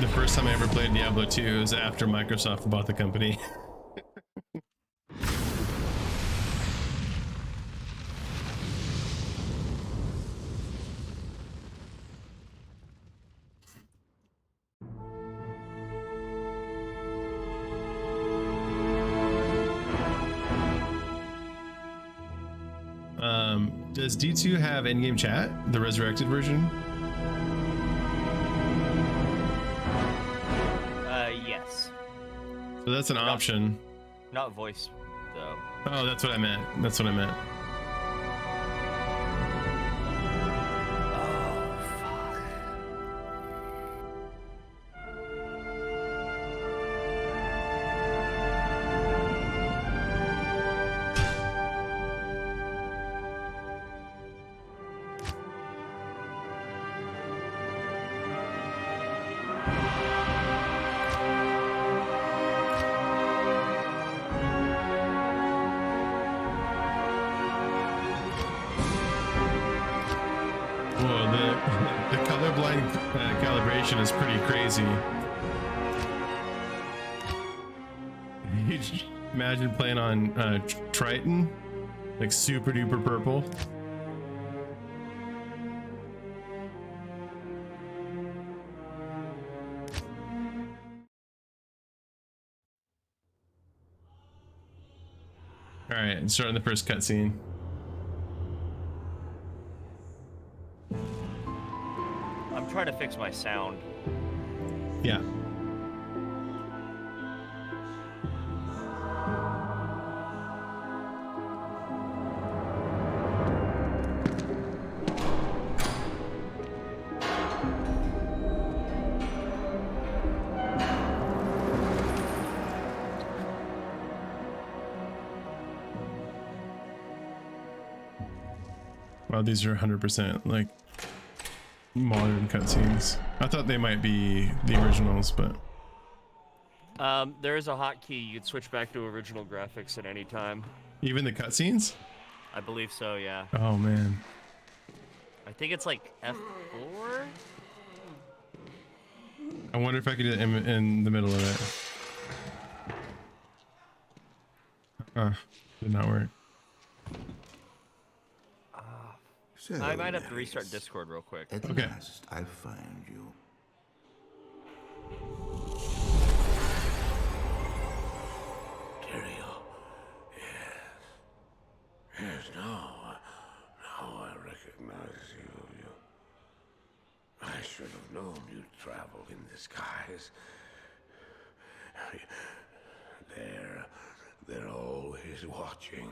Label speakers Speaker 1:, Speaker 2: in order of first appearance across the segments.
Speaker 1: the first time I ever played Diablo 2 was after Microsoft bought the company. Does D2 have in-game chat, the resurrected version?
Speaker 2: Yes.
Speaker 1: So that's an option.
Speaker 2: Not voice, though.
Speaker 1: Oh, that's what I meant. That's what I meant.
Speaker 2: Oh, fuck.
Speaker 1: The colorblind calibration is pretty crazy. Imagine playing on Triton, like super duper purple. All right, starting the first cutscene.
Speaker 2: I'm trying to fix my sound.
Speaker 1: Yeah. Wow, these are 100% like modern cutscenes. I thought they might be the originals, but
Speaker 2: There is a hotkey. You can switch back to original graphics at any time.
Speaker 1: even the cutscenes?
Speaker 2: I believe so, yeah.
Speaker 1: Oh man.
Speaker 2: I think it's like F4?
Speaker 1: I wonder if I could do it in the middle of it. Did not work.
Speaker 3: So,
Speaker 2: I might have to restart Discord real quick.
Speaker 3: At
Speaker 1: Okay.
Speaker 3: last, I find you. Tyrael. Yes. Yes, now I recognize you. I should have known you'd travel in disguise. They're always watching.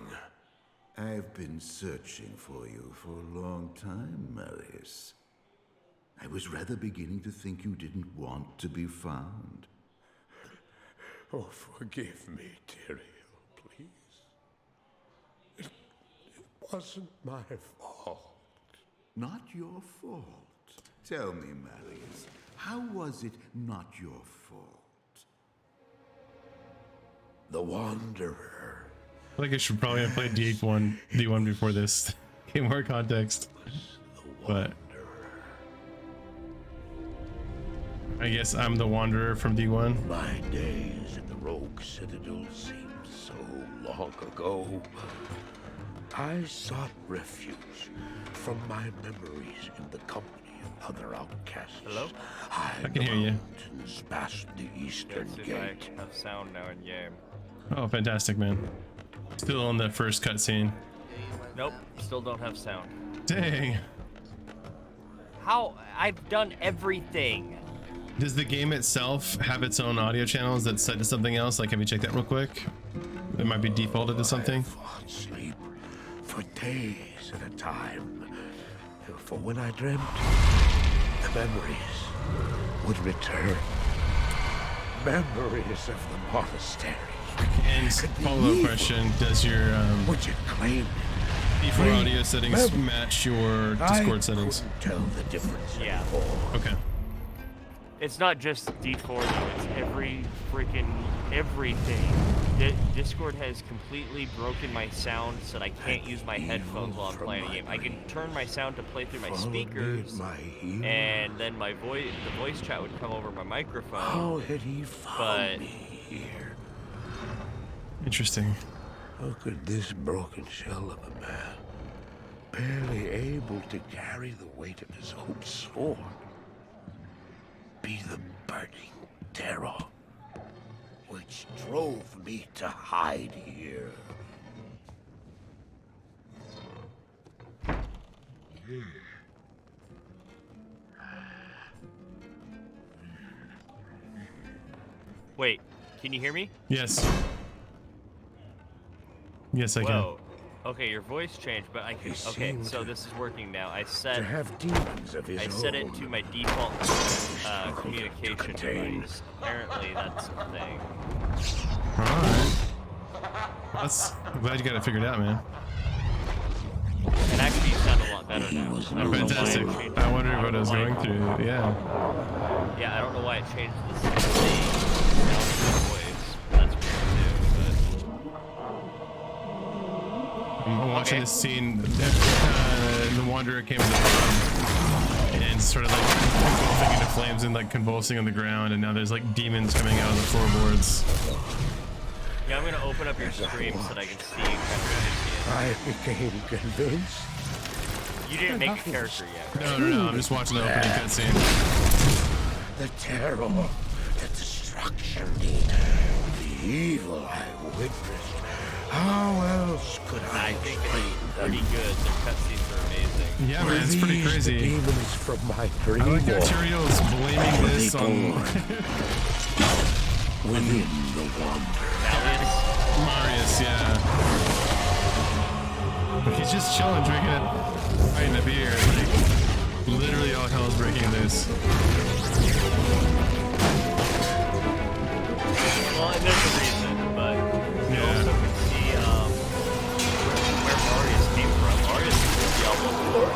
Speaker 3: I've been searching for you for a long time, Marius. I was rather beginning to think you didn't want to be found. Oh, forgive me, Tyrael, please. It wasn't my fault. Not your fault. Tell me, Marius, how was it not your fault? The Wanderer.
Speaker 1: I think I should probably have played D1 before this. Get more context. But I guess I'm the Wanderer from D1.
Speaker 3: My days in the Rogue Citadel seem so long ago. I sought refuge from my memories in the company of other outcasts.
Speaker 2: Hello?
Speaker 1: I can hear you.
Speaker 3: Mountains past the eastern
Speaker 2: Let's see
Speaker 3: gate.
Speaker 2: if I have sound now in game.
Speaker 1: Oh, fantastic, man. Still on the first cutscene.
Speaker 2: Nope, still don't have sound.
Speaker 1: Dang.
Speaker 2: How? I've done everything.
Speaker 1: Does the game itself have its own audio channels that's set to something else? Like, have you checked that real quick? It might be defaulted to something.
Speaker 3: I fought sleep for days at a time. For when I dreamt, the memories would return. Memories of the monastery.
Speaker 1: And follow-up question: does your
Speaker 3: Would you claim
Speaker 1: default audio settings match your Discord settings?
Speaker 3: Tell the difference.
Speaker 2: Yeah.
Speaker 1: Okay.
Speaker 2: It's not just D4 though, it's every freaking everything. Discord has completely broken my sound so that I can't use my headphones while I'm playing a game. I can turn my sound to play through my speakers, and then the voice chat would come over my microphone.
Speaker 4: How had he found me here?
Speaker 1: Interesting.
Speaker 4: How could this broken shell of a man, barely able to carry the weight of his own sword, be the burning terror which drove me to hide here?
Speaker 2: Wait, can you hear me?
Speaker 1: Yes. Yes, I
Speaker 2: Whoa. Okay, your voice changed, but I can.
Speaker 4: He
Speaker 2: Okay,
Speaker 4: seemed
Speaker 2: so this is working now. I
Speaker 4: To
Speaker 2: set
Speaker 4: have demons of his
Speaker 2: I
Speaker 4: own.
Speaker 2: set it to my default
Speaker 4: struggled to
Speaker 2: communication
Speaker 4: contain.
Speaker 2: device. Apparently, that's a thing.
Speaker 1: Alright. I'm glad you got it figured out, man.
Speaker 2: It actually sounds a lot better now. I don't know why it
Speaker 1: Fantastic.
Speaker 2: changed
Speaker 1: I wondered what I was
Speaker 2: why-
Speaker 1: going through. Yeah.
Speaker 2: Yeah, I don't know why it changed the sound of my voice. That's weird too,
Speaker 1: I'm watching
Speaker 2: Okay.
Speaker 1: this scene. The Wanderer came in the pub and sort of like engulfing into flames and like convulsing on the ground, and now there's like demons coming out of the floorboards.
Speaker 2: but yeah, I'm gonna open up your stream so that I can see kind of what
Speaker 4: I became convinced.
Speaker 2: you see. You didn't make a character yet, right?
Speaker 1: No, I'm just watching the opening cutscene.
Speaker 4: The terror, the destruction, the evil I witnessed. How else could I
Speaker 2: I think
Speaker 4: explain
Speaker 2: it's
Speaker 4: them?
Speaker 2: pretty good. The cutscenes are amazing.
Speaker 1: Yeah,
Speaker 4: Were
Speaker 1: man, it's pretty
Speaker 4: these the
Speaker 1: crazy.
Speaker 4: demons from my dream
Speaker 1: I like how
Speaker 4: world?
Speaker 1: Tyrion's blaming
Speaker 4: Were
Speaker 1: this
Speaker 4: they
Speaker 1: on
Speaker 4: born within the wonder?
Speaker 2: Valiant.
Speaker 1: Marius, yeah. He's just chilling, drinking it, fighting a beer. Like, literally all hell's breaking loose.
Speaker 2: Well, and there's a reason, but you
Speaker 1: Yeah.
Speaker 2: also can see where Marius came from. Marius is from Diablo 4.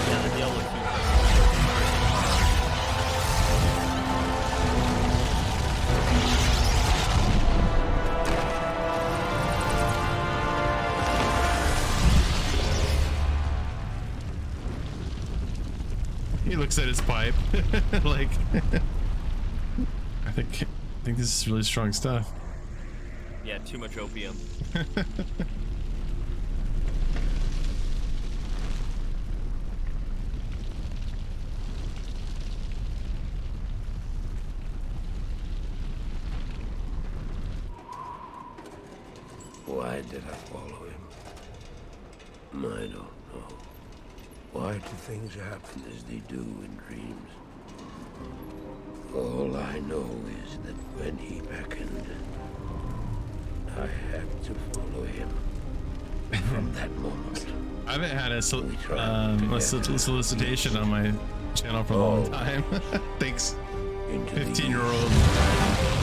Speaker 2: Yeah, the Diablo 2.
Speaker 1: He looks at his pipe, like, I think this is really strong stuff.
Speaker 2: Yeah, too much opium.
Speaker 4: Why did I follow him? I don't know. Why do things happen as they do in dreams? All I know is that when he beckoned, I had to follow him. From that moment,
Speaker 1: I haven't had a solicitation on my channel for a long time. Thanks,
Speaker 4: into the
Speaker 1: 15-year-old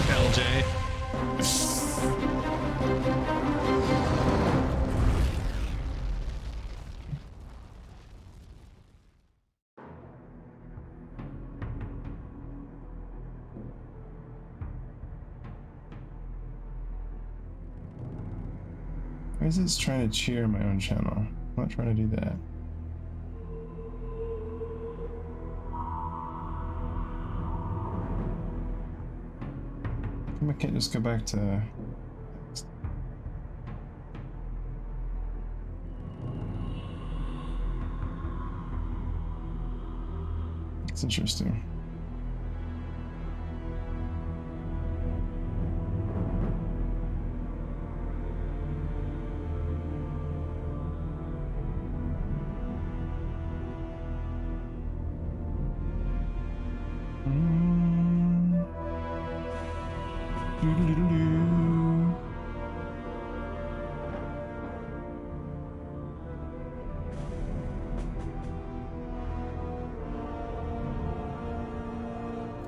Speaker 1: LJ. Why is this trying to cheer my own channel? I'm not trying to do that. I can't just go back to... It's interesting.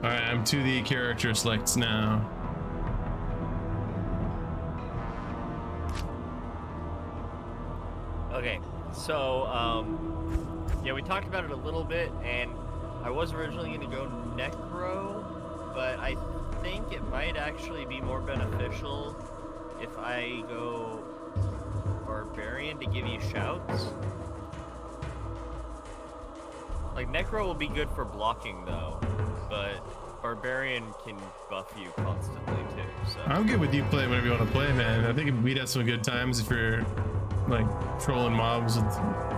Speaker 1: Alright, I'm to the character selects now.
Speaker 2: Okay, so, yeah, we talked about it a little bit, and I was originally going to go Necro, but I think it might actually be more beneficial if I go Barbarian to give you shouts. Like, Necro will be good for blocking, though, but Barbarian can buff you constantly, too, so...
Speaker 1: I'm good with you playing whatever you want to play, man. I think we'd have some good times if you're, like, trolling mobs and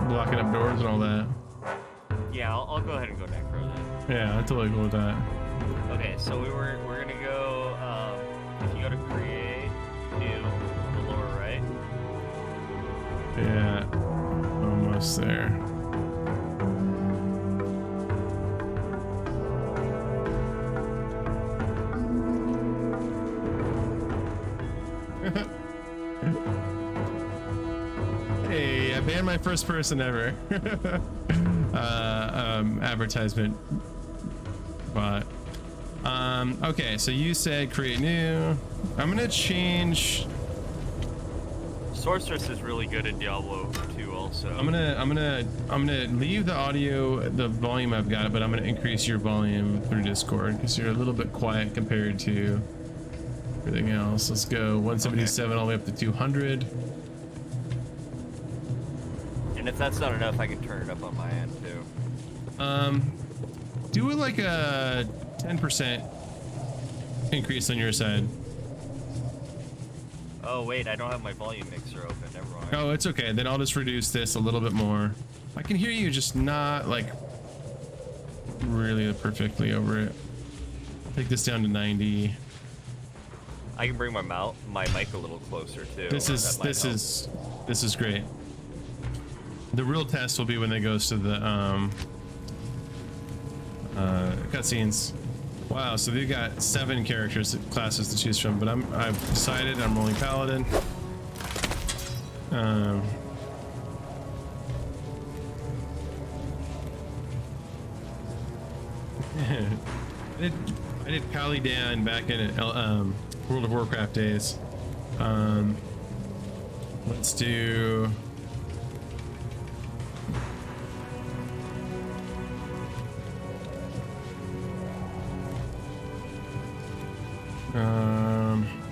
Speaker 1: blocking up doors and all that.
Speaker 2: Yeah, I'll go ahead and go Necro, then.
Speaker 1: Yeah, I'm totally cool with that.
Speaker 2: Okay, so we're gonna go, if you go to create, new, on the lower right.
Speaker 1: Yeah, almost there. Hey, I banned my first person ever. Advertisement bot. Okay, so you said create new. I'm gonna change.
Speaker 2: Sorceress is really good in Diablo 2 also.
Speaker 1: I'm gonna leave the audio, the volume I've got, but I'm gonna increase your volume through Discord because you're a little bit quiet compared to everything else. Let's go 177 all the way up to 200.
Speaker 2: And if that's not enough, I can turn it up on my end too.
Speaker 1: Do it like a 10% increase on your side.
Speaker 2: Oh wait, I don't have my volume mixer open, never mind.
Speaker 1: Oh, it's okay. Then I'll just reduce this a little bit more. I can hear you, just not like really perfectly over it. Take this down to 90.
Speaker 2: I can bring my mic a little closer too.
Speaker 1: This is great. The real test will be when it goes to the cutscenes. Wow, so they've got 7 classes to choose from, but I've decided I'm rolling Paladin. I did Pally Dan back in World of Warcraft days. Let's do.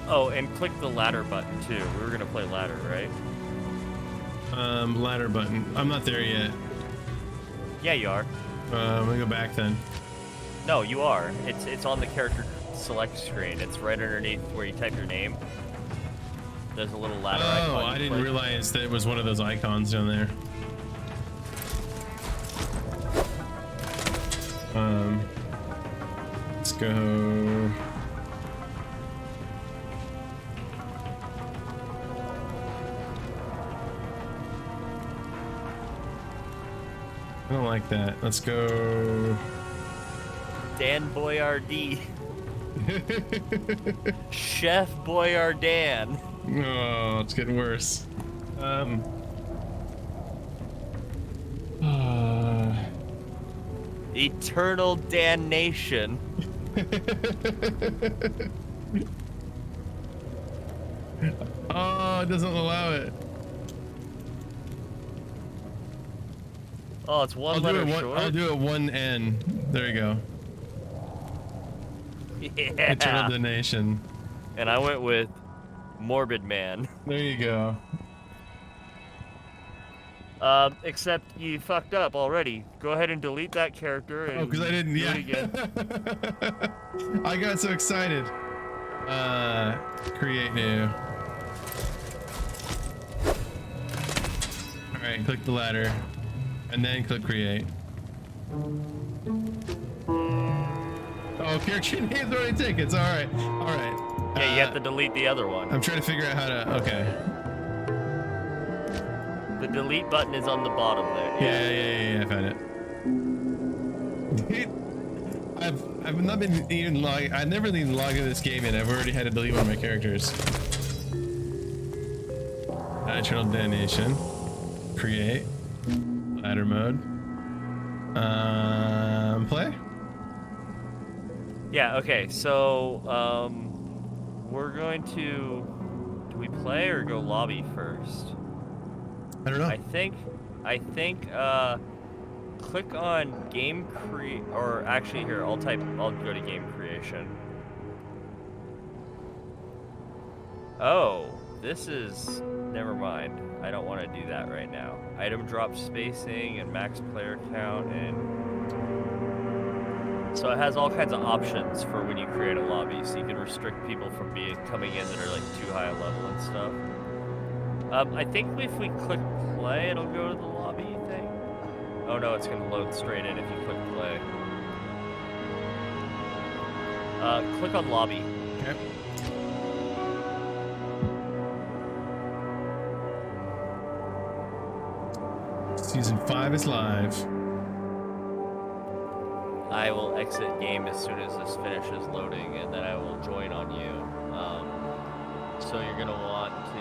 Speaker 2: Oh, and click the ladder button too. We were gonna play ladder, right?
Speaker 1: Ladder button. I'm not there yet.
Speaker 2: Yeah, you are.
Speaker 1: I'm gonna go back then.
Speaker 2: No, you are. It's on the character select screen. It's right underneath where you type your name. There's a little ladder icon.
Speaker 1: Oh, I didn't realize that it was one of those icons down there. Let's go. I don't like that. Let's go.
Speaker 2: Dan Boyardee. Chef Boyardan.
Speaker 1: Oh, it's getting worse.
Speaker 2: Eternal damnation.
Speaker 1: Oh, it doesn't allow it.
Speaker 2: Oh, it's one letter short.
Speaker 1: I'll do it 1N. There you go.
Speaker 2: Yeah.
Speaker 1: Eternal damnation.
Speaker 2: And I went with Morbid Man.
Speaker 1: There you go.
Speaker 2: Except you fucked up already. Go ahead and delete that character. And
Speaker 1: Oh, because I didn't.
Speaker 2: do
Speaker 1: Yeah.
Speaker 2: it again.
Speaker 1: I got so excited. Create new. All right, click the ladder, and then click create. Oh, character names already tickets. All right, all right.
Speaker 2: Yeah, you have to delete the other one.
Speaker 1: I'm trying to figure out how to. Okay.
Speaker 2: The delete button is on the bottom there.
Speaker 1: Yeah, I found it. I've not been even I've never even logged into this game yet. I've already had to delete one of my characters. Eternal damnation. Create. Ladder mode. Play.
Speaker 2: Yeah. Okay. So we're going to. Do we play or go lobby first?
Speaker 1: I don't know.
Speaker 2: I think click on game or actually here, I'll go to game creation. Oh, this is, never mind. I don't want to do that right now. Item drop spacing and max player count, and so it has all kinds of options for when you create a lobby, so you can restrict people from coming in that are like too high a level and stuff. I think if we click play, it'll go to the lobby thing. Oh no, it's gonna load straight in if you click play. Click on lobby.
Speaker 1: Okay. Season 5 is live.
Speaker 2: I will exit game as soon as this finishes loading, and then I will join on you. So you're gonna want to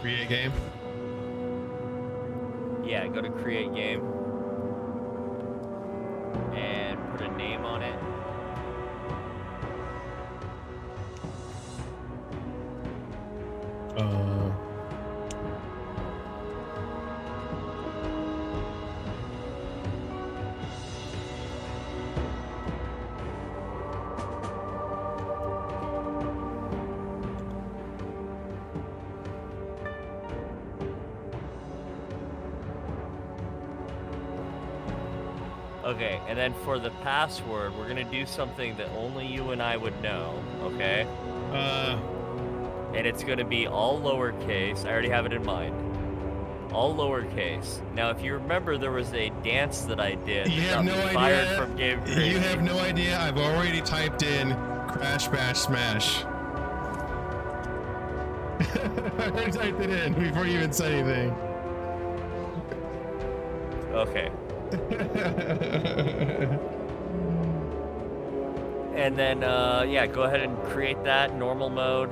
Speaker 1: Create game.
Speaker 2: yeah, go to create game and put a name on it. Okay, and then for the password, we're gonna do something that only you and I would know, okay? And it's gonna be all lowercase. I already have it in mind. All lowercase. Now, if you remember, there was a dance that I did.
Speaker 1: You have no
Speaker 2: fired
Speaker 1: idea.
Speaker 2: From game creation.
Speaker 1: You have no idea. I've already typed in crash bash smash. I already typed it in before you even said anything.
Speaker 2: Okay. And then, yeah, go ahead and create that normal mode.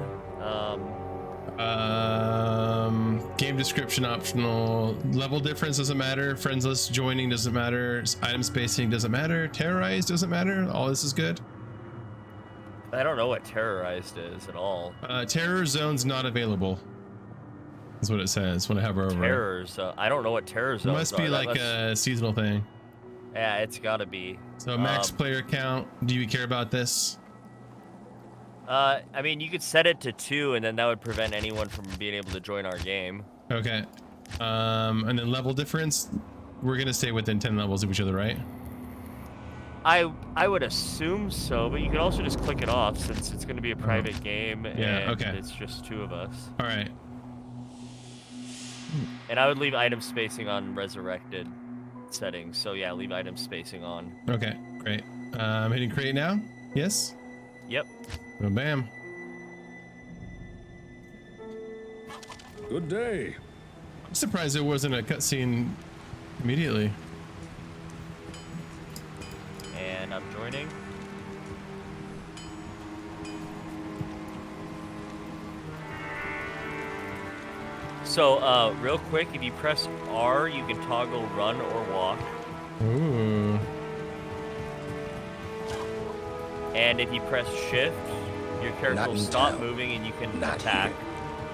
Speaker 1: Game description optional. Level difference doesn't matter. Friends list joining doesn't matter. Item spacing doesn't matter. Terrorize doesn't matter. All this is good.
Speaker 2: I don't know what terrorized is at all.
Speaker 1: Terror zones not available. That's what it says when I hover over it.
Speaker 2: Terrors. I don't know what terror zones
Speaker 1: Must be
Speaker 2: are.
Speaker 1: like a seasonal thing.
Speaker 2: Yeah, it's gotta be.
Speaker 1: So max player count. Do you care about this?
Speaker 2: I mean, you could set it to 2, and then that would prevent anyone from being able to join our game.
Speaker 1: Okay. And then level difference. We're gonna stay within 10 levels of each other, right?
Speaker 2: I would assume so, but you could also just click it off since it's gonna be a private game.
Speaker 1: Yeah.
Speaker 2: And
Speaker 1: Okay.
Speaker 2: It's just 2 of us.
Speaker 1: All right.
Speaker 2: And I would leave item spacing on resurrected settings. So yeah, leave item spacing on.
Speaker 1: Okay. Great. Hitting create now. Yes.
Speaker 2: Yep.
Speaker 1: Boom, bam.
Speaker 5: Good day.
Speaker 1: I'm surprised there wasn't a cutscene immediately.
Speaker 2: And I'm joining. So, real quick, if you press R, you can toggle run or walk.
Speaker 1: Ooh.
Speaker 2: And if you press shift, your character
Speaker 4: Not
Speaker 2: will
Speaker 4: in
Speaker 2: stop
Speaker 4: town.
Speaker 2: moving and you can
Speaker 4: Not
Speaker 2: attack.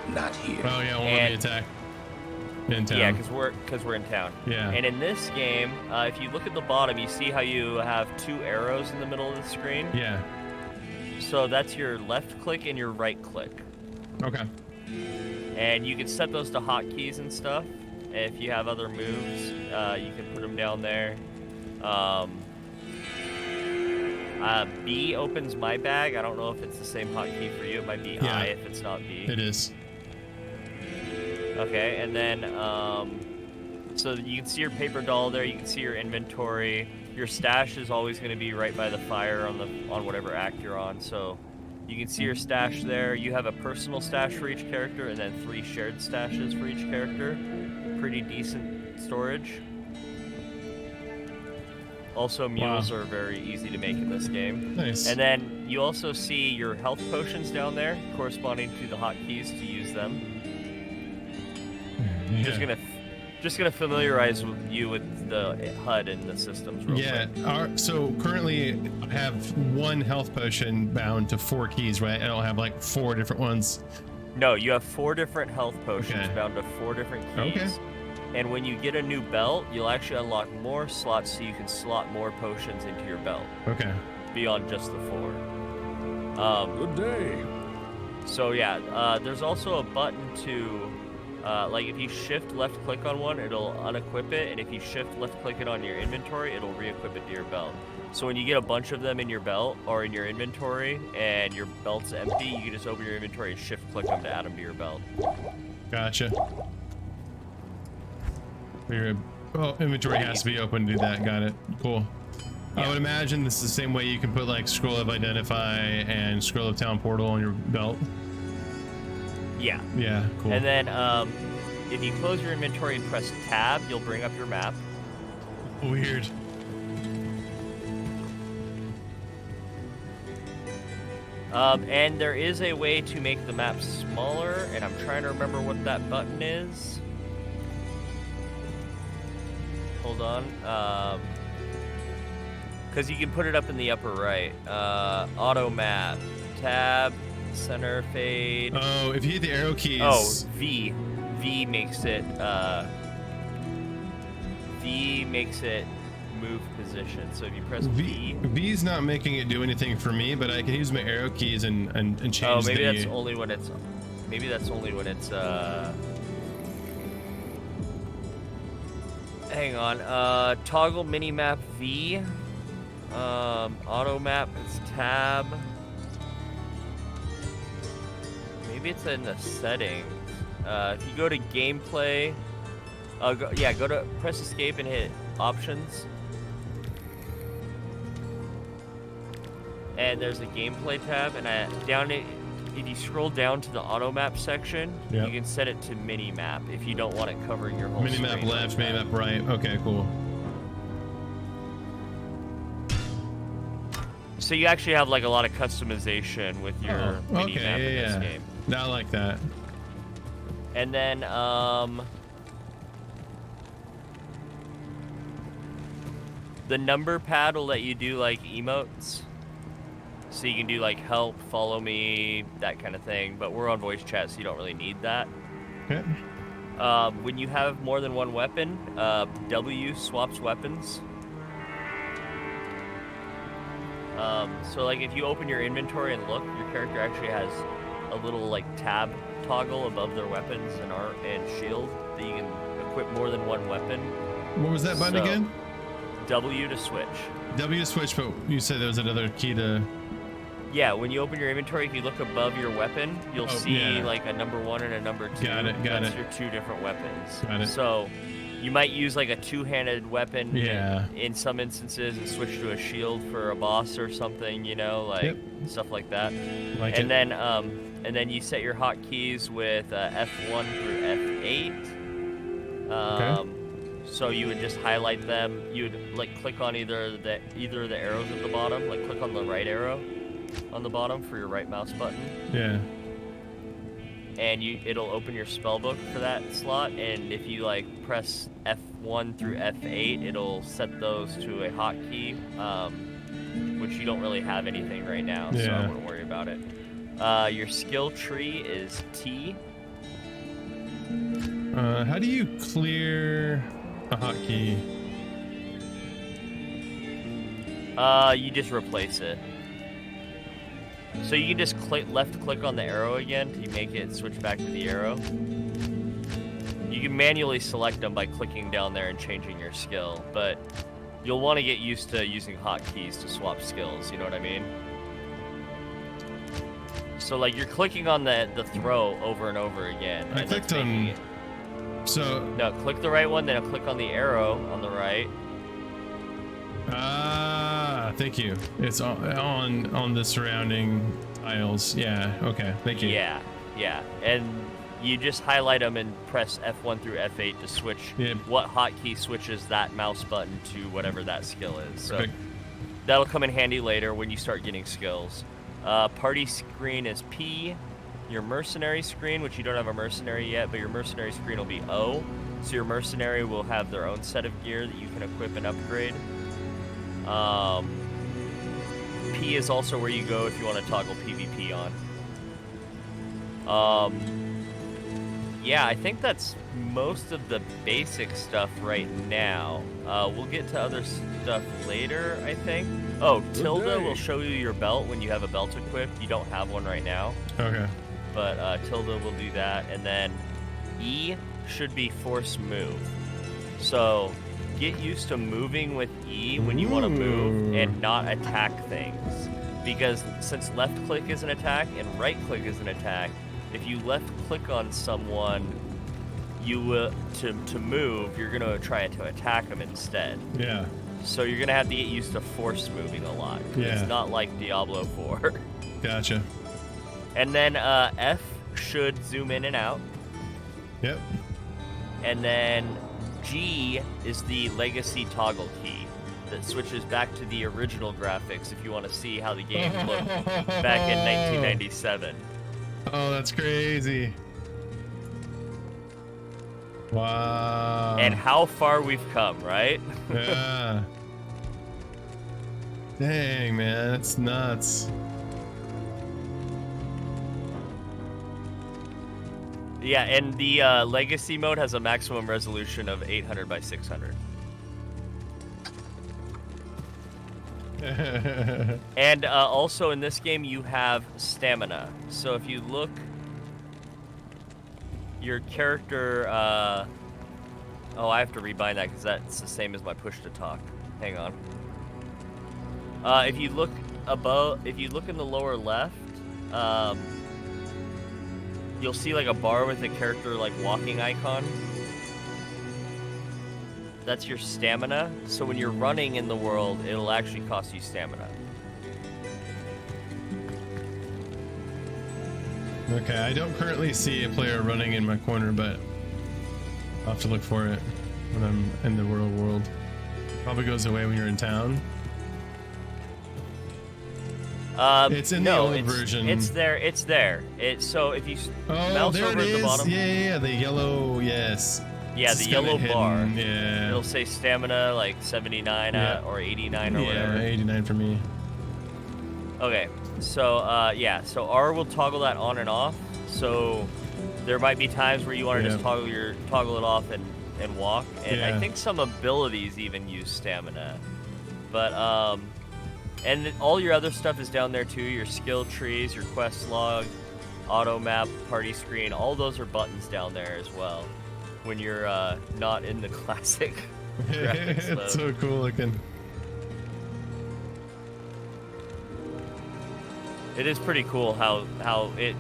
Speaker 4: here. Not here.
Speaker 1: Oh yeah, we'll let me
Speaker 2: And-
Speaker 1: attack. In town.
Speaker 2: Yeah, because we're in town.
Speaker 1: Yeah.
Speaker 2: And in this game, if you look at the bottom, you see how you have 2 arrows in the middle of the screen.
Speaker 1: Yeah.
Speaker 2: So that's your left click and your right click.
Speaker 1: Okay.
Speaker 2: And you can set those to hotkeys and stuff. If you have other moves, you can put them down there. B opens my bag. I don't know if it's the same hotkey for you. It might be
Speaker 1: Yeah.
Speaker 2: I if it's not B.
Speaker 1: It is.
Speaker 2: Okay, and then so you can see your paper doll there. You can see your inventory. Your stash is always going to be right by the fire on whatever act you're on. So you can see your stash there. You have a personal stash for each character, and then 3 shared stashes for each character. Pretty decent storage. Also, mules are very easy to make in this game.
Speaker 1: Nice.
Speaker 2: And then you also see your health potions down there, corresponding to the hotkeys to use them.
Speaker 1: Yeah.
Speaker 2: Just gonna familiarize you with the HUD and the systems real
Speaker 1: Yeah.
Speaker 2: quick.
Speaker 1: So currently I have 1 health potion bound to 4 keys, right? I don't have like 4 different ones.
Speaker 2: No, you have 4 different health potions
Speaker 1: Okay.
Speaker 2: bound to 4 different keys.
Speaker 1: Okay.
Speaker 2: And when you get a new belt, you'll actually unlock more slots so you can slot more potions into your belt
Speaker 1: Okay.
Speaker 2: beyond just the 4.
Speaker 5: Good day.
Speaker 2: So yeah, there's also a button to, like if you shift left click on one, it'll unequip it, and if you shift left click it on your inventory, it'll re-equip it to your belt. So when you get a bunch of them in your belt or in your inventory and your belt's empty, you can just open your inventory and shift click them to add them to your belt.
Speaker 1: Gotcha. Your inventory has to be open to do that. Got it. Cool.
Speaker 2: Yeah.
Speaker 1: I would imagine this is the same way you can put like scroll of identify and scroll of town portal on your belt.
Speaker 2: Yeah.
Speaker 1: Yeah. Cool.
Speaker 2: And then if you close your inventory and press tab, you'll bring up your map.
Speaker 1: Weird.
Speaker 2: And there is a way to make the map smaller, and I'm trying to remember what that button is. Hold on. Because you can put it up in the upper right. Auto map, tab, center fade.
Speaker 1: Oh, if you hit the arrow keys.
Speaker 2: Oh, V. V makes it move position. So if you press V.
Speaker 1: V's not making it do anything for me, but I can use my arrow keys and change.
Speaker 2: Oh, maybe
Speaker 1: the...
Speaker 2: that's only when it's. Maybe that's only when it's. Hang on. Toggle minimap V. Auto map is tab. Maybe it's in the settings. If you go to gameplay, go to press escape and hit options. And there's a gameplay tab, and if you scroll down to the auto map section,
Speaker 1: Yep.
Speaker 2: you can set it to mini map if you don't want it covering your whole
Speaker 1: Minimap
Speaker 2: screen.
Speaker 1: left, minimap right. Okay, cool.
Speaker 2: So you actually have like a lot of customization with your mini map in this game.
Speaker 1: Now I like that.
Speaker 2: And then the number pad will let you do like emotes. So you can do like help, follow me, that kind of thing. But we're on voice chat, so you don't really need that.
Speaker 1: Okay.
Speaker 2: When you have more than one weapon, W swaps weapons. So like if you open your inventory and look, your character actually has a little like tab toggle above their weapons and art and shield that you can equip more than one weapon.
Speaker 1: What was that button again?
Speaker 2: W to switch.
Speaker 1: W to switch, but you said there was another key to...
Speaker 2: Yeah, when you open your inventory, if you look above your weapon, you'll see like a number 1 and a number 2.
Speaker 1: Got it.
Speaker 2: That's your 2 different weapons.
Speaker 1: Got it.
Speaker 2: So you might use like a 2-handed weapon
Speaker 1: Yeah.
Speaker 2: in some instances and switch to a shield for a boss or something, you know, like stuff like that.
Speaker 1: Like
Speaker 2: and then you set your hotkeys with F1 through F8.
Speaker 1: Okay.
Speaker 2: So you would just highlight them. You would like click on either of the arrows at the bottom, like click on the right arrow on the bottom for your right mouse button.
Speaker 1: Yeah.
Speaker 2: And it'll open your spell book for that slot, and if you like press F1 through F8, it'll set those to a hotkey, which you don't really have anything right now, so I wouldn't worry about it. Your skill tree is T.
Speaker 1: How do you clear a hotkey?
Speaker 2: You just replace it. So you can just left click on the arrow again to make it switch back to the arrow. You can manually select them by clicking down there and changing your skill, but you'll want to get used to using hotkeys to swap skills, you know what I mean? So like you're clicking on the throw over and over again.
Speaker 1: I clicked on... So...
Speaker 2: No, click the right one, then click on the arrow on the right.
Speaker 1: Thank you. It's on the surrounding tiles. Yeah, okay, thank you.
Speaker 2: Yeah, and you just highlight them and press F1 through F8 to switch what hotkey switches that mouse button to whatever that skill is. So
Speaker 1: Perfect.
Speaker 2: that'll come in handy later when you start getting skills. Party screen is P. Your mercenary screen, which you don't have a mercenary yet, but your mercenary screen will be O. So your mercenary will have their own set of gear that you can equip and upgrade. P is also where you go if you want to toggle PvP on. Yeah, I think that's most of the basic stuff right now. We'll get to other stuff later, I think. Oh, Tilda will show you your belt when you have a belt equipped. You don't have one right now.
Speaker 1: Okay.
Speaker 2: But Tilda will do that. And then E should be force move. So get used to moving with E when you want to move and not attack things. Because since left click is an attack and right click is an attack, if you left click on someone, you will to move, you're gonna try to attack them instead.
Speaker 1: Yeah.
Speaker 2: So you're gonna have to get used to force moving a lot.
Speaker 1: Yeah.
Speaker 2: It's not like Diablo 4.
Speaker 1: Gotcha.
Speaker 2: And then F should zoom in and out.
Speaker 1: Yep.
Speaker 2: And then G is the legacy toggle key that switches back to the original graphics if you want to see how the game looked back in 1997.
Speaker 1: Oh, that's crazy. Wow.
Speaker 2: And how far we've come, right?
Speaker 1: Yeah. Dang, man, that's nuts.
Speaker 2: Yeah, and the legacy mode has a maximum resolution of 800 by 600. And also in this game you have stamina. So if you look, your character, oh, I have to rebind that because that's the same as my push to talk. Hang on. If you look above, if you look in the lower left, you'll see like a bar with a character like walking icon. That's your stamina. So when you're running in the world, it'll actually cost you stamina.
Speaker 1: Okay, I don't currently see a player running in my corner, but I'll have to look for it when I'm in the real world. Probably goes away when you're in town. It's in the old version.
Speaker 2: It's there. It's there. So if you mouse
Speaker 1: there
Speaker 2: over
Speaker 1: it
Speaker 2: at
Speaker 1: is.
Speaker 2: the bottom.
Speaker 1: Yeah, the yellow. Yes.
Speaker 2: Yeah,
Speaker 1: It's
Speaker 2: the yellow
Speaker 1: kinda
Speaker 2: bar.
Speaker 1: hidden, yeah.
Speaker 2: It'll say stamina like 79 or 89 or whatever.
Speaker 1: Yeah, 89 for me.
Speaker 2: Okay, so yeah, so R will toggle that on and off. So there might be times where you want to just toggle it off and walk. And I think some abilities even use stamina. But and all your other stuff is down there too. Your skill trees, your quest log, auto map, party screen. All those are buttons down there as well. When you're not in the classic graphics mode.
Speaker 1: It's so cool looking.
Speaker 2: It is pretty cool how it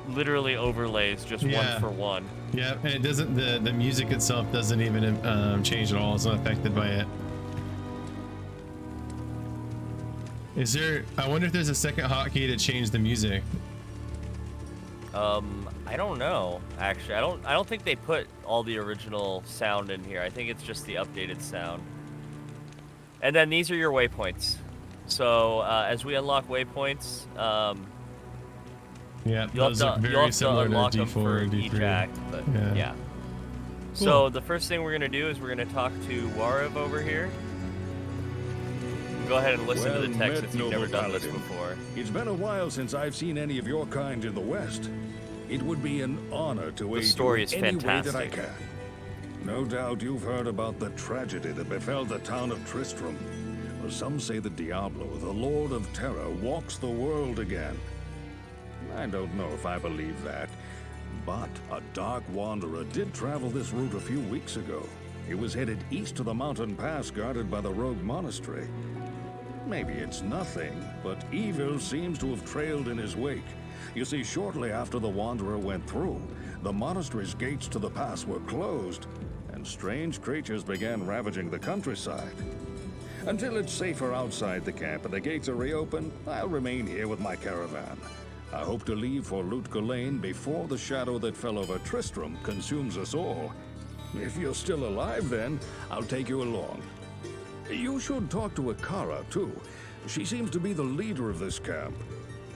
Speaker 2: literally overlays just one for one.
Speaker 1: Yeah, and it doesn't, the music itself doesn't even change at all. It's not affected by it. Is there, I wonder if there's a second hotkey to change the music.
Speaker 2: I don't know, actually. I don't think they put all the original sound in here. I think it's just the updated sound. And then these are your waypoints. So as we unlock waypoints,
Speaker 1: yeah,
Speaker 2: you'll
Speaker 1: those
Speaker 2: have
Speaker 1: look
Speaker 2: to
Speaker 1: very similar
Speaker 2: unlock
Speaker 1: to
Speaker 2: them
Speaker 1: D4
Speaker 2: for
Speaker 1: or D3.
Speaker 2: each act, but yeah. So the first thing we're gonna do is we're gonna talk to Warriv over here. Go ahead and listen to the text if you've never done this before.
Speaker 5: It's been a while since I've seen any of your kind in the West. It would be an honor to aid you in any way that I can. No doubt you've heard about the tragedy that befell the town of Tristram. Well, some say that Diablo, the Lord of Terror, walks the world again. I don't know if I believe that, but a dark wanderer did travel this route a few weeks ago. He was headed east to the mountain pass guarded by the rogue monastery. Maybe it's nothing, but evil seems to have trailed in his wake. You see, shortly after the wanderer went through, the monastery's gates to the pass were closed, and strange creatures began ravaging the countryside. Until it's safer outside the camp and the gates are reopened, I'll remain here with my caravan. I hope to leave for Lut Gholein before the shadow that fell over Tristram consumes us all. If you're still alive then, I'll take you along. You should talk to Akara, too. She seems to be the leader of this camp.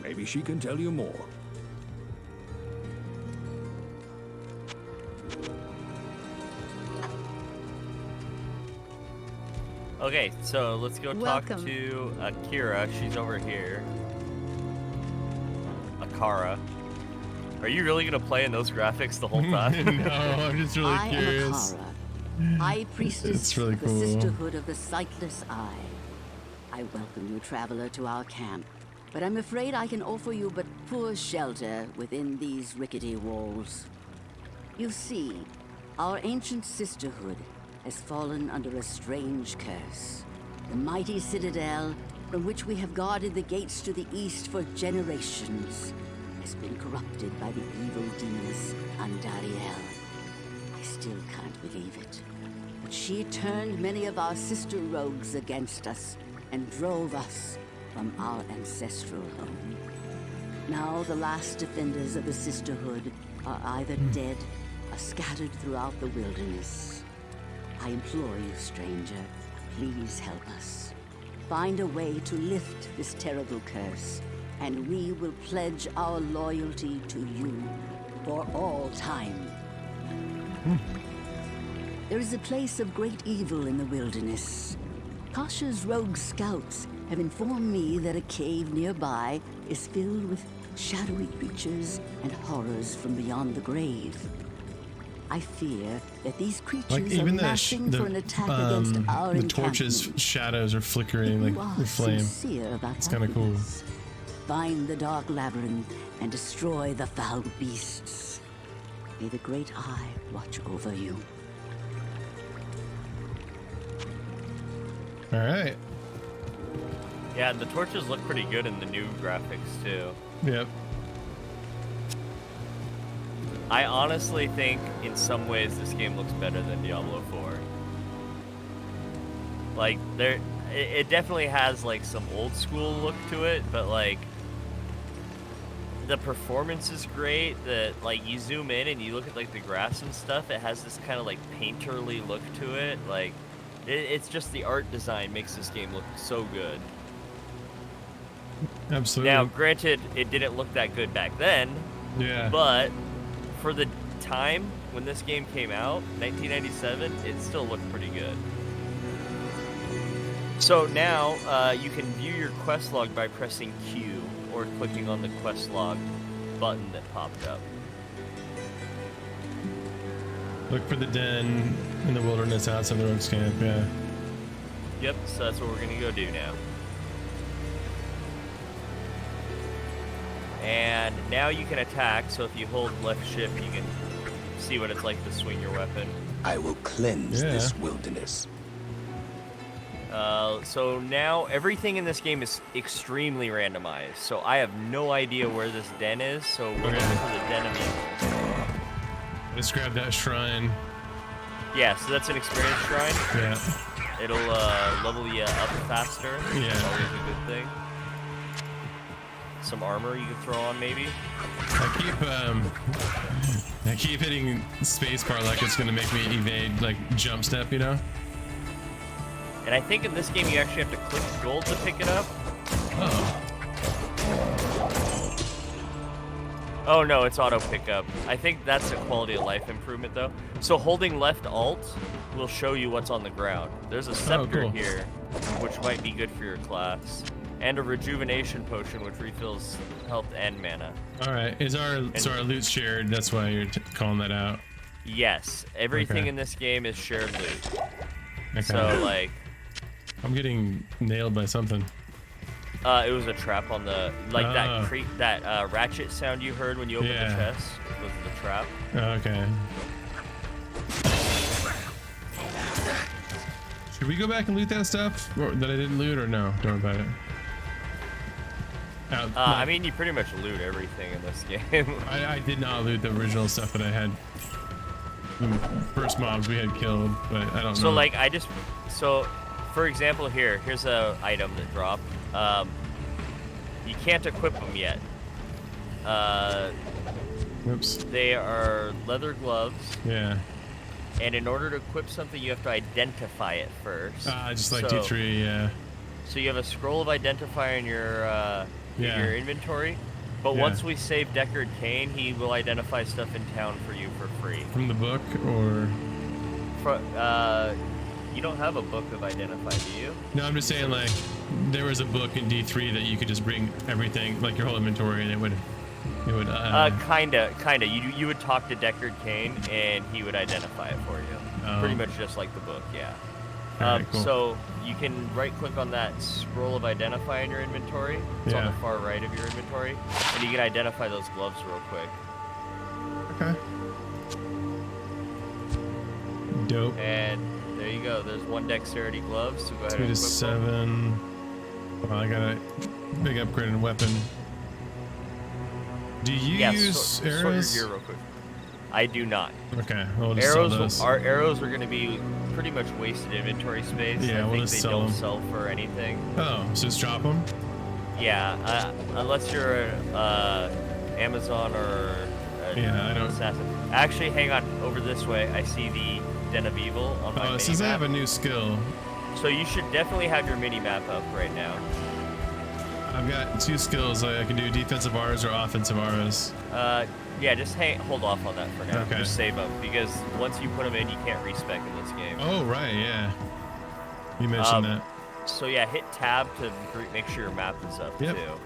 Speaker 5: Maybe she can tell you more.
Speaker 2: Okay, so let's go talk to Akira. She's over here. Akara. Are you really gonna play in those graphics the whole time?
Speaker 1: No, I'm just really curious.
Speaker 6: I am Akara, High Priestess
Speaker 1: It's really
Speaker 6: of the
Speaker 1: cool.
Speaker 6: Sisterhood of the Sightless Eye. I welcome you, traveler, to our camp, but I'm afraid I can offer you but poor shelter within these rickety walls. You see, our ancient sisterhood has fallen under a strange curse. The mighty citadel, from which we have guarded the gates to the east for generations, has been corrupted by the evil demoness Andariel. I still can't believe it, but she turned many of our sister rogues against us and drove us from our ancestral home. Now the last defenders of the sisterhood are either dead or scattered throughout the wilderness. I implore you, stranger, please help us. Find a way to lift this terrible curse, and we will pledge our loyalty to you for all time. There is a place of great evil in the wilderness. Kasha's rogue scouts have informed me that a cave nearby is filled with shadowy creatures and horrors from beyond the grave. I fear that these creatures
Speaker 1: Like even
Speaker 6: are massing for an attack against our
Speaker 1: the torch's
Speaker 6: encampment.
Speaker 1: shadows are flickering
Speaker 6: If you
Speaker 1: like
Speaker 6: are
Speaker 1: the flame.
Speaker 6: sincere about
Speaker 1: It's kind of
Speaker 6: helping
Speaker 1: cool.
Speaker 6: us, find the dark labyrinth and destroy the foul beasts. May the Great Eye watch over you.
Speaker 1: All right.
Speaker 2: Yeah, the torches look pretty good in the new graphics too.
Speaker 1: Yep.
Speaker 2: I honestly think in some ways this game looks better than Diablo 4. Like it definitely has like some old school look to it, but like the performance is great. That like you zoom in and you look at like the grass and stuff, it has this kind of like painterly look to it. Like it's just the art design makes this game look so good.
Speaker 1: Absolutely.
Speaker 2: Now, granted, it didn't look that good back then,
Speaker 1: Yeah.
Speaker 2: but for the time when this game came out, 1997, it still looked pretty good. So now you can view your quest log by pressing Q or clicking on the quest log button that popped up.
Speaker 1: Look for the den in the wilderness outside the rogues camp. Yeah.
Speaker 2: Yep, so that's what we're gonna go do now. And now you can attack, so if you hold left shift, you can see what it's like to swing your weapon.
Speaker 7: I will cleanse
Speaker 1: Yeah.
Speaker 7: this wilderness.
Speaker 2: So now everything in this game is extremely randomized. So I have no idea where this den is, so we're looking for the den immediately.
Speaker 1: Let's grab that shrine.
Speaker 2: Yeah, so that's an experience shrine.
Speaker 1: Yeah.
Speaker 2: It'll level you up faster.
Speaker 1: Yeah.
Speaker 2: That's always a good thing. Some armor you can throw on, maybe.
Speaker 1: I keep hitting spacebar like it's gonna make me evade, like jump step, you know?
Speaker 2: And I think in this game you actually have to click gold to pick it up.
Speaker 1: Oh.
Speaker 2: Oh no, it's auto pickup. I think that's a quality of life improvement though. So holding left alt will show you what's on the ground. There's a scepter
Speaker 1: cool.
Speaker 2: here, which might be good for your class. And a rejuvenation potion, which refills health and mana.
Speaker 1: All right. So our loot's shared? That's why you're calling that out.
Speaker 2: Yes, everything
Speaker 1: Okay.
Speaker 2: in this game is shared loot.
Speaker 1: Okay.
Speaker 2: So like,
Speaker 1: I'm getting nailed by something.
Speaker 2: it was a trap on the
Speaker 1: Oh.
Speaker 2: that ratchet sound you heard when you opened
Speaker 1: Yeah.
Speaker 2: the chest was the trap.
Speaker 1: Okay. Should we go back and loot that stuff that I didn't loot, or no? Don't worry about it.
Speaker 2: I mean, you pretty much loot everything in this game.
Speaker 1: I did not loot the original stuff that I had. The first mobs we had killed, but I don't know.
Speaker 2: So like so for example here's a item that dropped. You can't equip them yet.
Speaker 1: Oops.
Speaker 2: They are leather gloves,
Speaker 1: Yeah.
Speaker 2: and in order to equip something you have to identify it first.
Speaker 1: Just like
Speaker 2: So-
Speaker 1: D3, yeah.
Speaker 2: So you have a scroll of identifier in your inventory, but
Speaker 1: Yeah.
Speaker 2: once we save Deckard Cain, he will identify stuff in town for you for free.
Speaker 1: From the book, or
Speaker 2: You don't have a book of identify, do you?
Speaker 1: no? I'm just saying, like, there was a book in D3 that you could just bring everything, like your whole inventory, and it would It would.
Speaker 2: Kinda. You would talk to Deckard Cain, and he would identify it for you.
Speaker 1: Oh.
Speaker 2: Pretty much just like the book, yeah.
Speaker 1: Alright, cool.
Speaker 2: So you can right-click on that scroll of identify in your inventory. It's on the far right of your inventory, and you can identify those gloves real quick.
Speaker 1: Okay. Dope.
Speaker 2: And there you go. There's 1 dexterity glove. So go ahead
Speaker 1: 2
Speaker 2: and
Speaker 1: to
Speaker 2: equip
Speaker 1: 7. Well, I got a big upgrade in weapon. Do you use arrows?
Speaker 2: Sort your gear real quick. I do not.
Speaker 1: Okay, we'll just sell those.
Speaker 2: Our arrows are going to be pretty much wasted inventory space.
Speaker 1: Yeah,
Speaker 2: I
Speaker 1: we'll
Speaker 2: think
Speaker 1: just
Speaker 2: they
Speaker 1: sell
Speaker 2: don't
Speaker 1: them.
Speaker 2: sell for anything.
Speaker 1: Oh, so just drop them?
Speaker 2: Yeah, unless you're Amazon or
Speaker 1: Yeah, I don't.
Speaker 2: assassin. Actually, hang on. Over this way, I see the Den of Evil on my
Speaker 1: Oh, it says I have a new skill.
Speaker 2: So you should definitely have your mini map up right now.
Speaker 1: I've got 2 skills. I can do defensive auras or offensive auras.
Speaker 2: Yeah, just hold off on that for now.
Speaker 1: Okay.
Speaker 2: Just save them, because once you put them in, you can't respec in this game.
Speaker 1: Oh, right, yeah. You mentioned that.
Speaker 2: So yeah, hit tab to make sure your map is up
Speaker 1: Yep.
Speaker 2: too.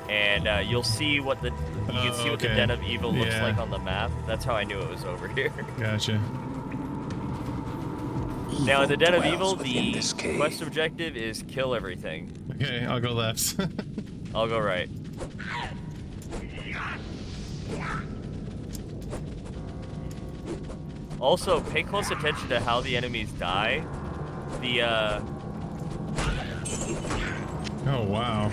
Speaker 2: And you'll see what the what the
Speaker 1: okay.
Speaker 2: Den of Evil looks
Speaker 1: Yeah.
Speaker 2: like on the map. That's how I knew it was over here.
Speaker 1: Gotcha.
Speaker 2: Now in the Den of
Speaker 7: dwells
Speaker 2: Evil,
Speaker 7: within
Speaker 2: the
Speaker 7: this cave.
Speaker 2: quest objective is kill everything.
Speaker 1: Okay, I'll go left.
Speaker 2: I'll go right. Also, pay close attention to how the enemies die.
Speaker 1: Oh, wow.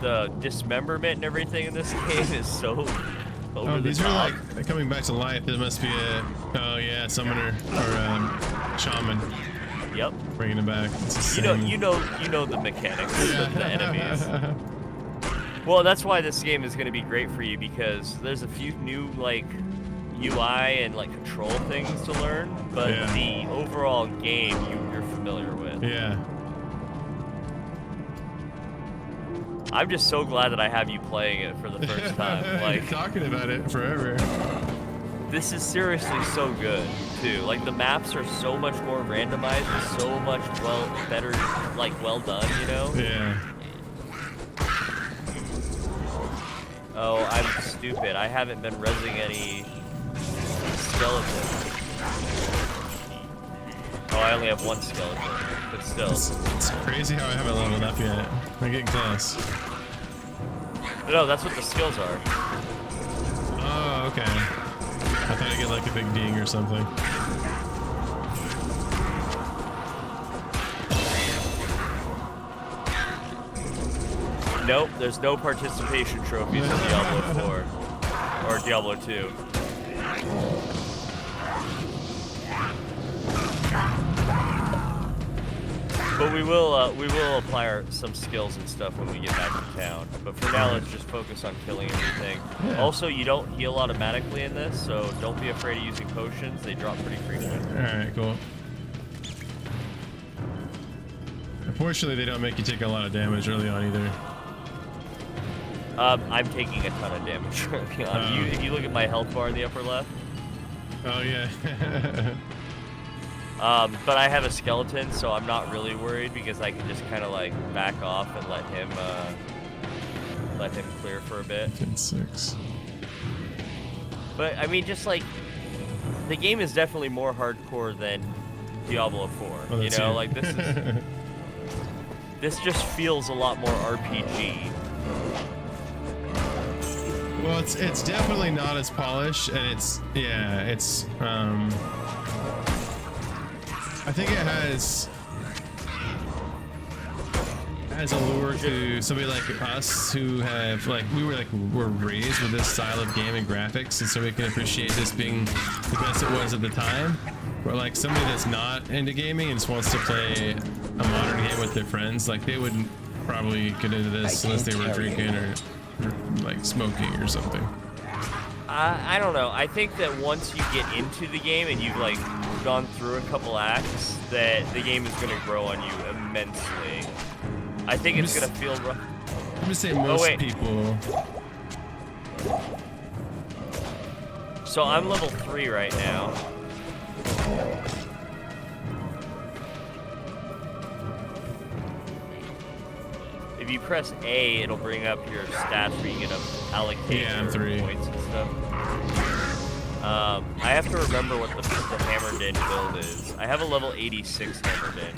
Speaker 2: The dismemberment and everything in this game is so over the
Speaker 1: These
Speaker 2: top.
Speaker 1: are like coming back to life. There must be a, oh yeah, summoner or shaman
Speaker 2: Yep.
Speaker 1: bringing it back. It's the
Speaker 2: You
Speaker 1: same.
Speaker 2: know the mechanics of the enemies. Well, that's why this game is going to be great for you, because there's a few new like UI and like control things to learn, but
Speaker 1: Yeah.
Speaker 2: the overall game you're familiar with.
Speaker 1: Yeah.
Speaker 2: I'm just so glad that I have you playing it for the first time. Like,
Speaker 1: You're talking about it forever.
Speaker 2: this is seriously so good too. Like the maps are so much more randomized, and so much better, like well done. You know.
Speaker 1: Yeah.
Speaker 2: Oh, I'm stupid. I haven't been rezzing any skeletons. Oh, I only have 1 skeleton, but still.
Speaker 1: It's crazy how I haven't leveled up yet. I'm getting close.
Speaker 2: No, that's what the skills are.
Speaker 1: Oh, okay. I thought I'd get like a big ding or something.
Speaker 2: Nope, there's no participation trophies in Diablo 4 or Diablo 2. But we will apply some skills and stuff when we get back to town. But for now, let's just focus on killing everything.
Speaker 1: Yeah.
Speaker 2: Also, you don't heal automatically in this, so don't be afraid of using potions. They drop pretty frequent.
Speaker 1: Alright, cool. Unfortunately, they don't make you take a lot of damage early on either.
Speaker 2: I'm taking a ton of damage early on. If you look at my health bar in the upper left.
Speaker 1: Oh, yeah.
Speaker 2: But I have a skeleton, so I'm not really worried, because I can just kind of like back off and let him clear for a bit.
Speaker 1: 10-6.
Speaker 2: But I mean, just like the game is definitely more hardcore than Diablo 4.
Speaker 1: Well,
Speaker 2: You
Speaker 1: that's
Speaker 2: know,
Speaker 1: it.
Speaker 2: like this just feels a lot more RPG.
Speaker 1: Well, it's definitely not as polished, and it's I think it has a lure to somebody like us who have we're raised with this style of game and graphics, and so we can appreciate this being the best it was at the time. But like somebody that's not into gaming and just wants to play a modern game with their friends, like they wouldn't probably get into this unless they were drinking or like smoking or something.
Speaker 2: I don't know. I think that once you get into the game and you've like gone through a couple acts, that the game is going to grow on you immensely. I think it's going to feel rough.
Speaker 1: I'm gonna say most
Speaker 2: wait.
Speaker 1: people.
Speaker 2: So I'm level 3 right now. If you press A, it'll bring up your stats where you get allocate your points and stuff. I have to remember what the hammered in build is. I have a level 86 hammered in.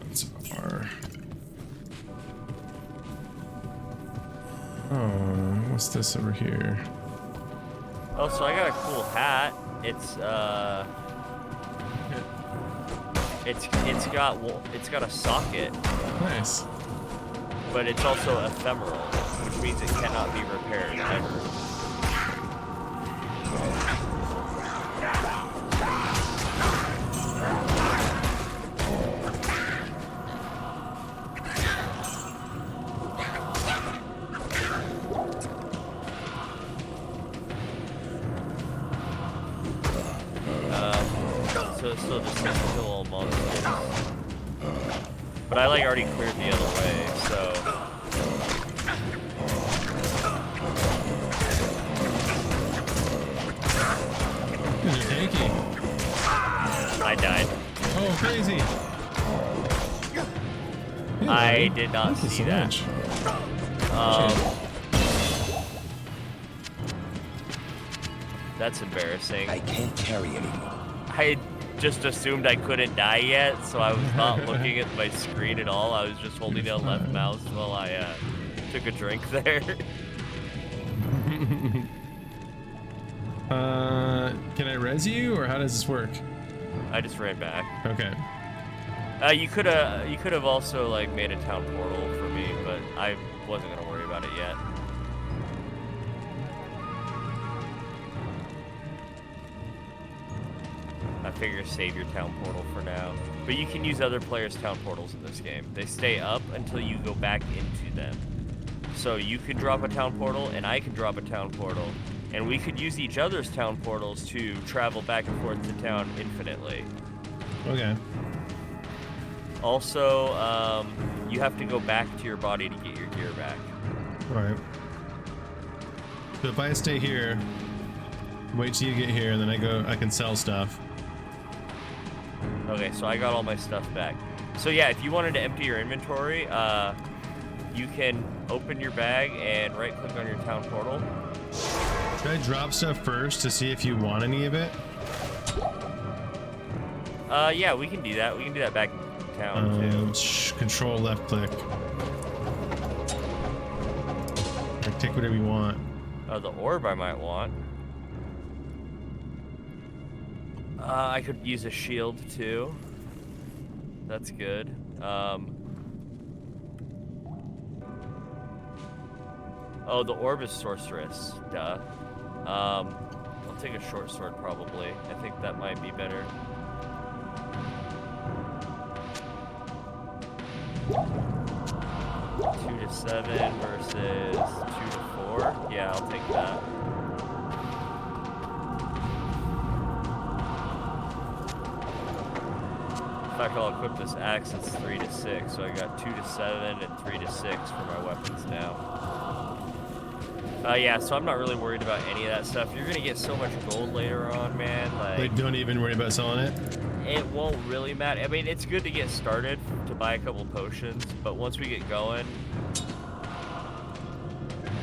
Speaker 1: That's far. Oh, what's this over here?
Speaker 2: Oh, so I got a cool hat. It's got a socket.
Speaker 1: Nice.
Speaker 2: But it's also ephemeral, which means it cannot be repaired ever. So it's still just like kill all monsters. But I like already cleared the other way, so.
Speaker 1: You're tanky.
Speaker 2: I died.
Speaker 1: Oh, crazy. Yeah,
Speaker 2: I did not see that. That's embarrassing.
Speaker 7: I can't carry anymore.
Speaker 2: I just assumed I couldn't die yet, so I was not looking at my screen at all. I was just holding down left mouse while I took a drink there.
Speaker 1: Can I res you, or how does this work?
Speaker 2: I just ran back.
Speaker 1: Okay.
Speaker 2: You could have also like made a town portal for me, but I wasn't gonna worry about it yet. I figure save your town portal for now. But you can use other players' town portals in this game. They stay up until you go back into them. So you could drop a town portal, and I can drop a town portal. And we could use each other's town portals to travel back and forth to town infinitely.
Speaker 1: Okay.
Speaker 2: Also, you have to go back to your body to get your gear back.
Speaker 1: Alright. So if I stay here, wait till you get here, and then I can sell stuff.
Speaker 2: Okay, so I got all my stuff back. So yeah, if you wanted to empty your inventory, you can open your bag and right-click on your town portal.
Speaker 1: Should I drop stuff first to see if you want any of it?
Speaker 2: Yeah, we can do that. We can do that back in town, too.
Speaker 1: Control left click. Or take whatever you want.
Speaker 2: The orb I might want. I could use a shield, too. That's good. Oh, the orb is sorceress. Duh. I'll take a short sword, probably. I think that might be better. Two to 7 versus 2 to 4. Yeah, I'll take that. In fact, I'll equip this axe. It's 3 to 6, so I got 2 to 7 and 3 to 6 for my weapons now. Yeah, so I'm not really worried about any of that stuff. You're gonna get so much gold later on, man.
Speaker 1: Like, don't even worry about selling it?
Speaker 2: It won't really matter. I mean, it's good to get started, to buy a couple potions, but once we get going,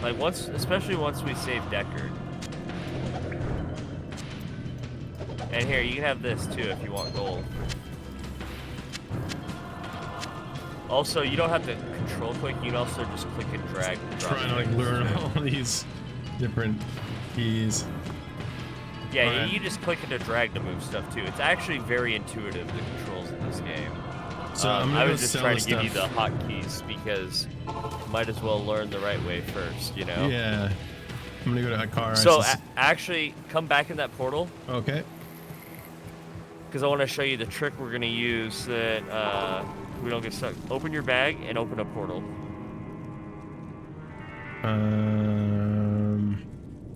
Speaker 2: like especially once we save Deckard. And here, you can have this too if you want gold. Also, you don't have to control click, you can also just click and drag.
Speaker 1: Trying to like learn all these different keys.
Speaker 2: Yeah, right. You just click and drag to move stuff too. It's actually very intuitive, the controls in this game.
Speaker 1: So
Speaker 2: I was just trying to give you the hotkeys because might as well learn the right way first, you know?
Speaker 1: Yeah. I'm gonna go to a car.
Speaker 2: So actually, come back in that portal.
Speaker 1: Okay.
Speaker 2: Because I want to show you the trick we're gonna use that we don't get stuck. Open your bag and open a portal.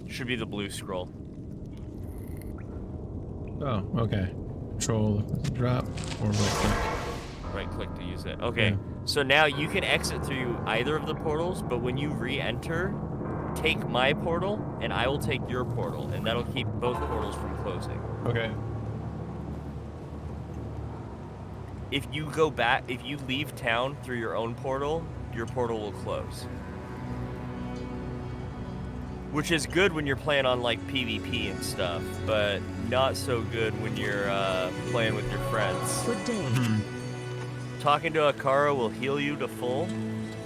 Speaker 2: Should be the blue scroll.
Speaker 1: Oh, okay. Control, drop, or right click.
Speaker 2: Right click to use it. Okay,
Speaker 1: yeah.
Speaker 2: So now you can exit through either of the portals, but when you re-enter, take my portal, and I will take your portal, and that'll keep both portals from closing.
Speaker 1: Okay.
Speaker 2: if you go back, if you leave town through your own portal, your portal will close. Which is good when you're playing on like PvP and stuff, but not so good when you're playing with your friends.
Speaker 6: Good day.
Speaker 2: Talking to Akara will heal you to full.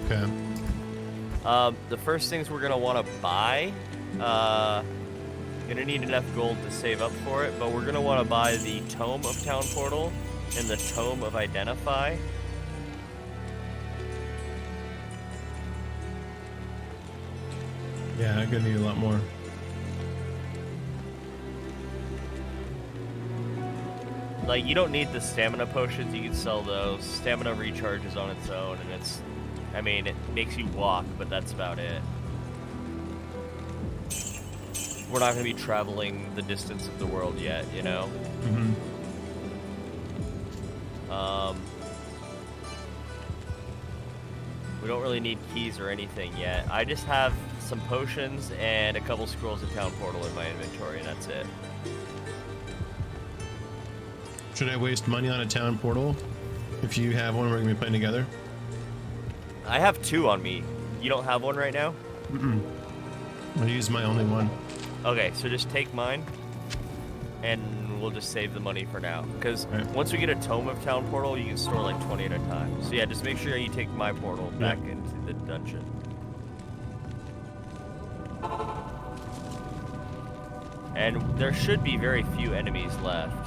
Speaker 1: Okay.
Speaker 2: The first things we're gonna want to buy, gonna need enough gold to save up for it, but we're gonna want to buy the Tome of Town Portal and the Tome of Identify.
Speaker 1: Yeah, I'm gonna need a lot more.
Speaker 2: Like, you don't need the stamina potions, you can sell those. Stamina recharges on its own, and it's, I mean, it makes you walk, but that's about it. We're not going to be traveling the distance of the world yet, you know?
Speaker 1: Mm-hmm.
Speaker 2: We don't really need keys or anything yet. I just have some potions and a couple scrolls of Town Portal in my inventory, and that's it.
Speaker 1: Should I waste money on a town portal? If you have one, we're gonna be playing together.
Speaker 2: I have 2 on me. You don't have one right now?
Speaker 1: I'll use my only one.
Speaker 2: Okay, so just take mine, and we'll just save the money for now. Because once we get a Tome of Town Portal, you can store like 20 at a time. So yeah, just make sure you take my portal back into the dungeon. And there should be very few enemies left.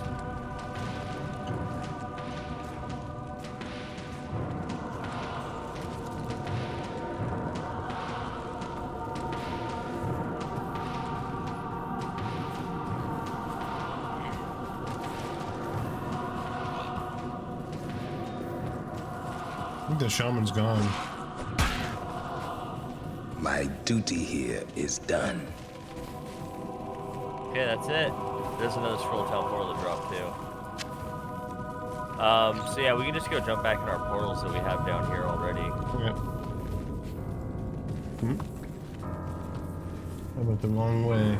Speaker 1: I think the shaman's gone.
Speaker 7: My duty here is done.
Speaker 2: Okay, that's it. There's another scroll of Town Portal to drop too. So yeah, we can just go jump back in our portals that we have down here already.
Speaker 1: Yeah. I went the wrong way.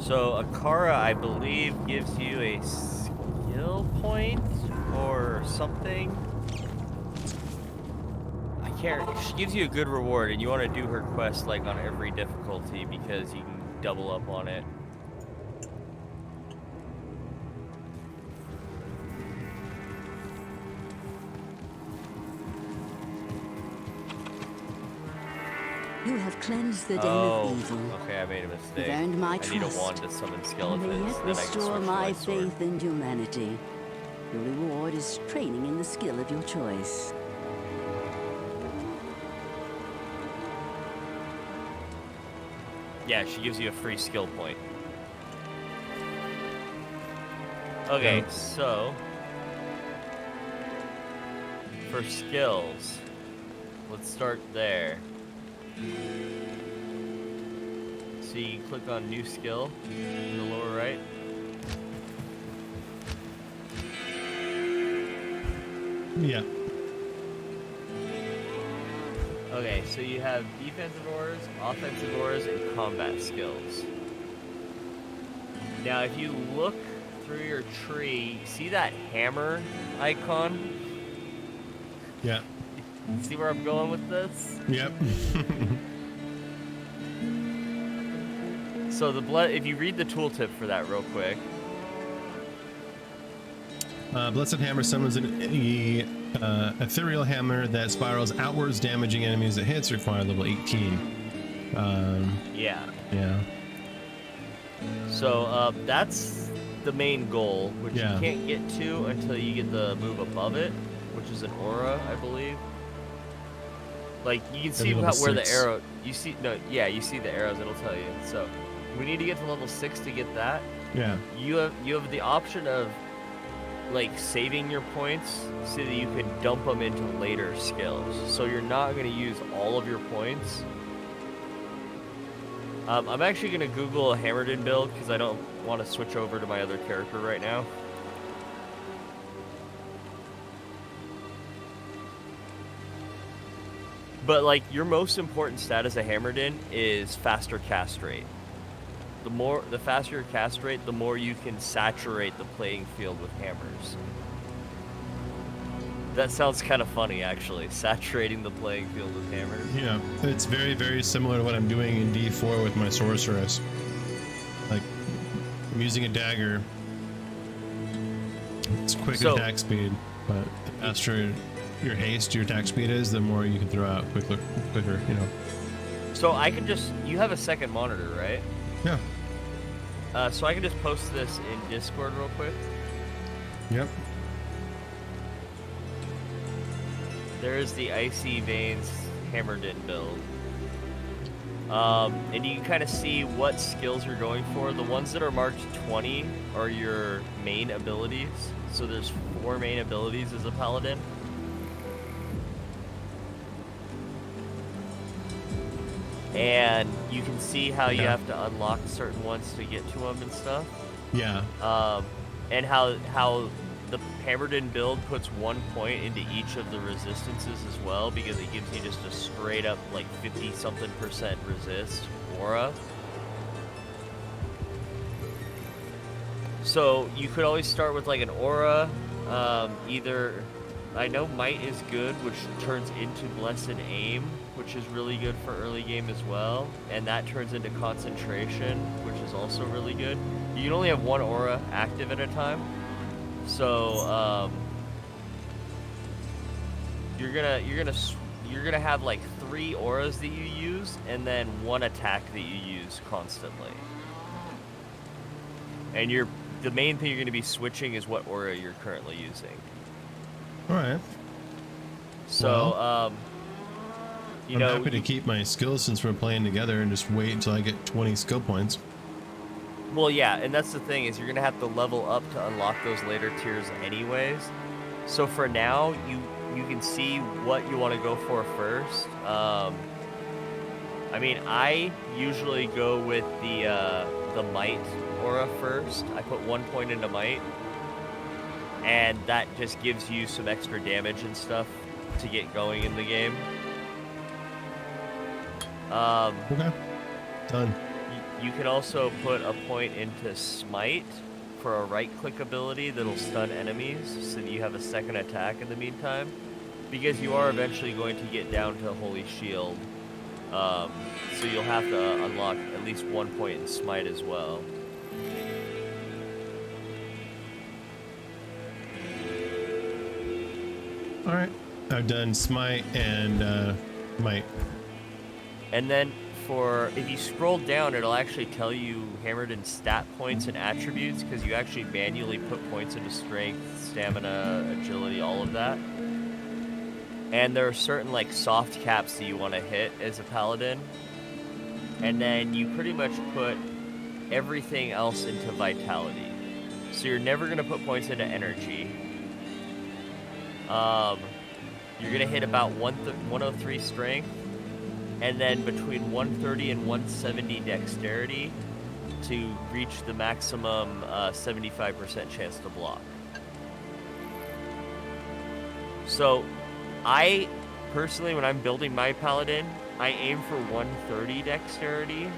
Speaker 2: So Akara, I believe, gives you a skill point or something. I can't. She gives you a good reward, and you want to do her quest like on every difficulty because you can double up on it.
Speaker 6: You have cleansed the den of evil.
Speaker 2: Okay, I made a mistake.
Speaker 6: You've earned my
Speaker 2: I need a
Speaker 6: trust.
Speaker 2: wand to summon
Speaker 6: And
Speaker 2: skeletons,
Speaker 6: may
Speaker 2: then
Speaker 6: yet
Speaker 2: I can
Speaker 6: restore
Speaker 2: switch to
Speaker 6: my
Speaker 2: sword.
Speaker 6: faith in humanity. Your reward is training in the skill of your choice.
Speaker 2: Yeah, she gives you a free skill point. Okay, so for skills, let's start there. So you can click on new skill in the lower right.
Speaker 1: Yeah.
Speaker 2: Okay, so you have defensive auras, offensive auras, and combat skills. Now, if you look through your tree, see that hammer icon?
Speaker 1: Yeah.
Speaker 2: See where I'm going with this?
Speaker 1: Yep.
Speaker 2: So the blood, if you read the tooltip for that real quick.
Speaker 1: Blessed Hammer summons an ethereal hammer that spirals outwards, damaging enemies that hits. Require level 18.
Speaker 2: Yeah.
Speaker 1: Yeah.
Speaker 2: So that's the main goal, which
Speaker 1: Yeah.
Speaker 2: you can't get to until you get the move above it, which is an aura, I believe. Like you can see
Speaker 1: level
Speaker 2: where the
Speaker 1: 6.
Speaker 2: arrow. You see you see the arrows. It'll tell you. So we need to get to level 6 to get that.
Speaker 1: Yeah.
Speaker 2: You have the option of like saving your points so that you can dump them into later skills. So you're not going to use all of your points. I'm actually going to Google a Hammerden build because I don't want to switch over to my other character right now. But like your most important stat as a Hammerden is faster cast rate. the faster your cast rate, the more you can saturate the playing field with hammers. That sounds kind of funny, actually. Saturating the playing field with hammers.
Speaker 1: Yeah, it's very, very similar to what I'm doing in D4 with my sorceress. Like, I'm using a dagger. It's quick attack speed, but the faster your haste, your attack speed is, the more you can throw out quicker, you know.
Speaker 2: So I can just, you have a second monitor, right?
Speaker 1: Yeah.
Speaker 2: So I can just post this in Discord real quick.
Speaker 1: Yep.
Speaker 2: There's the Icy Veins Hammerden build. And you can kind of see what skills you're going for. The ones that are marked 20 are your main abilities. So there's 4 main abilities as a paladin. And you can see how you have to unlock certain ones to get to them and stuff.
Speaker 1: Yeah.
Speaker 2: And how the Hammerden build puts 1 point into each of the resistances as well, because it gives you just a straight up like 50-something% resist aura. So you could always start with like an aura. Either, I know Might is good, which turns into Blessed Aim, which is really good for early game as well, and that turns into Concentration, which is also really good. You can only have 1 aura active at a time, so you're gonna have like 3 auras that you use, and then 1 attack that you use constantly. And the main thing you're gonna be switching is what aura you're currently using.
Speaker 1: All right.
Speaker 2: So,
Speaker 1: well, I'm happy to keep my skills since we're playing together and just wait until I get 20 skill points.
Speaker 2: Well, yeah, and that's the thing, is you're going to have to level up to unlock those later tiers anyways. So for now, you can see what you want to go for first. I mean, I usually go with the Might aura first. I put 1 point into Might, and that just gives you some extra damage and stuff to get going in the game.
Speaker 1: Okay. Done.
Speaker 2: You can also put a point into Smite for a right-click ability that'll stun enemies, so that you have a second attack in the meantime, because you are eventually going to get down to Holy Shield, so you'll have to unlock at least 1 point in Smite as well.
Speaker 1: All right. I've done Smite and Might.
Speaker 2: And then if you scroll down, it'll actually tell you Hammerden stat points and attributes, because you actually manually put points into strength, stamina, agility, all of that. And there are certain like soft caps that you want to hit as a paladin. And then you pretty much put everything else into vitality. So you're never going to put points into energy. You're going to hit about 103 strength. And then between 130 and 170 dexterity to reach the maximum 75% chance to block. So I personally, when I'm building my paladin, I aim for 130 dexterity,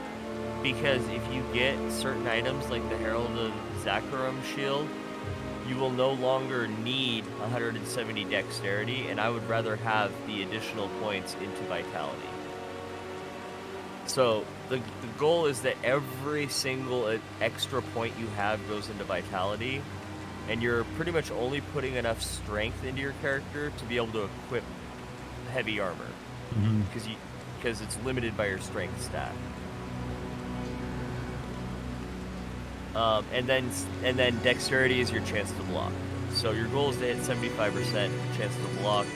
Speaker 2: because if you get certain items like the Herald of Zakarum shield, you will no longer need 170 dexterity, and I would rather have the additional points into vitality. So the goal is that every single extra point you have goes into vitality, and you're pretty much only putting enough strength into your character to be able to equip heavy armor, because it's limited by your strength stat. And then dexterity is your chance to block. So your goal is to hit 75% chance to block.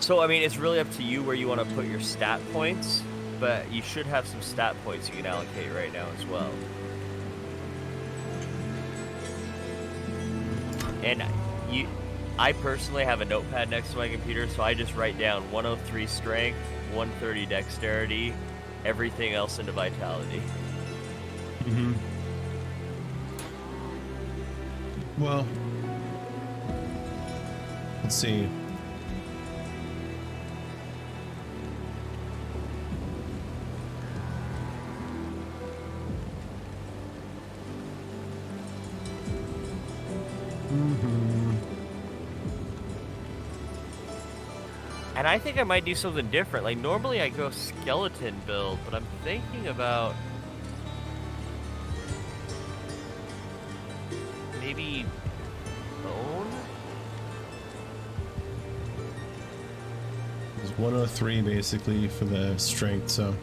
Speaker 2: So, I mean, it's really up to you where you want to put your stat points, but you should have some stat points you can allocate right now as well. And I personally have a notepad next to my computer, so I just write down 103 strength, 130 dexterity, everything else into vitality.
Speaker 1: Well, let's see.
Speaker 2: And I think I might do something different. Like, normally I go skeleton build, but I'm thinking about maybe bone?
Speaker 1: It's 103 basically for the strength, so.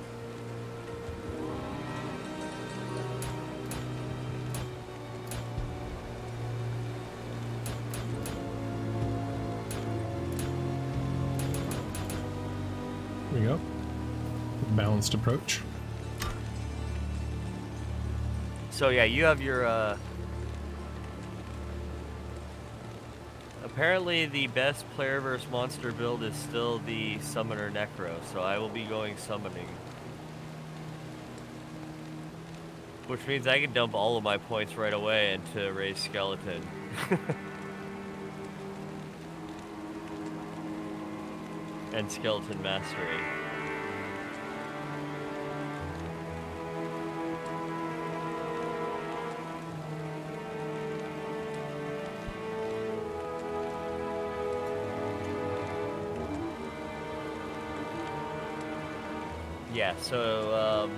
Speaker 1: There we go. Balanced approach.
Speaker 2: So yeah, you have your, apparently the best player versus monster build is still the Summoner Necro, so I will be going summoning. Which means I can dump all of my points right away into raise skeleton. And skeleton mastery. Yeah, so,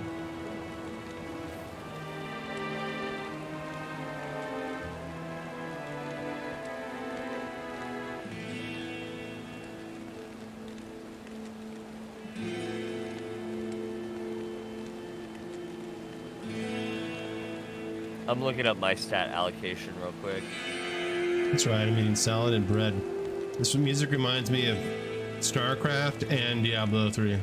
Speaker 2: I'm looking up my stat allocation real quick.
Speaker 1: That's right, I'm eating salad and bread. This music reminds me of StarCraft and Diablo 3.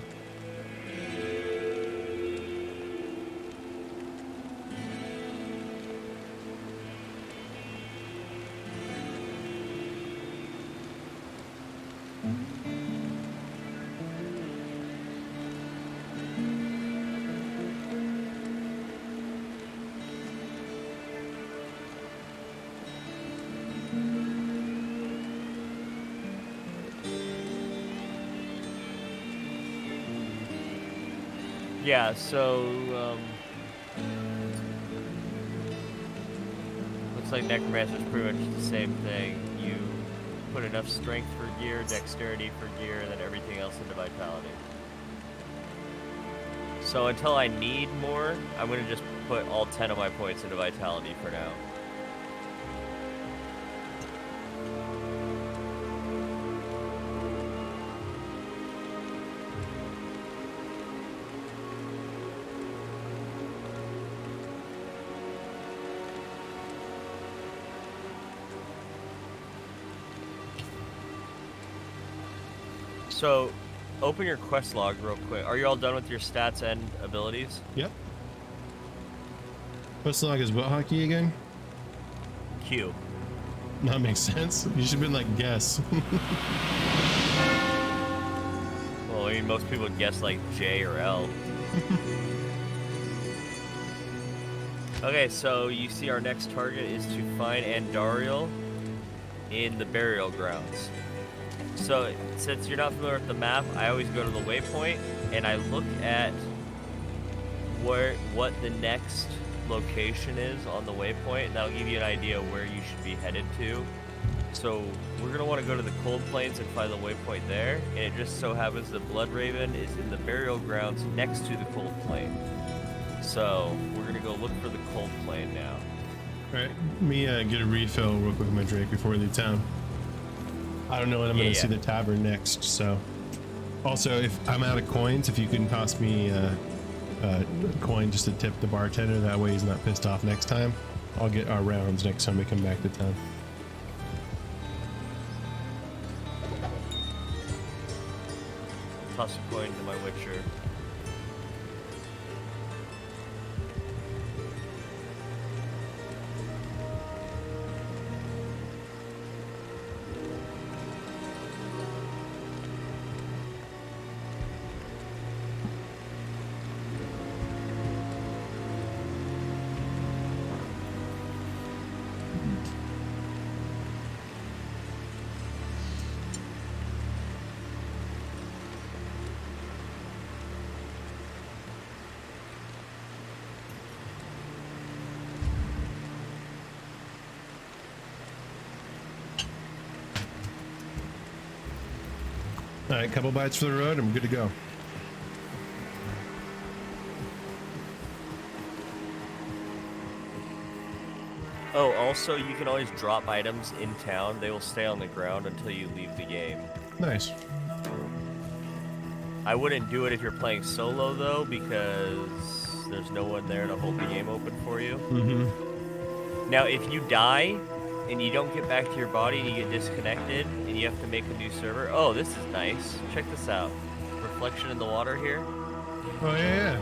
Speaker 2: Yeah, so, looks like Necromancer's pretty much the same thing. You put enough strength for gear, dexterity for gear, and then everything else into vitality. So until I need more, I'm gonna just put all 10 of my points into vitality for now. So, open your quest log real quick. Are you all done with your stats and abilities?
Speaker 1: Yep. Quest log is what hockey again?
Speaker 2: Q.
Speaker 1: That makes sense. You should have been like, guess.
Speaker 2: Well, I mean, most people would guess like J or L. Okay, so you see our next target is to find Andariel in the burial grounds. So, since you're not familiar with the map, I always go to the waypoint and I look at what the next location is on the waypoint, and that'll give you an idea where you should be headed to. So, we're going to want to go to the Cold Plains and find the waypoint there, and it just so happens that Bloodraven is in the burial grounds next to the Cold Plain. So, we're going to go look for the Cold Plain now.
Speaker 1: Alright, let me get a refill real quick with my drink before we leave town. I don't know when I'm going to see the tavern next, so. Also, if I'm out of coins, if you can toss me a coin just to tip the bartender, that way he's not pissed off next time. I'll get our rounds next time we come back to town.
Speaker 2: Toss a coin to my Witcher.
Speaker 1: All right, couple bites for the road. I'm good to go.
Speaker 2: Oh, also, you can always drop items in town. They will stay on the ground until you leave the game.
Speaker 1: Nice.
Speaker 2: I wouldn't do it if you're playing solo, though, because there's no one there to hold the game open for you.
Speaker 1: Mm-hmm.
Speaker 2: Now, if you die and you don't get back to your body and you get disconnected and you have to make a new server... Oh, this is nice. Check this out. Reflection in the water here.
Speaker 1: Oh, yeah.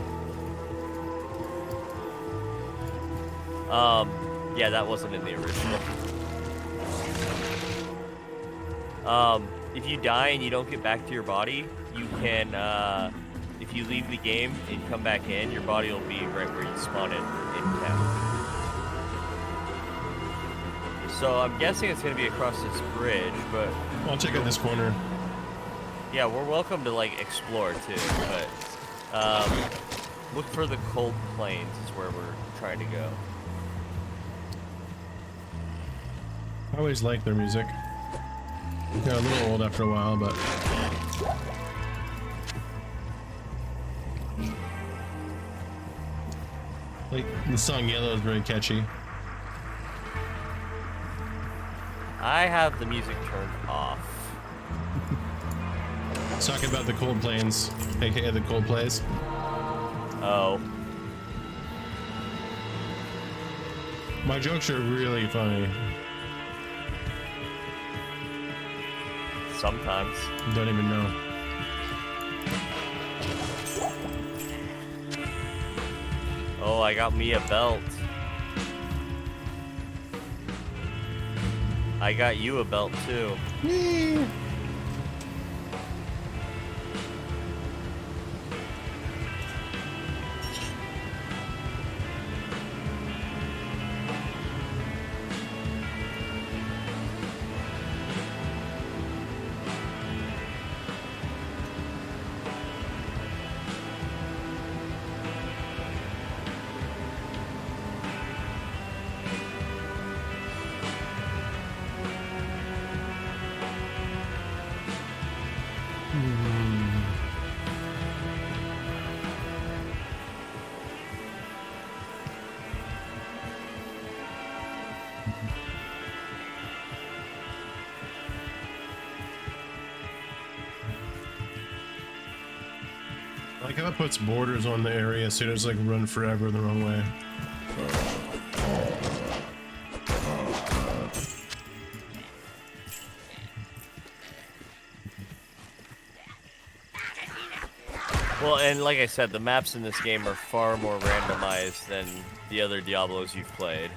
Speaker 2: Yeah, that wasn't in the original. If you die and you don't get back to your body, you can, if you leave the game and come back in, your body will be right where you spawned in town. So I'm guessing it's going to be across this bridge, but...
Speaker 1: I'll check out this corner.
Speaker 2: Yeah, we're welcome to, like, explore, too, but, look for the cold plains is where we're trying to go.
Speaker 1: I always liked their music. Got a little old after a while, but... Like, the song Yellow is very catchy.
Speaker 2: I have the music turned off.
Speaker 1: Talking about the cold plains, aka the cold plays.
Speaker 2: Oh.
Speaker 1: My jokes are really funny.
Speaker 2: Sometimes.
Speaker 1: Don't even know.
Speaker 2: Oh, I got me a belt. I got you a belt too.
Speaker 1: Whee! Like how it puts borders on the area so you just like run forever the wrong way.
Speaker 2: Well, and like I said, the maps in this game are far more randomized than the other Diablos you've played.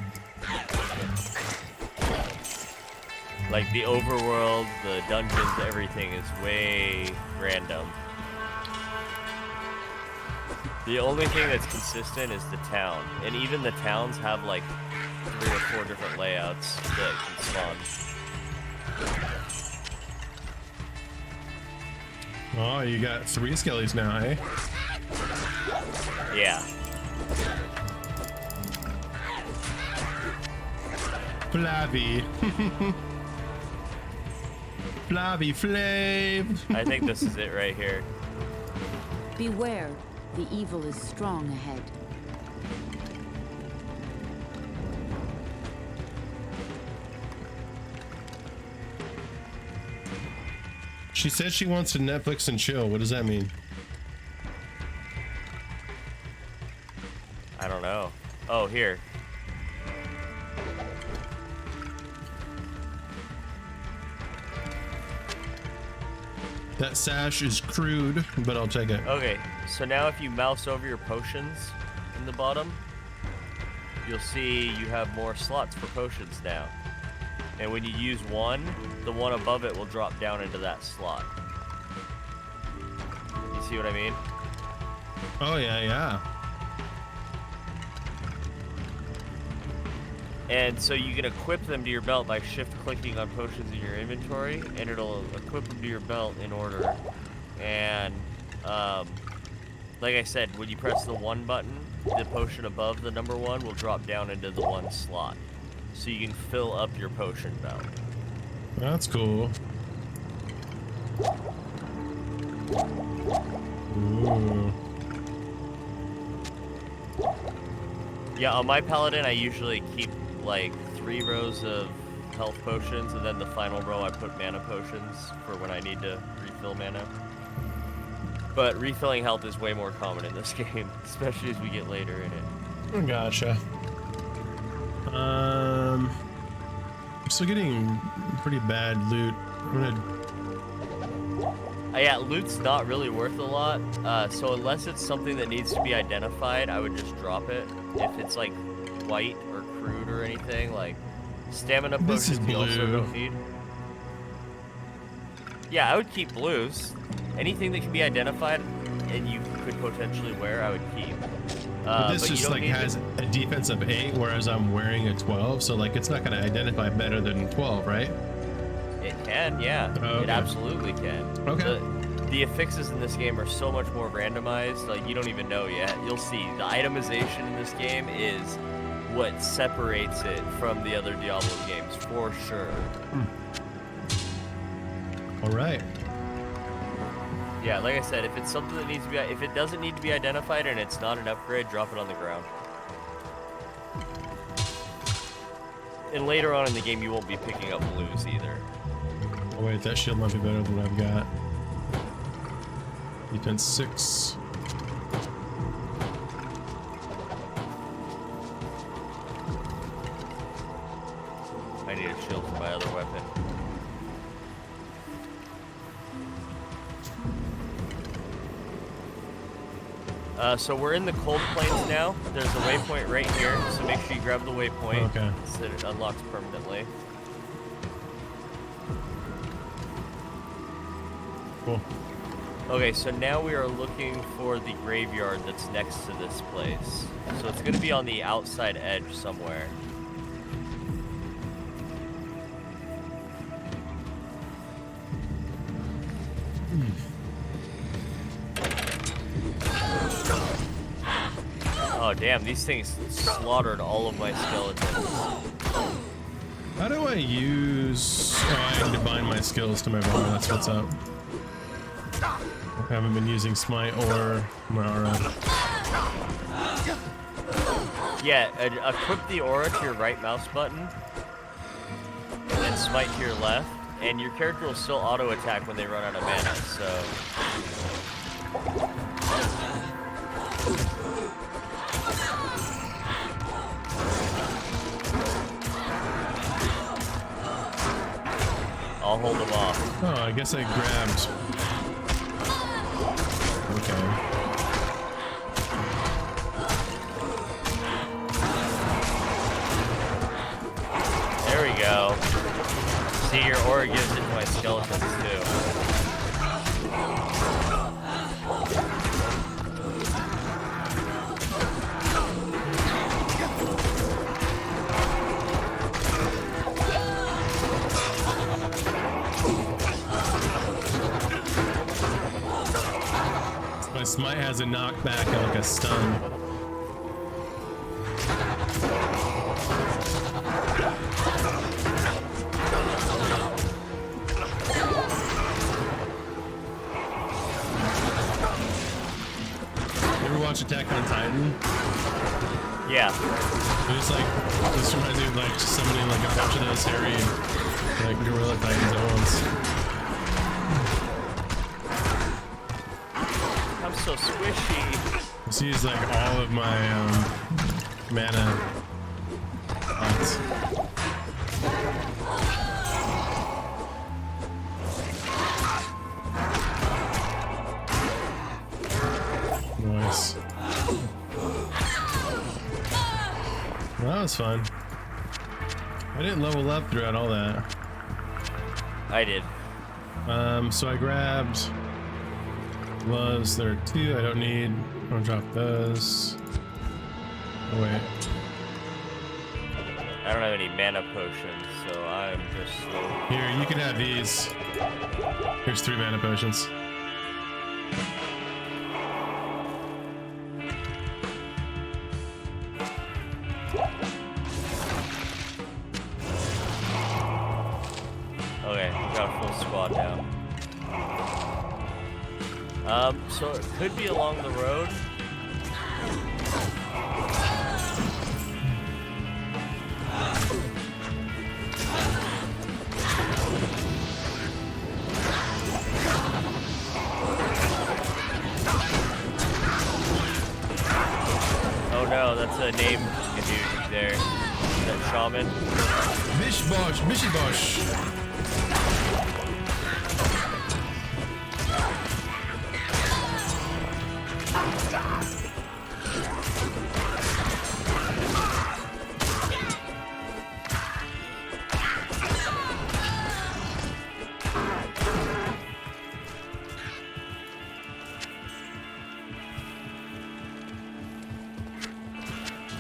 Speaker 2: Like the overworld, the dungeons, everything is way random. The only thing that's consistent is the town, and even the towns have like 3 or 4 different layouts that can spawn.
Speaker 1: Oh, you got 3 skellies now, eh?
Speaker 2: Yeah.
Speaker 1: Flabby. Flabby Flav.
Speaker 2: I think this is it right here.
Speaker 6: Beware, the evil is strong ahead.
Speaker 1: She said she wants to Netflix and chill. What does that mean?
Speaker 2: I don't know. Oh, here.
Speaker 1: That sash is crude, but I'll take it.
Speaker 2: Okay, so now if you mouse over your potions in the bottom, you'll see you have more slots for potions now. And when you use one, the one above it will drop down into that slot. You see what I mean?
Speaker 1: Oh, yeah, yeah.
Speaker 2: And so you can equip them to your belt by shift-clicking on potions in your inventory, and it'll equip them to your belt in order. And, like I said, when you press the 1 button, the potion above the number 1 will drop down into the 1 slot. So you can fill up your potion belt.
Speaker 1: That's cool. Ooh.
Speaker 2: Yeah, on my paladin, I usually keep like 3 rows of health potions, and then the final row I put mana potions for when I need to refill mana. But refilling health is way more common in this game, especially as we get later in it.
Speaker 1: Gotcha. I'm still getting pretty bad loot. I'm gonna...
Speaker 2: Yeah, loot's not really worth a lot, so unless it's something that needs to be identified, I would just drop it. If it's like white or crude or anything, like stamina
Speaker 1: This is
Speaker 2: potions you also
Speaker 1: blue.
Speaker 2: don't need. Yeah, I would keep blues. Anything that can be identified and you could potentially wear, I would keep.
Speaker 1: But this
Speaker 2: but you
Speaker 1: just
Speaker 2: don't
Speaker 1: like
Speaker 2: need
Speaker 1: has a defense of 8, whereas I'm wearing a 12, so like it's not gonna identify better than 12, right?
Speaker 2: It can, yeah.
Speaker 1: Oh, okay.
Speaker 2: It absolutely can.
Speaker 1: Okay.
Speaker 2: The affixes in this game are so much more randomized, like you don't even know yet. You'll see. The itemization in this game is what separates it from the other Diablo games, for sure.
Speaker 1: All right.
Speaker 2: Yeah, like I said, if it's something that needs to be, if it doesn't need to be identified and it's not an upgrade, drop it on the ground. And later on in the game, you won't be picking up blues either.
Speaker 1: Oh wait, that shield might be better than what I've got. Defense 6.
Speaker 2: I need a shield for my other weapon. So we're in the cold plains now. There's a waypoint right here, so make sure you grab the waypoint
Speaker 1: Okay.
Speaker 2: so that it unlocks permanently.
Speaker 1: Cool.
Speaker 2: Okay, so now we are looking for the graveyard that's next to this place. So it's going to be on the outside edge somewhere. Oh damn, these things slaughtered all of my skeletons.
Speaker 1: How do I use... Oh, I can combine my skills to my bar, that's what's up. I haven't been using Smite or Mara.
Speaker 2: Yeah, equip the aura to your right mouse button, and then smite to your left, and your character will still auto attack when they run out of mana, so... I'll hold them off.
Speaker 1: Oh, I guess I grabbed... Okay.
Speaker 2: There we go. See, your aura gives it to my skeletons too.
Speaker 1: My Smite has a knockback and like a stun. You ever watch Attack on Titan?
Speaker 2: Yeah.
Speaker 1: It's like, this reminds me of like summoning like a bunch of those hairy like gorilla titans at once.
Speaker 2: I'm so squishy.
Speaker 1: Let's use like all of my mana pots. Nice. Well, that was fun. I didn't level up throughout all that.
Speaker 2: I did.
Speaker 1: So I grabbed gloves. There are 2 I don't need. I'm gonna drop those. Oh, wait.
Speaker 2: I don't have any mana potions, so I'm just slowly...
Speaker 1: Here, you can have these. Here's 3 mana potions.
Speaker 2: Okay, we got a full squad now. So it could be along the road. Oh no, that's a name dude there. That shaman.
Speaker 1: Mishbosh, Mishibosh.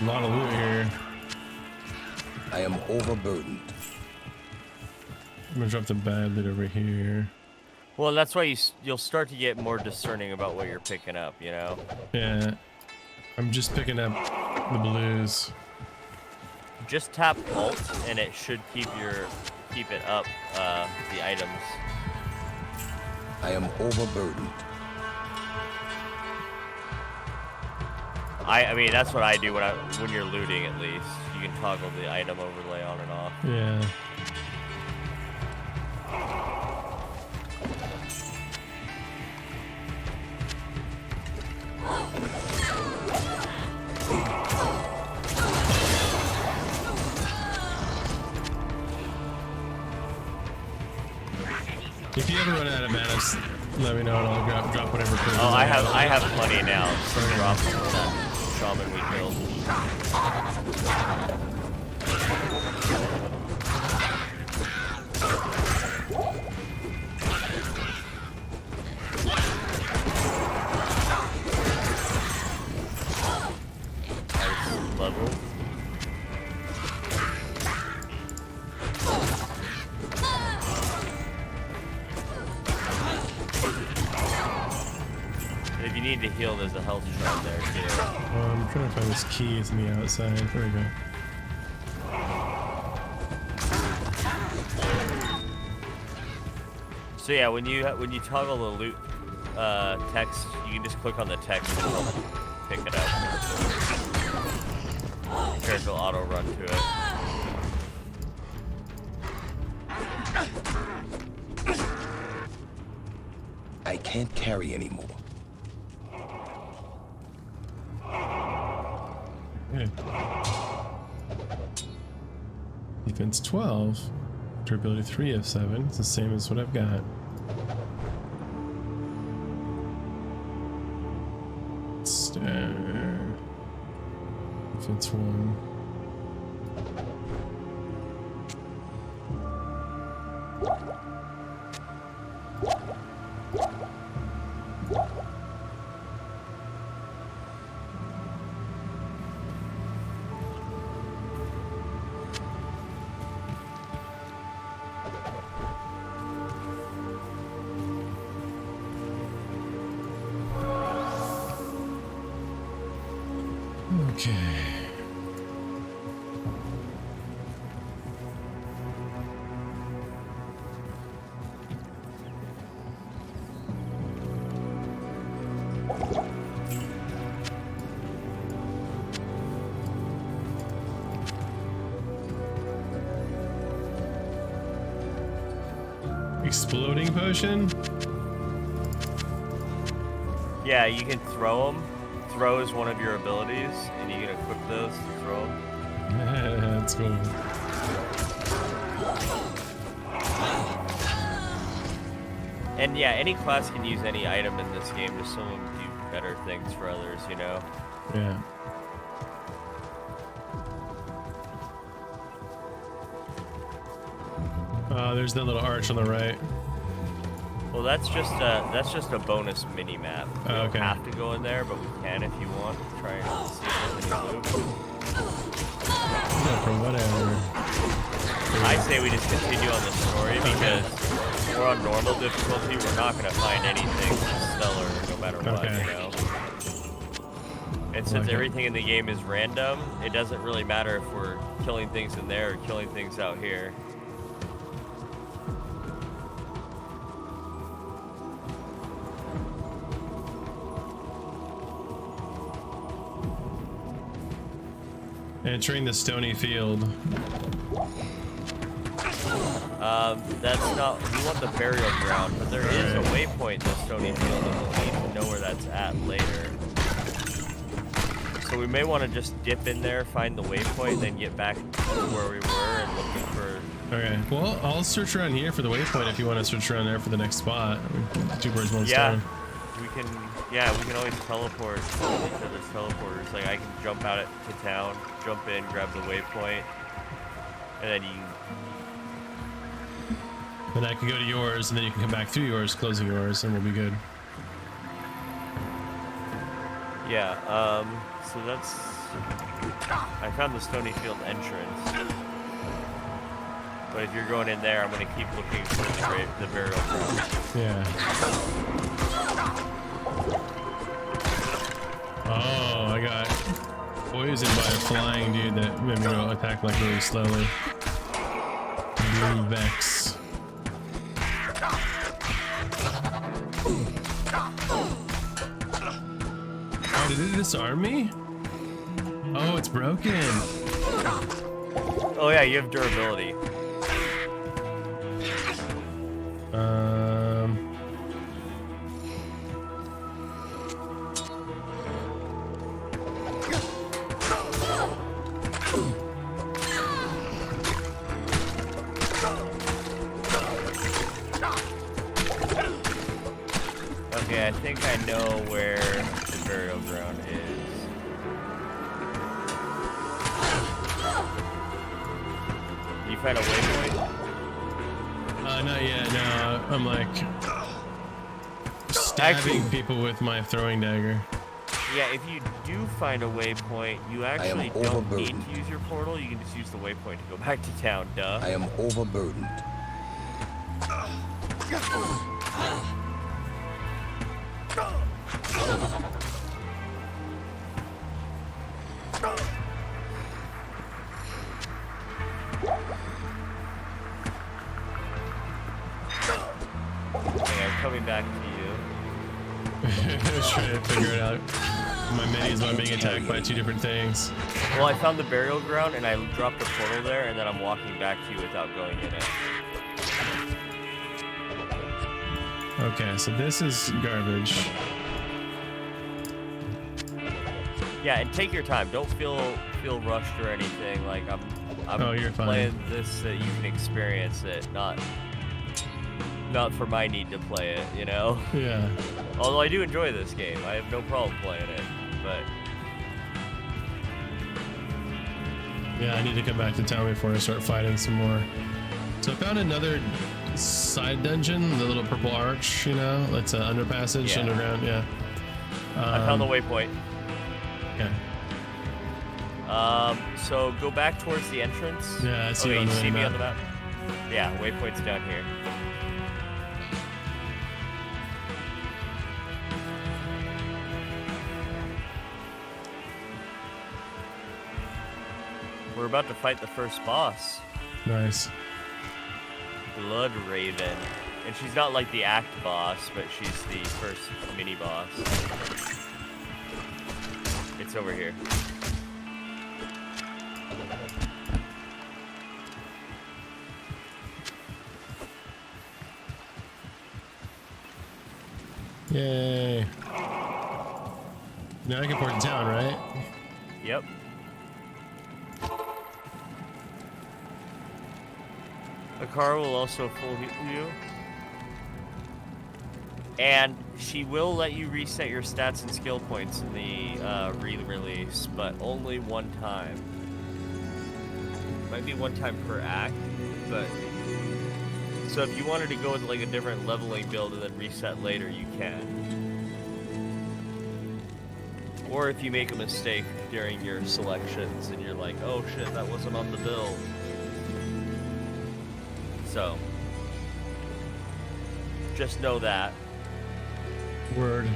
Speaker 1: A lot of loot here.
Speaker 7: I am overburdened.
Speaker 1: I'm gonna drop the bad loot over here.
Speaker 2: Well, that's why you'll start to get more discerning about what you're picking up, you know?
Speaker 1: Yeah. I'm just picking up the blues.
Speaker 2: Just tap Alt and it should keep it up, the items.
Speaker 7: I am overburdened.
Speaker 2: I mean, that's what I do when you're looting, at least. You can toggle the item overlay on and off.
Speaker 1: Yeah. If you ever run out of mana, just let me know and I'll drop whatever.
Speaker 2: Oh, I have plenty now. So drop that shaman we killed. Nice level. If you need to heal, there's a health shot there too.
Speaker 1: I'm trying to find this key. It's on the outside. There we go.
Speaker 2: So yeah, when you toggle the loot text, you can just click on the text and it'll pick it up. Character will auto run to it.
Speaker 7: I can't carry anymore.
Speaker 1: Okay. Defense 12. Durability 3 of 7. It's the same as what I've got. Defense 1. Okay. Exploding potion?
Speaker 2: Yeah, you can throw them. Throw is one of your abilities, and you can equip those to throw them.
Speaker 1: Yeah, that's cool.
Speaker 2: And yeah, any class can use any item in this game, just some of them do better things for others, you know?
Speaker 1: Yeah. There's that little arch on the right.
Speaker 2: Well, that's just a bonus mini map. We don't have to go in there, but we can if you want. Try and see if there's any loot.
Speaker 1: Yeah, for whatever.
Speaker 2: I say we just continue on the story because we're on normal difficulty. We're not going to find anything stellar no matter what, you know? And since everything in the game is random, it doesn't really matter if we're killing things in there or killing things out here.
Speaker 1: Entering the stony field.
Speaker 2: That's not. We want the burial ground, but there is a waypoint in the stony field, and we'll need to know where that's at later. So we may want to just dip in there, find the waypoint, then get back to where we were and looking for.
Speaker 1: Okay. Well, I'll search around here for the waypoint if you want to search around there for the next spot. Two birds, one stone.
Speaker 2: We can. Yeah, we can always teleport to this teleporters. Like I can jump out to town, jump in, grab the waypoint, and then you.
Speaker 1: Then I can go to yours, and then you can come back through yours, closing yours, and we'll be good.
Speaker 2: Yeah. So that's. I found the stony field entrance. But if you're going in there, I'm gonna keep looking for the burial ground.
Speaker 1: Yeah. Oh, I got poisoned by a flying dude that made me go attack like really slowly. Blue Vex. Oh, did it disarm me? Oh, it's broken.
Speaker 2: Oh yeah, you have durability. Okay, I think I know where the burial ground is. You found a waypoint?
Speaker 1: Not yet. No, I'm like stabbing people with my throwing dagger.
Speaker 2: Yeah, if you do find a waypoint, you actually don't need to use your portal. You can just use the waypoint to go back to town. Duh.
Speaker 7: I am overburdened.
Speaker 2: Okay, I'm coming back to you.
Speaker 1: I was trying to figure it out. My minis while I'm being attacked by two different things.
Speaker 2: Well, I found the burial ground and I dropped the portal there, and then I'm walking back to you without going in it.
Speaker 1: Okay, so this is garbage.
Speaker 2: Yeah, and take your time. Don't feel rushed or anything. Like I'm
Speaker 1: Oh, you're fine.
Speaker 2: playing this so you can experience it, not for my need to play it, you know?
Speaker 1: Yeah.
Speaker 2: Although I do enjoy this game. I have no problem playing it, but
Speaker 1: Yeah, I need to come back to town before I start fighting some more. So I found another side dungeon, the little purple arch, you know? It's an underpassage, underground, yeah.
Speaker 2: I found the waypoint.
Speaker 1: Okay.
Speaker 2: So go back towards the entrance.
Speaker 1: Yeah, I see
Speaker 2: okay,
Speaker 1: it on
Speaker 2: you
Speaker 1: the
Speaker 2: see me
Speaker 1: map.
Speaker 2: on the map? Yeah, waypoint's down here. We're about to fight the first boss,
Speaker 1: Nice.
Speaker 2: Blood Raven. And she's not like the act boss, but she's the first mini boss. It's over here.
Speaker 1: Yay. Now I can port to town, right?
Speaker 2: Yep. A car will also full heal you. And she will let you reset your stats and skill points in the re-release, but only one time. Might be one time per act, but... So if you wanted to go with like a different leveling build and then reset later, you can. Or if you make a mistake during your selections and you're like, oh shit, that wasn't on the build. So, just know that.
Speaker 1: Word.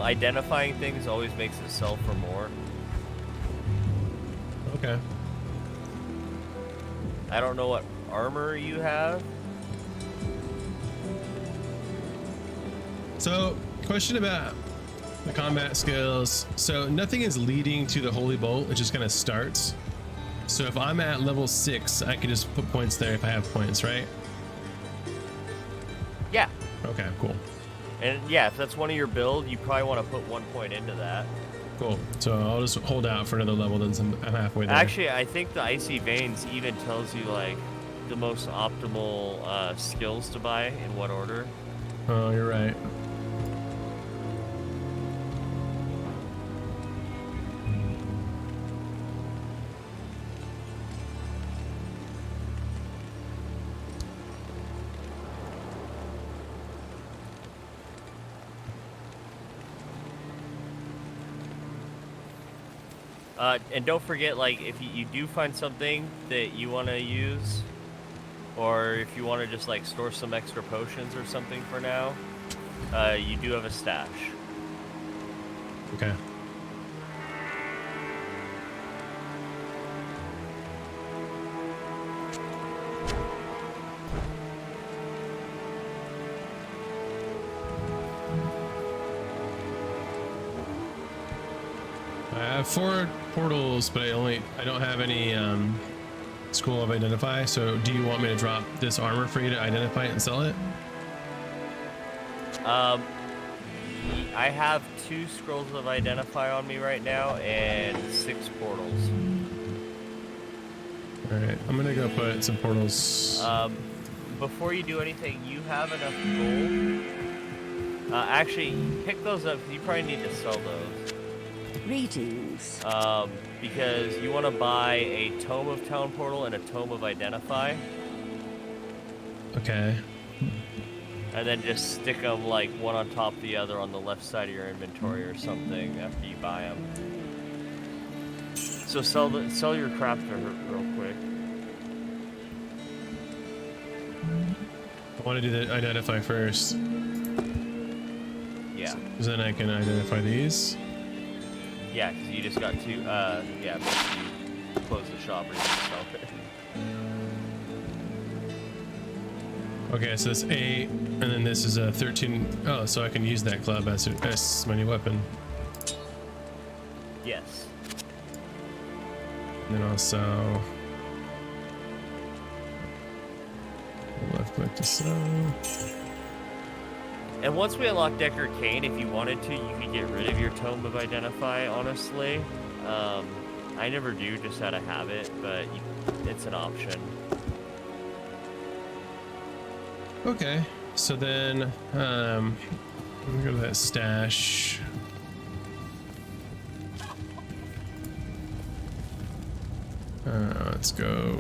Speaker 2: Identifying things always makes it sell for more.
Speaker 1: Okay.
Speaker 2: I don't know what armor you have.
Speaker 1: So, question about the combat skills. So nothing is leading to the holy bolt, it just kind of starts. So if I'm at level 6, I can just put points there if I have points, right?
Speaker 2: Yeah.
Speaker 1: Okay, cool.
Speaker 2: And yeah, if that's one of your build, you probably want to put 1 point into that.
Speaker 1: Cool. So I'll just hold out for another level, then I'm halfway there.
Speaker 2: Actually, I think the Icy Veins even tells you like the most optimal skills to buy in what order.
Speaker 1: Oh, you're right.
Speaker 2: And don't forget, like, if you do find something that you want to use, or if you want to just, like, store some extra potions or something for now, you do have a stash.
Speaker 1: Okay. I have 4 portals, but I don't have any Scroll of Identify. So do you want me to drop this armor for you to identify it and sell it?
Speaker 2: I have 2 Scrolls of Identify on me right now and 6 portals.
Speaker 1: All right, I'm gonna go put some portals.
Speaker 2: Before you do anything, you have enough gold. Actually, pick those up. You probably need to sell those.
Speaker 6: Greetings.
Speaker 2: Because you want to buy a Tome of Town Portal and a Tome of Identify.
Speaker 1: Okay.
Speaker 2: And then just stick them like one on top of the other on the left side of your inventory or something after you buy them. So sell your crafter real quick.
Speaker 1: I want to do the Identify first.
Speaker 2: Yeah.
Speaker 1: Because then I can identify these.
Speaker 2: Yeah, because you just got 2. Yeah, make sure you close the shop or you can sell it.
Speaker 1: Okay, so it's 8, and then this is a 13. Oh, so I can use that club as my new weapon.
Speaker 2: Yes.
Speaker 1: And then also left click to sell.
Speaker 2: And once we unlock Decker Kane, if you wanted to, you could get rid of your Tome of Identify, honestly. I never do, just out of habit, but it's an option.
Speaker 1: Okay, so then let me go to that stash. Let's go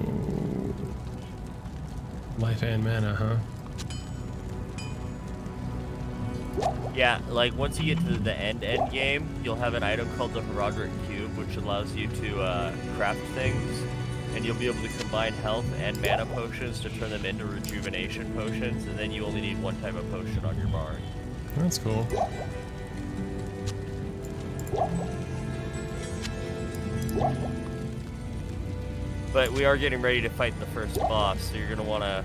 Speaker 1: life and mana, huh?
Speaker 2: Yeah, like once you get to the end game, you'll have an item called the Herodric Cube, which allows you to craft things, and you'll be able to combine health and mana potions to turn them into rejuvenation potions, and then you only need 1 type of potion on your bar.
Speaker 1: That's cool.
Speaker 2: But we are getting ready to fight the first boss, so you're gonna want to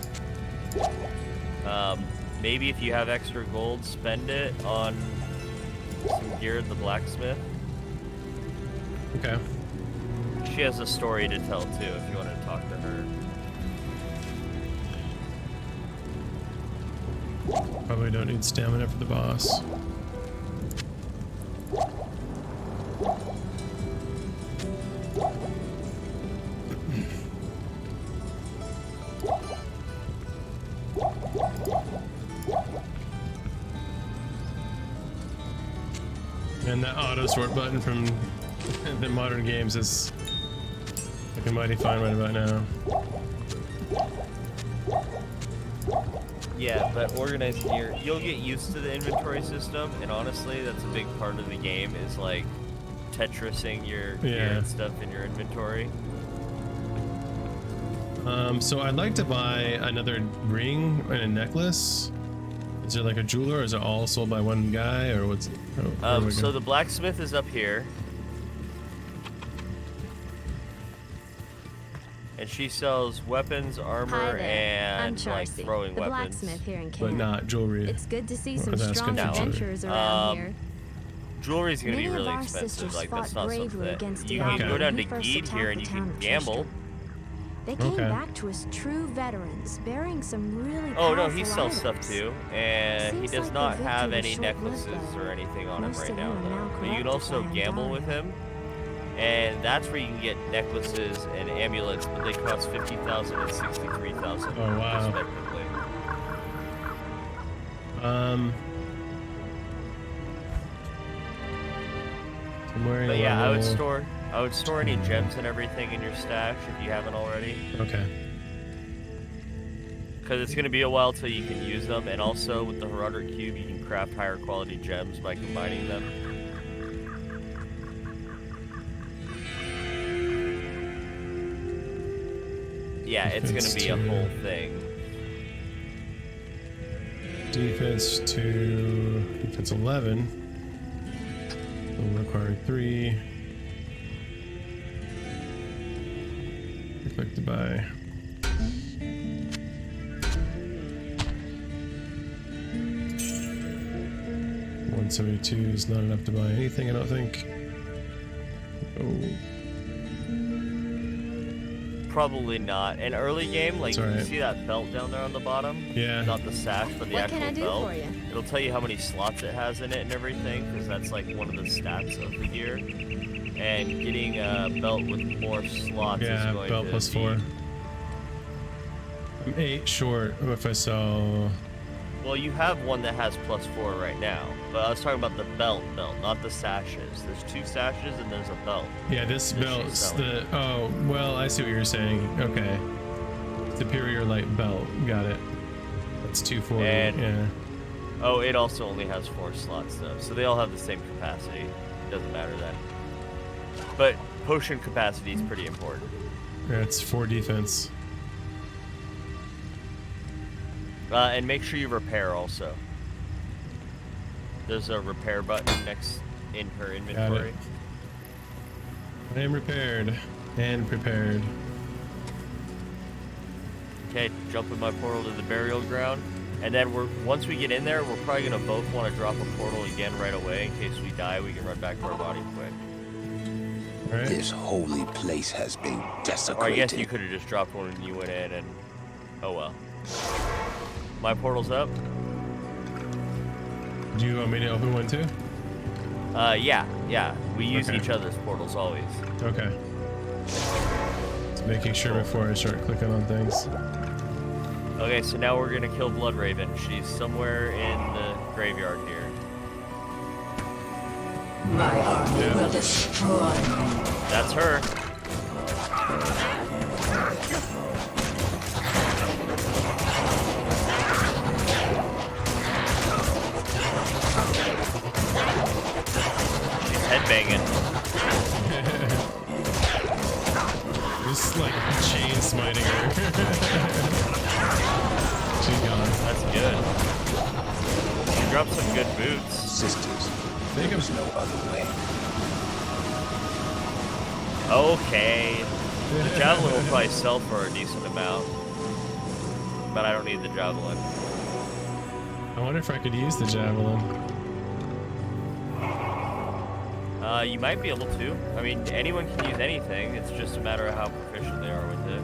Speaker 2: maybe if you have extra gold, spend it on some gear at the blacksmith.
Speaker 1: Okay.
Speaker 2: She has a story to tell too if you want to talk to her.
Speaker 1: Probably don't need stamina for the boss. And that auto sort button from the modern games is looking mighty fine right about now.
Speaker 2: Yeah, but organizing you'll get used to the inventory system, and honestly, that's a big part of the game is like Tetrising your gear and stuff in your inventory.
Speaker 1: So I'd like to buy another ring and a necklace. Is it like a jeweler, or is it all sold by one guy, or what's?
Speaker 2: So the blacksmith is up here, And she sells weapons, armor, and like throwing
Speaker 8: the
Speaker 2: weapons.
Speaker 8: blacksmith here in camp.
Speaker 1: But not jewelry.
Speaker 8: It's good to see
Speaker 1: Or
Speaker 8: some
Speaker 1: that's
Speaker 8: strong
Speaker 1: good for jewelry.
Speaker 8: adventurers around here.
Speaker 2: Jewelry's gonna be
Speaker 8: Many of
Speaker 2: really
Speaker 8: our
Speaker 2: expensive.
Speaker 8: sisters
Speaker 2: Like that's
Speaker 8: fought
Speaker 2: not
Speaker 8: bravely
Speaker 2: something
Speaker 8: against
Speaker 2: you
Speaker 8: Diablo
Speaker 2: can go
Speaker 8: when
Speaker 2: down
Speaker 8: he
Speaker 2: to
Speaker 8: first
Speaker 2: Geed
Speaker 8: attacked
Speaker 2: here
Speaker 8: the
Speaker 2: and you
Speaker 8: town
Speaker 2: can
Speaker 8: of
Speaker 2: gamble.
Speaker 8: They came
Speaker 1: Okay.
Speaker 8: back to us true veterans, bearing some really
Speaker 2: Oh no,
Speaker 8: powerful
Speaker 2: he sells stuff
Speaker 8: items.
Speaker 2: too, and he
Speaker 8: Seems
Speaker 2: does
Speaker 8: like
Speaker 2: not
Speaker 8: the
Speaker 2: have
Speaker 8: victory
Speaker 2: any
Speaker 8: was short-lived,
Speaker 2: necklaces
Speaker 8: though.
Speaker 2: or anything on him
Speaker 8: Most
Speaker 2: right
Speaker 8: of
Speaker 2: now,
Speaker 8: them are now
Speaker 2: though. But you can
Speaker 8: corrupted
Speaker 2: also
Speaker 8: by
Speaker 2: gamble
Speaker 8: undying.
Speaker 2: with him, and that's where you can get necklaces and amulets, but they cost 50,000 and 63,000
Speaker 1: Oh, wow.
Speaker 2: respectively.
Speaker 1: I'm wearing
Speaker 2: But
Speaker 1: a
Speaker 2: yeah, I would
Speaker 1: level-
Speaker 2: store any gems and everything in your stash if you haven't already.
Speaker 1: Okay.
Speaker 2: Because it's going to be a while till you can use them, and also with the Herodric Cube, you can craft higher quality gems by combining them. Yeah, it's going to be a whole thing.
Speaker 1: Defense 2, defense 11. Will require 3. Click to buy. $172 is not enough to buy anything, I don't think. Oh,
Speaker 2: Probably not. In early game, like,
Speaker 1: It's
Speaker 2: you
Speaker 1: alright.
Speaker 2: see that belt down there on the bottom?
Speaker 1: yeah.
Speaker 2: Not the sash, but the
Speaker 8: What
Speaker 2: actual
Speaker 8: can I do
Speaker 2: belt.
Speaker 8: for you?
Speaker 2: It'll tell you how many slots it has in it and everything, because that's like one of the stats of the gear. And getting a belt with more slots
Speaker 1: Yeah,
Speaker 2: is going
Speaker 1: belt
Speaker 2: to
Speaker 1: plus
Speaker 2: be...
Speaker 1: 4. I'm 8 short if I saw.
Speaker 2: Well, you have one that has plus 4 right now, but I was talking about the belt, not the sashes. There's 2 sashes and there's a belt.
Speaker 1: Yeah, this
Speaker 2: That she's
Speaker 1: belt's
Speaker 2: selling.
Speaker 1: the. Oh, well, I see what you're saying. Okay. Superior light belt. Got it. That's 240.
Speaker 2: And-
Speaker 1: Yeah.
Speaker 2: Oh, it also only has 4 slots though, so they all have the same capacity. Doesn't matter then. But potion capacity is pretty important.
Speaker 1: That's 4 defense.
Speaker 2: And make sure you repair also. There's a repair button next in her inventory.
Speaker 1: I am repaired and prepared.
Speaker 2: Okay, jump in my portal to the burial ground. And then once we get in there, we're probably gonna both want to drop a portal again right away in case we die. We can run back to our body quick.
Speaker 1: All right.
Speaker 7: This holy place has been desecrated.
Speaker 2: Or I guess you could have just dropped one and you went in and... Oh well. My portal's up.
Speaker 1: Do you want me to open one too?
Speaker 2: Yeah. We use
Speaker 1: Okay.
Speaker 2: each other's portals always.
Speaker 1: Okay. Just making sure before I start clicking on things.
Speaker 2: Okay, so now we're gonna kill Blood Raven. She's somewhere in the graveyard here.
Speaker 9: My army will destroy you.
Speaker 2: That's her. She's headbanging.
Speaker 1: Just like chain smiting her. She's gone.
Speaker 2: That's good. She dropped some good boots.
Speaker 7: Sisters, there was no other way.
Speaker 2: Okay. The javelin will probably sell for a decent amount. But I don't need the javelin.
Speaker 1: I wonder if I could use the javelin.
Speaker 2: You might be able to. I mean, anyone can use anything. It's just a matter of how proficient they are with it.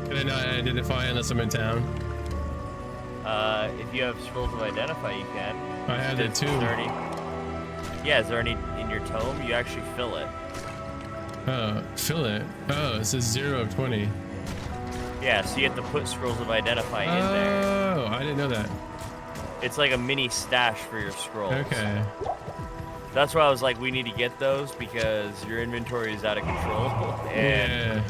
Speaker 1: Can I not identify unless I'm in town?
Speaker 2: If you have scrolls of identify, you can.
Speaker 1: I had it too.
Speaker 2: Is there any? Yeah, is there any in your tome? You actually fill it.
Speaker 1: Fill it. Oh, it says 0 of 20.
Speaker 2: Yeah, so you have to put scrolls of identify in there.
Speaker 1: Oh, I didn't know that.
Speaker 2: It's like a mini stash for your scrolls.
Speaker 1: Okay.
Speaker 2: That's why I was like, we need to get those because your inventory is out of control, and
Speaker 1: Yeah.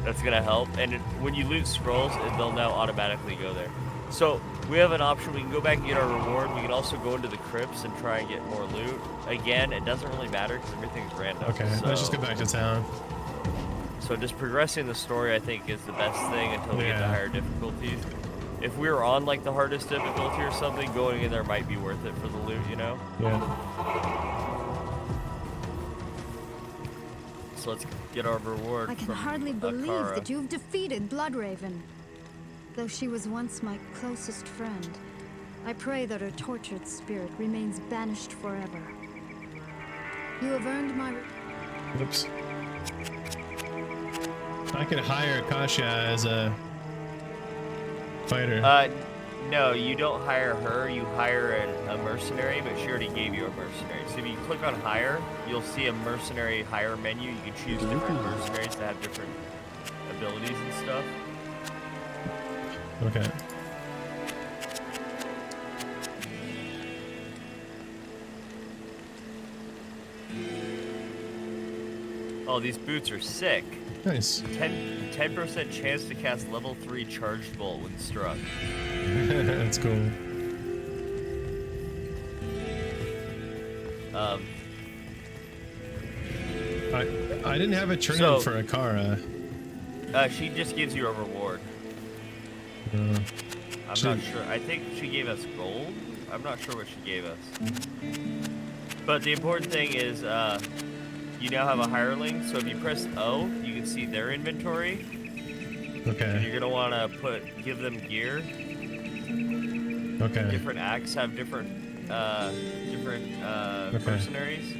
Speaker 2: that's gonna help. And when you loot scrolls, they'll now automatically go there. So we have an option. We can go back and get our reward. We can also go into the crypts and try and get more loot. Again, it doesn't really matter because everything's random.
Speaker 1: Okay,
Speaker 2: so,
Speaker 1: let's just go back to town.
Speaker 2: So just progressing the story, I think, is the best thing until we get to
Speaker 1: Yeah.
Speaker 2: higher difficulties. If we were on like the hardest difficulty or something, going in there might be worth it for the loot, you know?
Speaker 1: Yeah.
Speaker 2: So let's get our reward
Speaker 8: I can
Speaker 2: from
Speaker 8: hardly believe
Speaker 2: Akara.
Speaker 8: that you've defeated Bloodraven. Though she was once my closest friend, I pray that her tortured spirit remains banished forever. You have earned my...
Speaker 1: Whoops. I could hire Kasha as a fighter.
Speaker 2: No, you don't hire her. You hire a mercenary, but she already gave you a mercenary. So if you click on hire, you'll see a mercenary hire menu. You can choose different mercenaries that have different abilities and stuff.
Speaker 1: Okay.
Speaker 2: Oh, these boots are sick.
Speaker 1: Nice.
Speaker 2: 10% chance to cast level 3 charged bolt when struck.
Speaker 1: That's cool. I didn't have a turn-in for Akara.
Speaker 2: She just gives you a reward. I'm not sure. I think she gave us gold. I'm not sure what she gave us. But the important thing is, you now have a hireling. So if you press O, you can see their inventory.
Speaker 1: Okay.
Speaker 2: And you're gonna want to give them gear.
Speaker 1: Okay.
Speaker 2: Different acts have different mercenaries,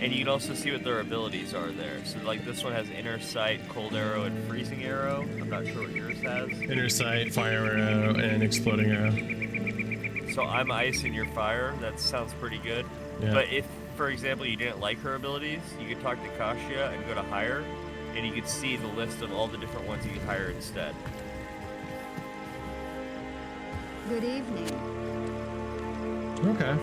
Speaker 2: and you can also see what their abilities are there. So like this one has inner sight, cold arrow, and freezing arrow. I'm not sure what yours has.
Speaker 1: Inner sight, fire arrow, and exploding arrow.
Speaker 2: So I'm ice and you're fire. That sounds pretty good.
Speaker 1: Yeah.
Speaker 2: But if, for example, you didn't like her abilities, you could talk to Kasia and go to hire, and you could see the list of all the different ones you could hire instead.
Speaker 8: Good evening.
Speaker 1: Okay.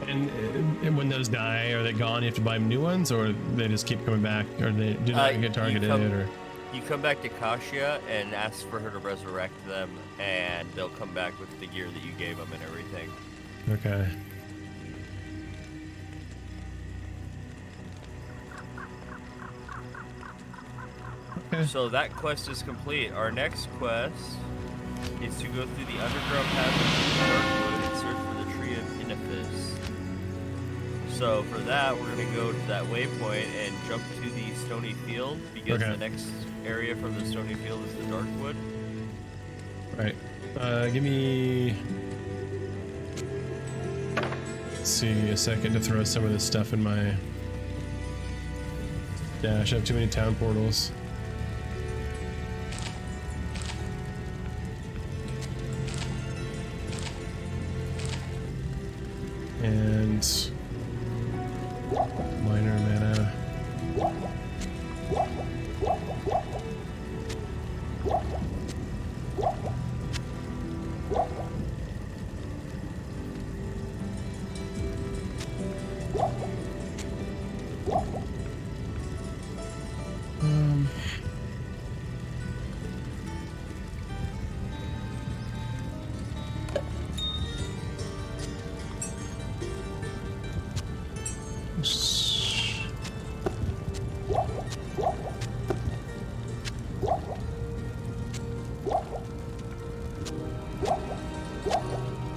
Speaker 1: And when those die, are they gone? You have to buy new ones, or they just keep coming back, or they do not get targeted, or?
Speaker 2: You come back to Kasia and ask for her to resurrect them, and they'll come back with the gear that you gave them and everything.
Speaker 1: Okay. Okay.
Speaker 2: So that quest is complete. Our next quest is to go through the underground passage of the Darkwood and search for the Tree of Inifis. So for that, we're going to go to that waypoint and jump to the Stony Field, because the next area from the Stony Field is the Darkwood.
Speaker 1: Right. Give me... Let's see, a second to throw some of this stuff in my dash. I have too many town portals. And minor mana.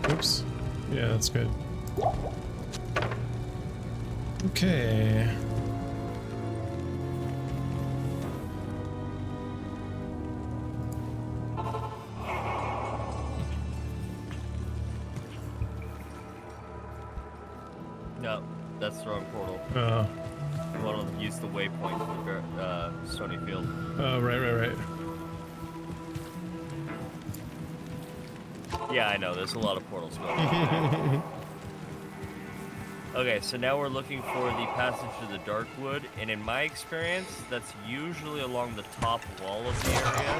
Speaker 1: Oops. Yeah, that's good. Okay.
Speaker 2: No, that's the wrong portal.
Speaker 1: Oh.
Speaker 2: You want to use the waypoint for the Stony Field.
Speaker 1: Oh, right.
Speaker 2: Yeah, I know. There's a lot of portals going. Okay, so now we're looking for the passage to the Darkwood, and in my experience, that's usually along the top wall of the area.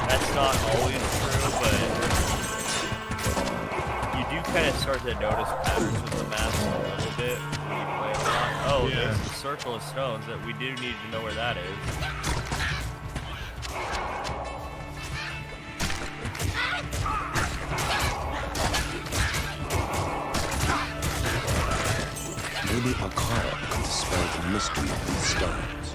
Speaker 2: That's not always true, but you do kind of start to notice patterns with the maps a little bit when you play a lot. Oh,
Speaker 1: Yeah.
Speaker 2: there's a circle of stones that we do need to know where that is.
Speaker 7: Maybe Akara could dispel the mystery of these stones.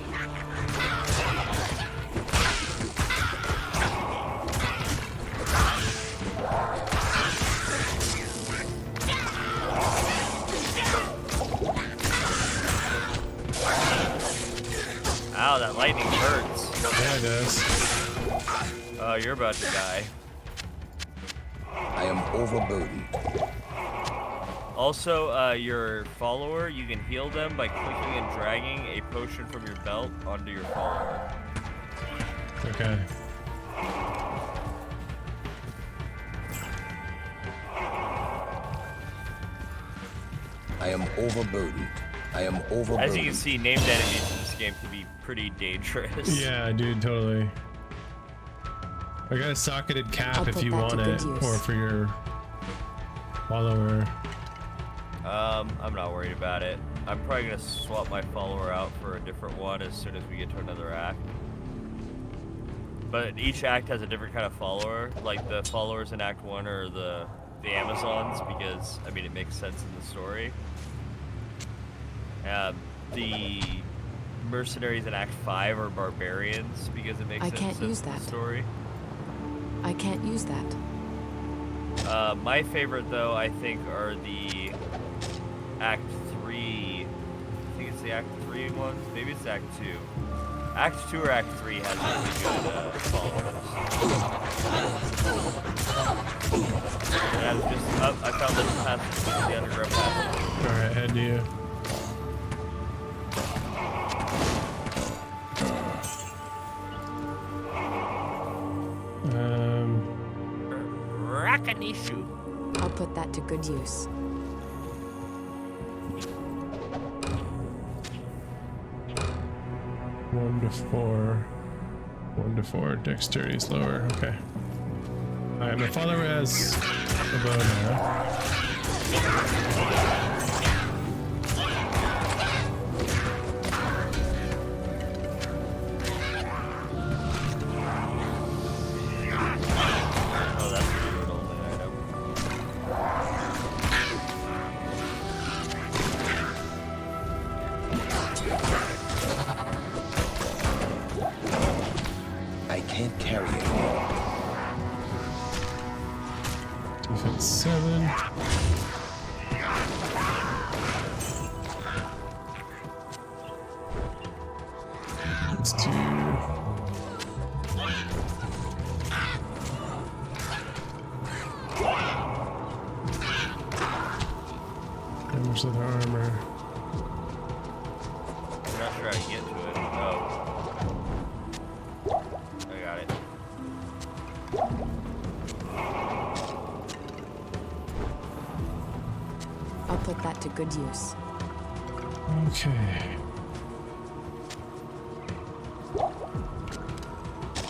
Speaker 2: Lightning hurts.
Speaker 1: Yeah, it does.
Speaker 2: Oh, you're about to die.
Speaker 7: I am overburdened.
Speaker 2: Also, your follower, you can heal them by clicking and dragging a potion from your belt onto your follower.
Speaker 1: Okay.
Speaker 7: I am overburdened. I am overburdened.
Speaker 2: As you can see, named enemies in this game can be pretty dangerous.
Speaker 1: Yeah, dude, totally. I got a socketed cap if you want it, or for your follower.
Speaker 2: I'm not worried about it. I'm probably gonna swap my follower out for a different one as soon as we get to another act. But each act has a different kind of follower. Like the followers in Act 1 are the Amazons, because, I mean, it makes sense in the story. The mercenaries in Act 5 are barbarians, because it makes sense in the story.
Speaker 10: I can't use that.
Speaker 2: My favorite, though, I think, are the Act 3. I think it's the Act 3 ones. Maybe it's Act 2. Act 2 or Act 3 has really good followers. And I found this passage, the underground passage.
Speaker 1: Alright, head to you.
Speaker 2: Rakanishu.
Speaker 10: I'll put that to good use.
Speaker 1: One to four. Dexterity is lower. Okay. Alright, my follower has a bow now. Defense 7. Let's do damage to the armor.
Speaker 2: I'm not sure how to get to it. Oh. I got it.
Speaker 10: I'll put that to good use.
Speaker 1: Okay.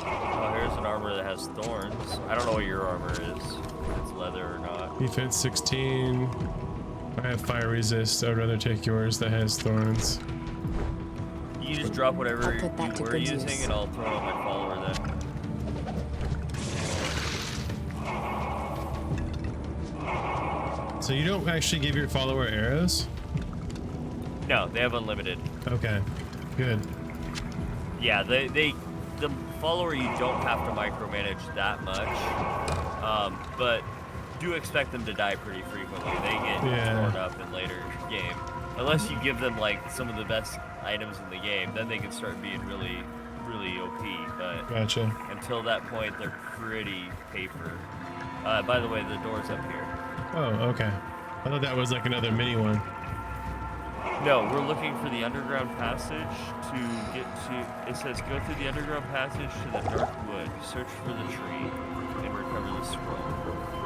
Speaker 2: Oh, here's an armor that has thorns. I don't know what your armor is. If it's leather or not.
Speaker 1: Defense 16. I have fire resist. I would rather take yours that has thorns.
Speaker 2: You just drop whatever you were using, and I'll throw on my follower then.
Speaker 1: So you don't actually give your follower arrows?
Speaker 2: No, they have unlimited.
Speaker 1: Okay, good.
Speaker 2: Yeah, the follower you don't have to micromanage that much, but do expect them to die pretty frequently. They get torn up in later game. Unless you give them like some of the best items in the game, then they can start being really, really OP. But
Speaker 1: gotcha.
Speaker 2: Until that point, they're pretty paper. By the way, the door's up here.
Speaker 1: Oh, okay. I thought that was like another mini one.
Speaker 2: No, we're looking for the underground passage to get to... It says, go through the underground passage to the dark wood, search for the tree, and recover the scroll.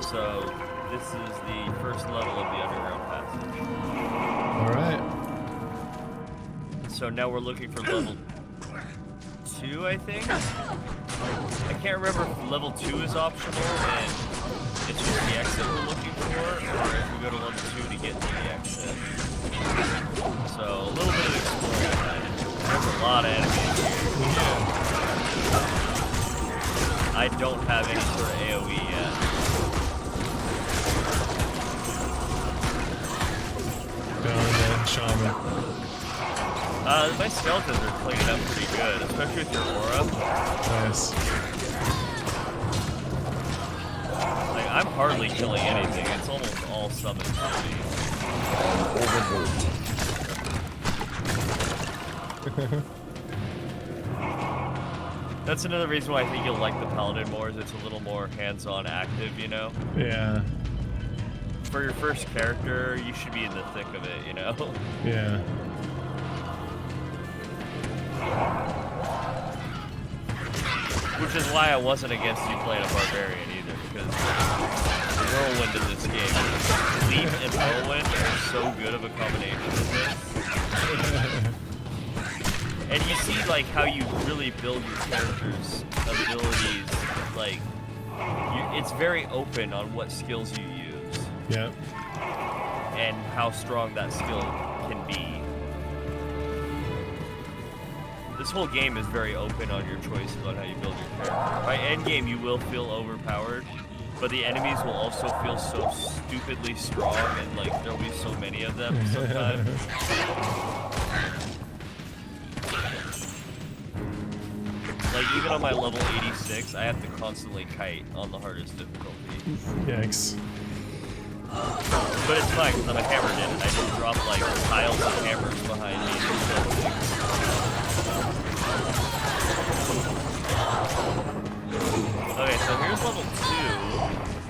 Speaker 2: So, this is the first level of the underground passage.
Speaker 1: Alright.
Speaker 2: So now we're looking for level 2, I think? I can't remember if level 2 is optional, and it's just the exit we're looking for, or if we go to level 2 to get to the exit. So, a little bit of exploring behind it. There's a lot of enemies here. I don't have any sort of AoE yet.
Speaker 1: Shaman.
Speaker 2: My skeletons are cleaning up pretty good, especially with your aura.
Speaker 1: Nice.
Speaker 2: Like, I'm hardly killing anything. It's almost all summons for me. That's another reason why I think you'll like the Paladin more, is it's a little more hands-on active, you know?
Speaker 1: Yeah.
Speaker 2: For your first character, you should be in the thick of it, you know?
Speaker 1: Yeah.
Speaker 2: Which is why I wasn't against you playing a Barbarian either, because Whirlwind in this game, Leap and Whirlwind are so good of a combination of this. And you see, like, how you really build your character's abilities, like, it's very open on what skills you use.
Speaker 1: Yep.
Speaker 2: And how strong that skill can be. This whole game is very open on your choices on how you build your character. By endgame, you will feel overpowered, but the enemies will also feel so stupidly strong, and, like, there'll be so many of them sometimes. Like, even on my level 86, I have to constantly kite on the hardest difficulty.
Speaker 1: Yikes.
Speaker 2: But it's fine, because I'm a hammer in it. I just drop, like, tiles and hammers behind me. Okay, so here's level 2.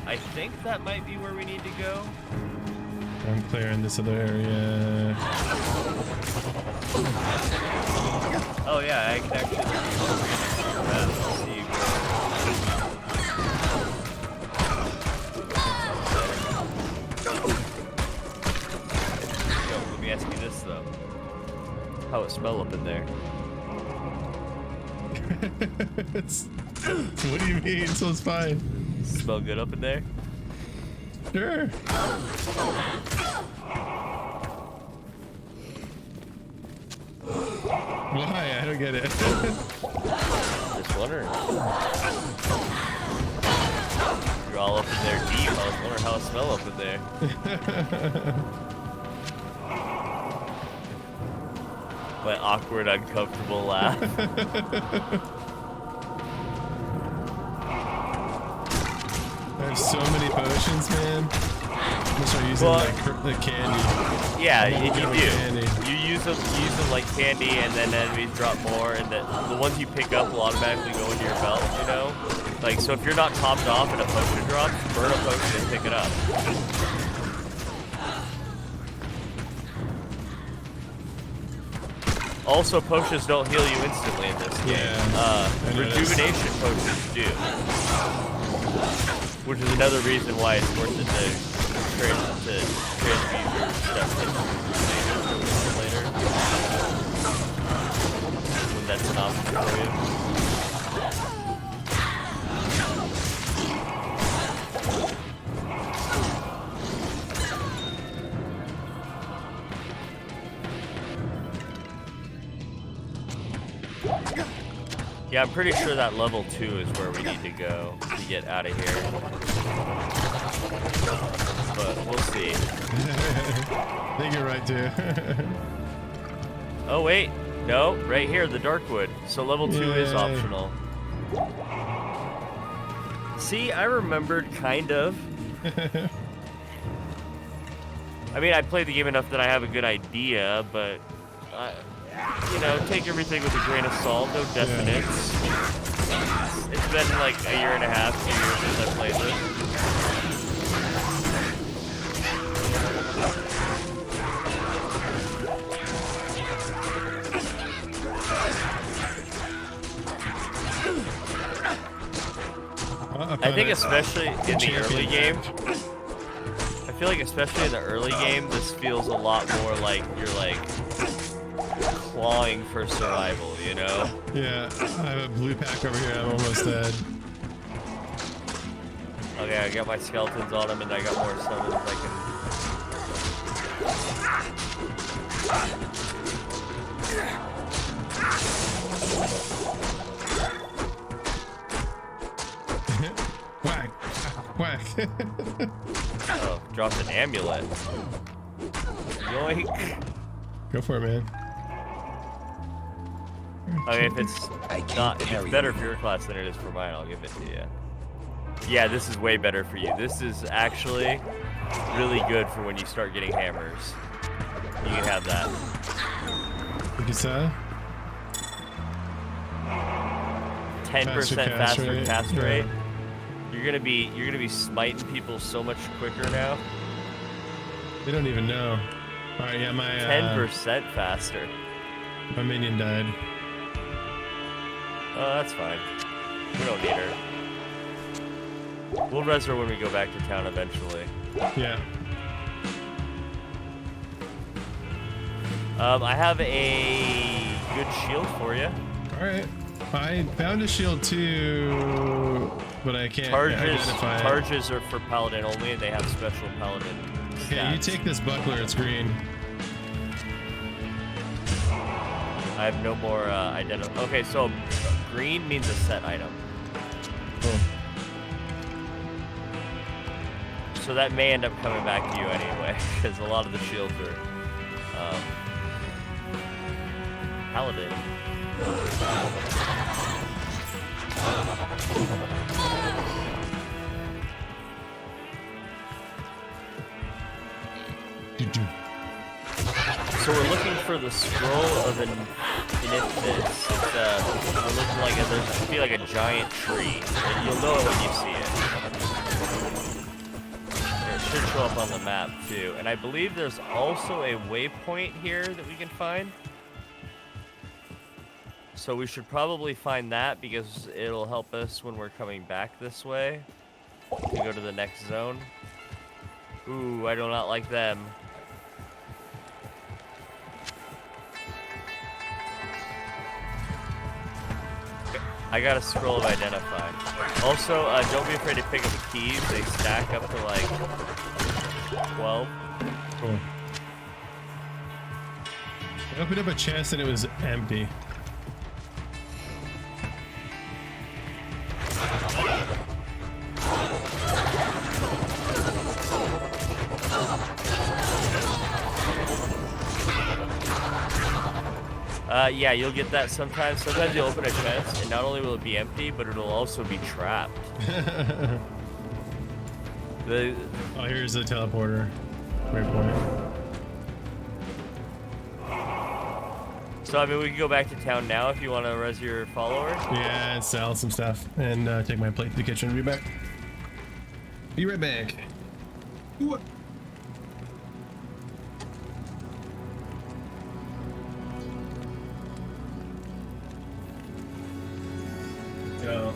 Speaker 2: I think that might be where we need to go.
Speaker 1: I'm clearing this other area.
Speaker 2: Oh yeah, I can actually see Yo, let me ask you this though. How it smell up in there?
Speaker 1: What do you mean? It smells fine.
Speaker 2: Smell good up in there?
Speaker 1: Sure. Why? I don't get it.
Speaker 2: Just wondering. You're all up in there deep. I was wondering how it smell up in there. My awkward, uncomfortable laugh.
Speaker 1: I have so many potions, man. I'm gonna start using the candy.
Speaker 2: Yeah, you do.
Speaker 1: Candy.
Speaker 2: You use them like candy, and then enemies drop more, and the ones you pick up will automatically go into your belt, you know? Like, so if you're not topped off and a potion drops, burn a potion and pick it up. Also, potions don't heal you instantly in this game.
Speaker 1: Yeah.
Speaker 2: Rejuvenation potions do. Which is another reason why it's worth it to transmute your stuff later. When that's an option for you. Yeah, I'm pretty sure that level 2 is where we need to go to get out of here. But we'll see.
Speaker 1: I think you're right too.
Speaker 2: Oh wait, no, right here, the Darkwood. So level 2 is optional. See, I remembered kind of. I mean, I played the game enough that I have a good idea, but you know, take everything with a grain of salt, no definites. It's been like a year and a half, 2 years since I played this. I think especially in the early game, I feel like especially in the early game, this feels a lot more like you're like clawing for survival, you know?
Speaker 1: Yeah, I have a blue pack over here. I'm almost dead.
Speaker 2: Okay, I got my skeletons on them, and I got more summons I can...
Speaker 1: Whack! Whack!
Speaker 2: Oh, dropped an amulet. Yoink!
Speaker 1: Go for it, man.
Speaker 2: Okay, if it's better for your class than it is for mine, I'll give it to you. Yeah, this is way better for you. This is actually really good for when you start getting hammers. You can have that.
Speaker 1: What you say?
Speaker 2: 10% faster cast
Speaker 1: Yeah.
Speaker 2: rate. You're gonna be smiting people so much quicker now.
Speaker 1: They don't even know. All right, yeah, my
Speaker 2: 10% faster.
Speaker 1: my minion died.
Speaker 2: Oh, that's fine. We don't need her. We'll res her when we go back to town eventually.
Speaker 1: Yeah.
Speaker 2: I have a good shield for you.
Speaker 1: All right. I found a shield too, but I can't identify it.
Speaker 2: Charges are for paladin only, and they have special paladin stats.
Speaker 1: Okay, you take this buckler. It's green.
Speaker 2: I have no more Okay, so green means a set item.
Speaker 1: Cool.
Speaker 2: So that may end up coming back to you anyway, because a lot of the shields are paladin. So we're looking for the scroll of an Inifis. We're looking like there should be like a giant tree, and you'll know it when you see it. It should show up on the map too. And I believe there's also a waypoint here that we can find. So we should probably find that because it'll help us when we're coming back this way to go to the next zone. Ooh, I do not like them. I got a scroll of identify. Also, don't be afraid to pick up the keys. They stack up to like 12.
Speaker 1: Cool. I opened up a chest and it was empty.
Speaker 2: Yeah, you'll get that sometimes. Sometimes you'll open a chest, and not only will it be empty, but it'll also be trapped.
Speaker 1: Oh, here's the teleporter. Great point.
Speaker 2: So, I mean, we can go back to town now if you want to res your follower.
Speaker 1: Yeah, and sell some stuff, and take my plate to the kitchen. Be back. Be right back. Ooh. Go.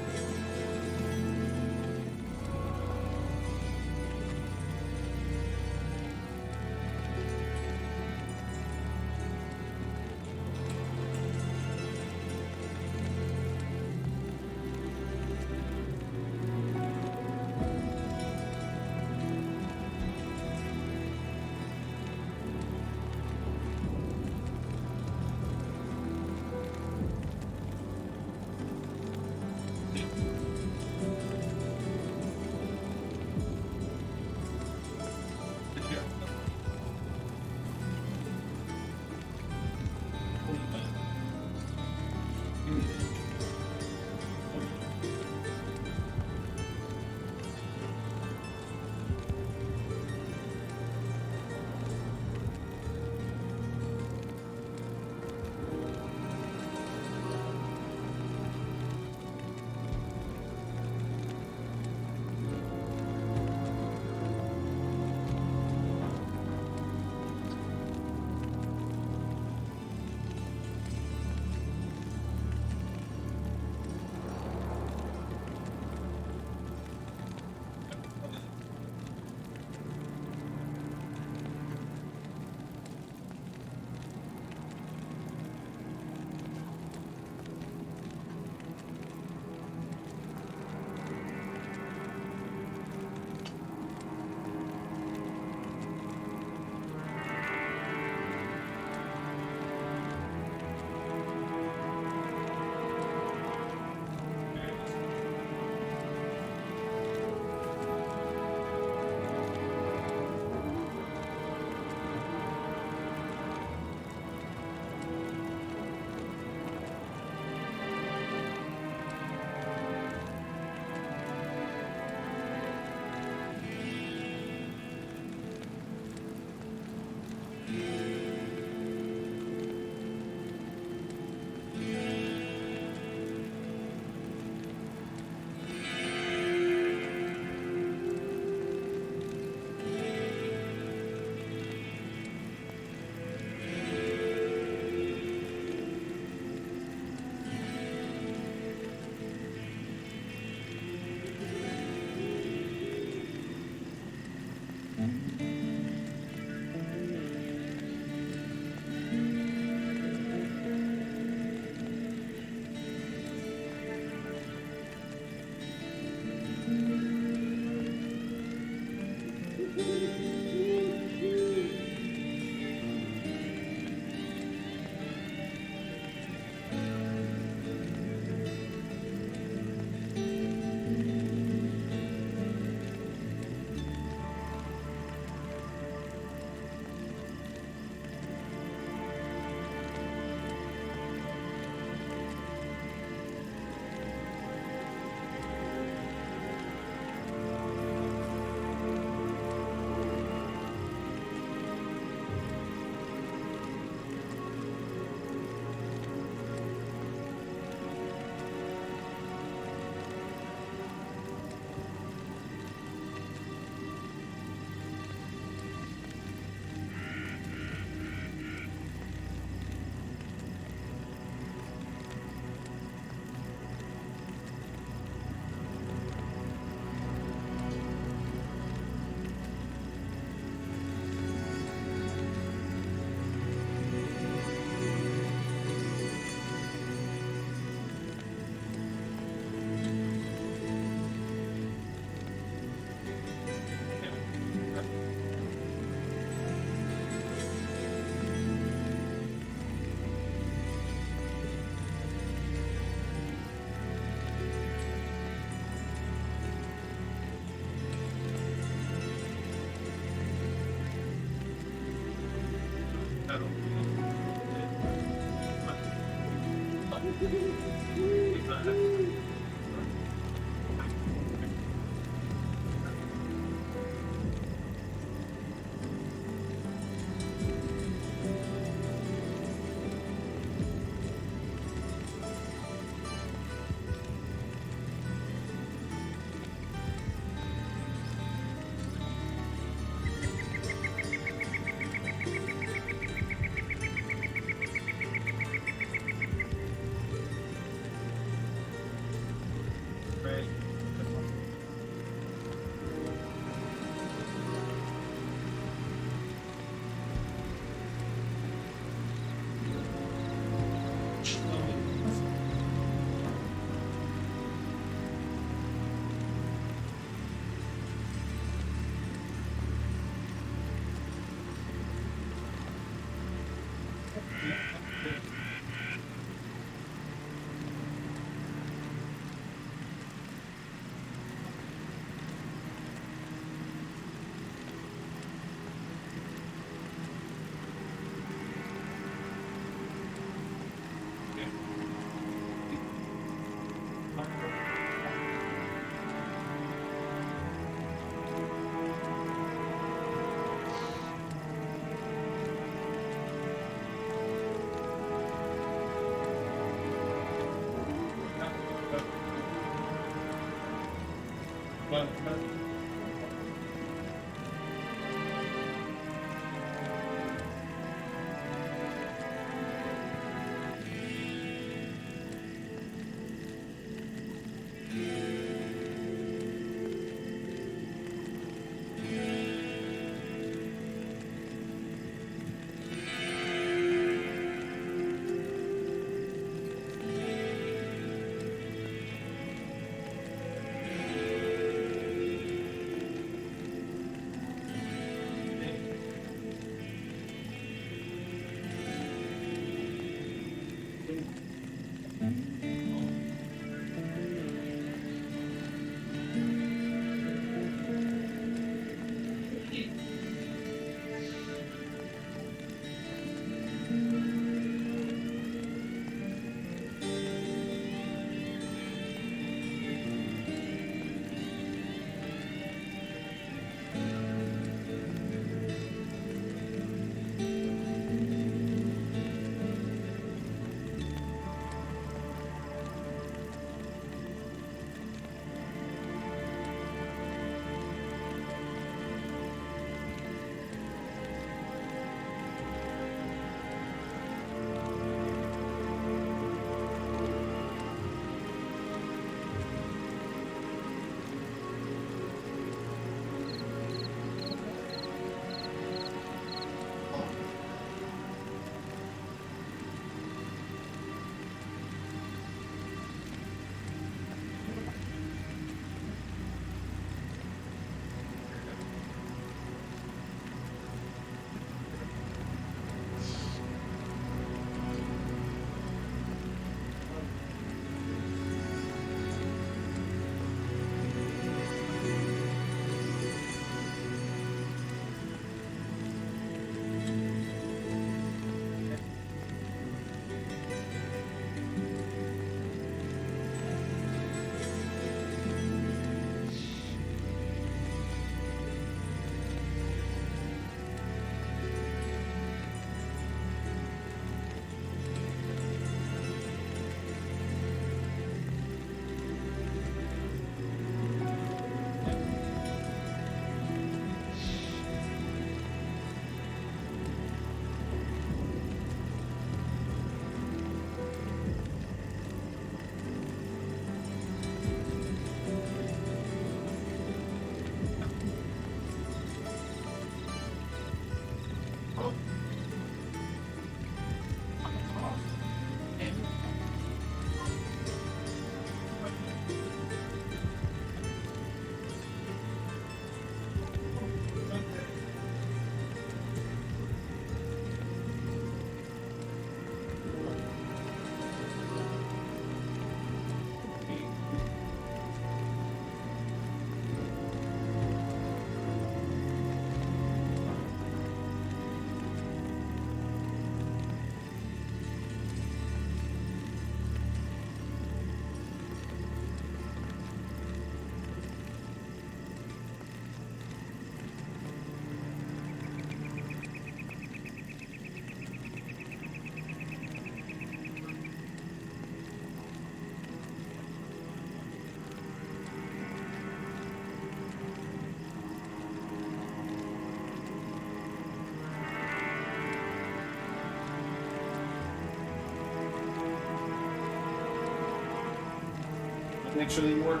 Speaker 1: make sure they work.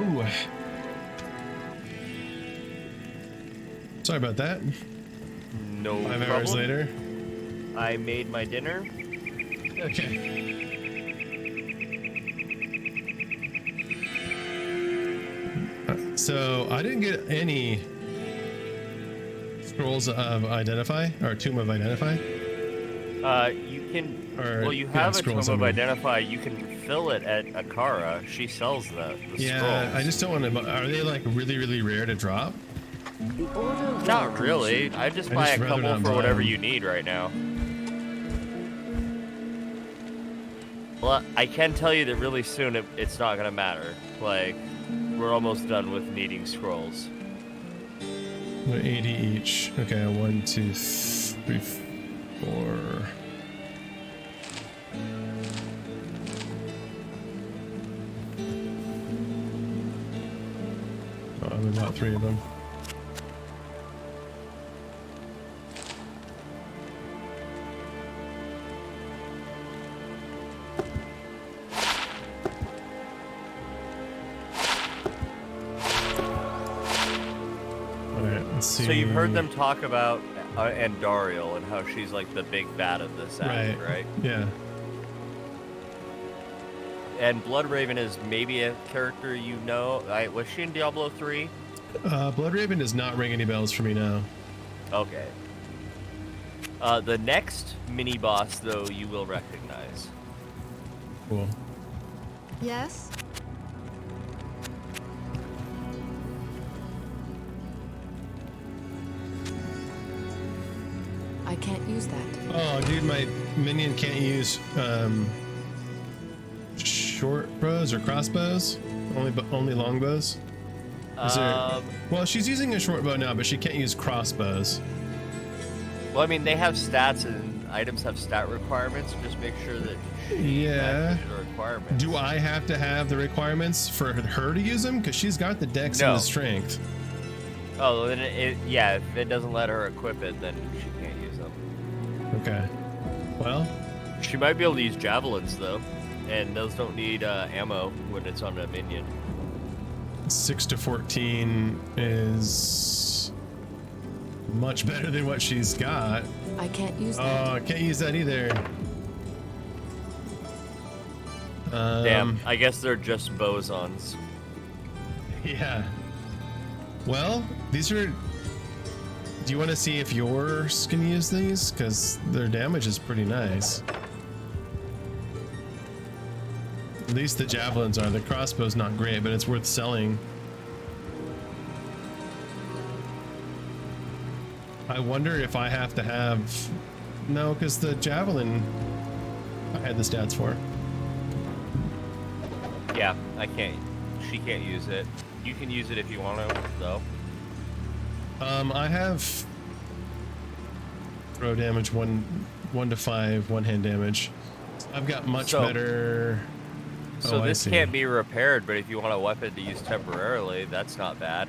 Speaker 1: Ooh. Sorry about that.
Speaker 2: No
Speaker 1: 5
Speaker 2: problem.
Speaker 1: hours later.
Speaker 2: I made my dinner.
Speaker 1: Okay. So I didn't get any scrolls of identify or tomb of identify.
Speaker 2: You can.
Speaker 1: Or,
Speaker 2: well, you
Speaker 1: yeah,
Speaker 2: have a
Speaker 1: scrolls,
Speaker 2: Tome of
Speaker 1: I mean.
Speaker 2: Identify. You can fill it at Akara. She sells the
Speaker 1: Yeah,
Speaker 2: scrolls.
Speaker 1: I just don't want to. Are they like really rare to drop?
Speaker 6: The order
Speaker 2: Not really. I just buy a
Speaker 1: rather
Speaker 2: couple
Speaker 1: not
Speaker 2: for
Speaker 1: buy
Speaker 2: whatever
Speaker 1: them.
Speaker 2: you need right now. Well, I can tell you that really soon it's not gonna matter. Like, we're almost done with needing scrolls.
Speaker 1: 80 each. Okay, 1, 2, 3, 4. Oh, I've bought 3 of them. Alright, let's see.
Speaker 2: So you've heard them talk about Andariel and how she's like the big bad of this act, right?
Speaker 1: Yeah.
Speaker 2: And Bloodraven is maybe a character you know. Was she in Diablo 3?
Speaker 1: Bloodraven does not ring any bells for me now.
Speaker 2: Okay. The next mini boss, though, you will recognize.
Speaker 1: Cool.
Speaker 8: Yes?
Speaker 10: I can't use that.
Speaker 1: Oh, dude, my minion can't use short bows or crossbows. Only longbows. Is there? Well, she's using a short bow now, but she can't use crossbows.
Speaker 2: Well, I mean, they have stats and items have stat requirements. Just make sure that she matches the requirements.
Speaker 1: Do I have to have the requirements for her to use them? Because she's got the dex
Speaker 2: No.
Speaker 1: and the strength.
Speaker 2: Oh, then yeah, if it doesn't let her equip it, then she can't use them.
Speaker 1: Okay. Well,
Speaker 2: she might be able to use javelins though, and those don't need ammo when it's on a minion.
Speaker 1: 6 to 14 is much better than what she's got.
Speaker 10: I can't use that.
Speaker 1: Oh, I can't use that either.
Speaker 2: Damn, I guess they're just bosons.
Speaker 1: Yeah. Well, these are... Do you want to see if yours can use these? Because their damage is pretty nice. At least the javelins are. The crossbow's not great, but it's worth selling. I wonder if I have to have... No, because the javelin I had the stats for.
Speaker 2: Yeah, I can't. She can't use it. You can use it if you want to, though.
Speaker 1: I have throw damage 1 to 5, one-hand damage. I've got much better.
Speaker 2: So
Speaker 1: Oh,
Speaker 2: this
Speaker 1: I see.
Speaker 2: can't be repaired, but if you want a weapon to use temporarily, that's not bad.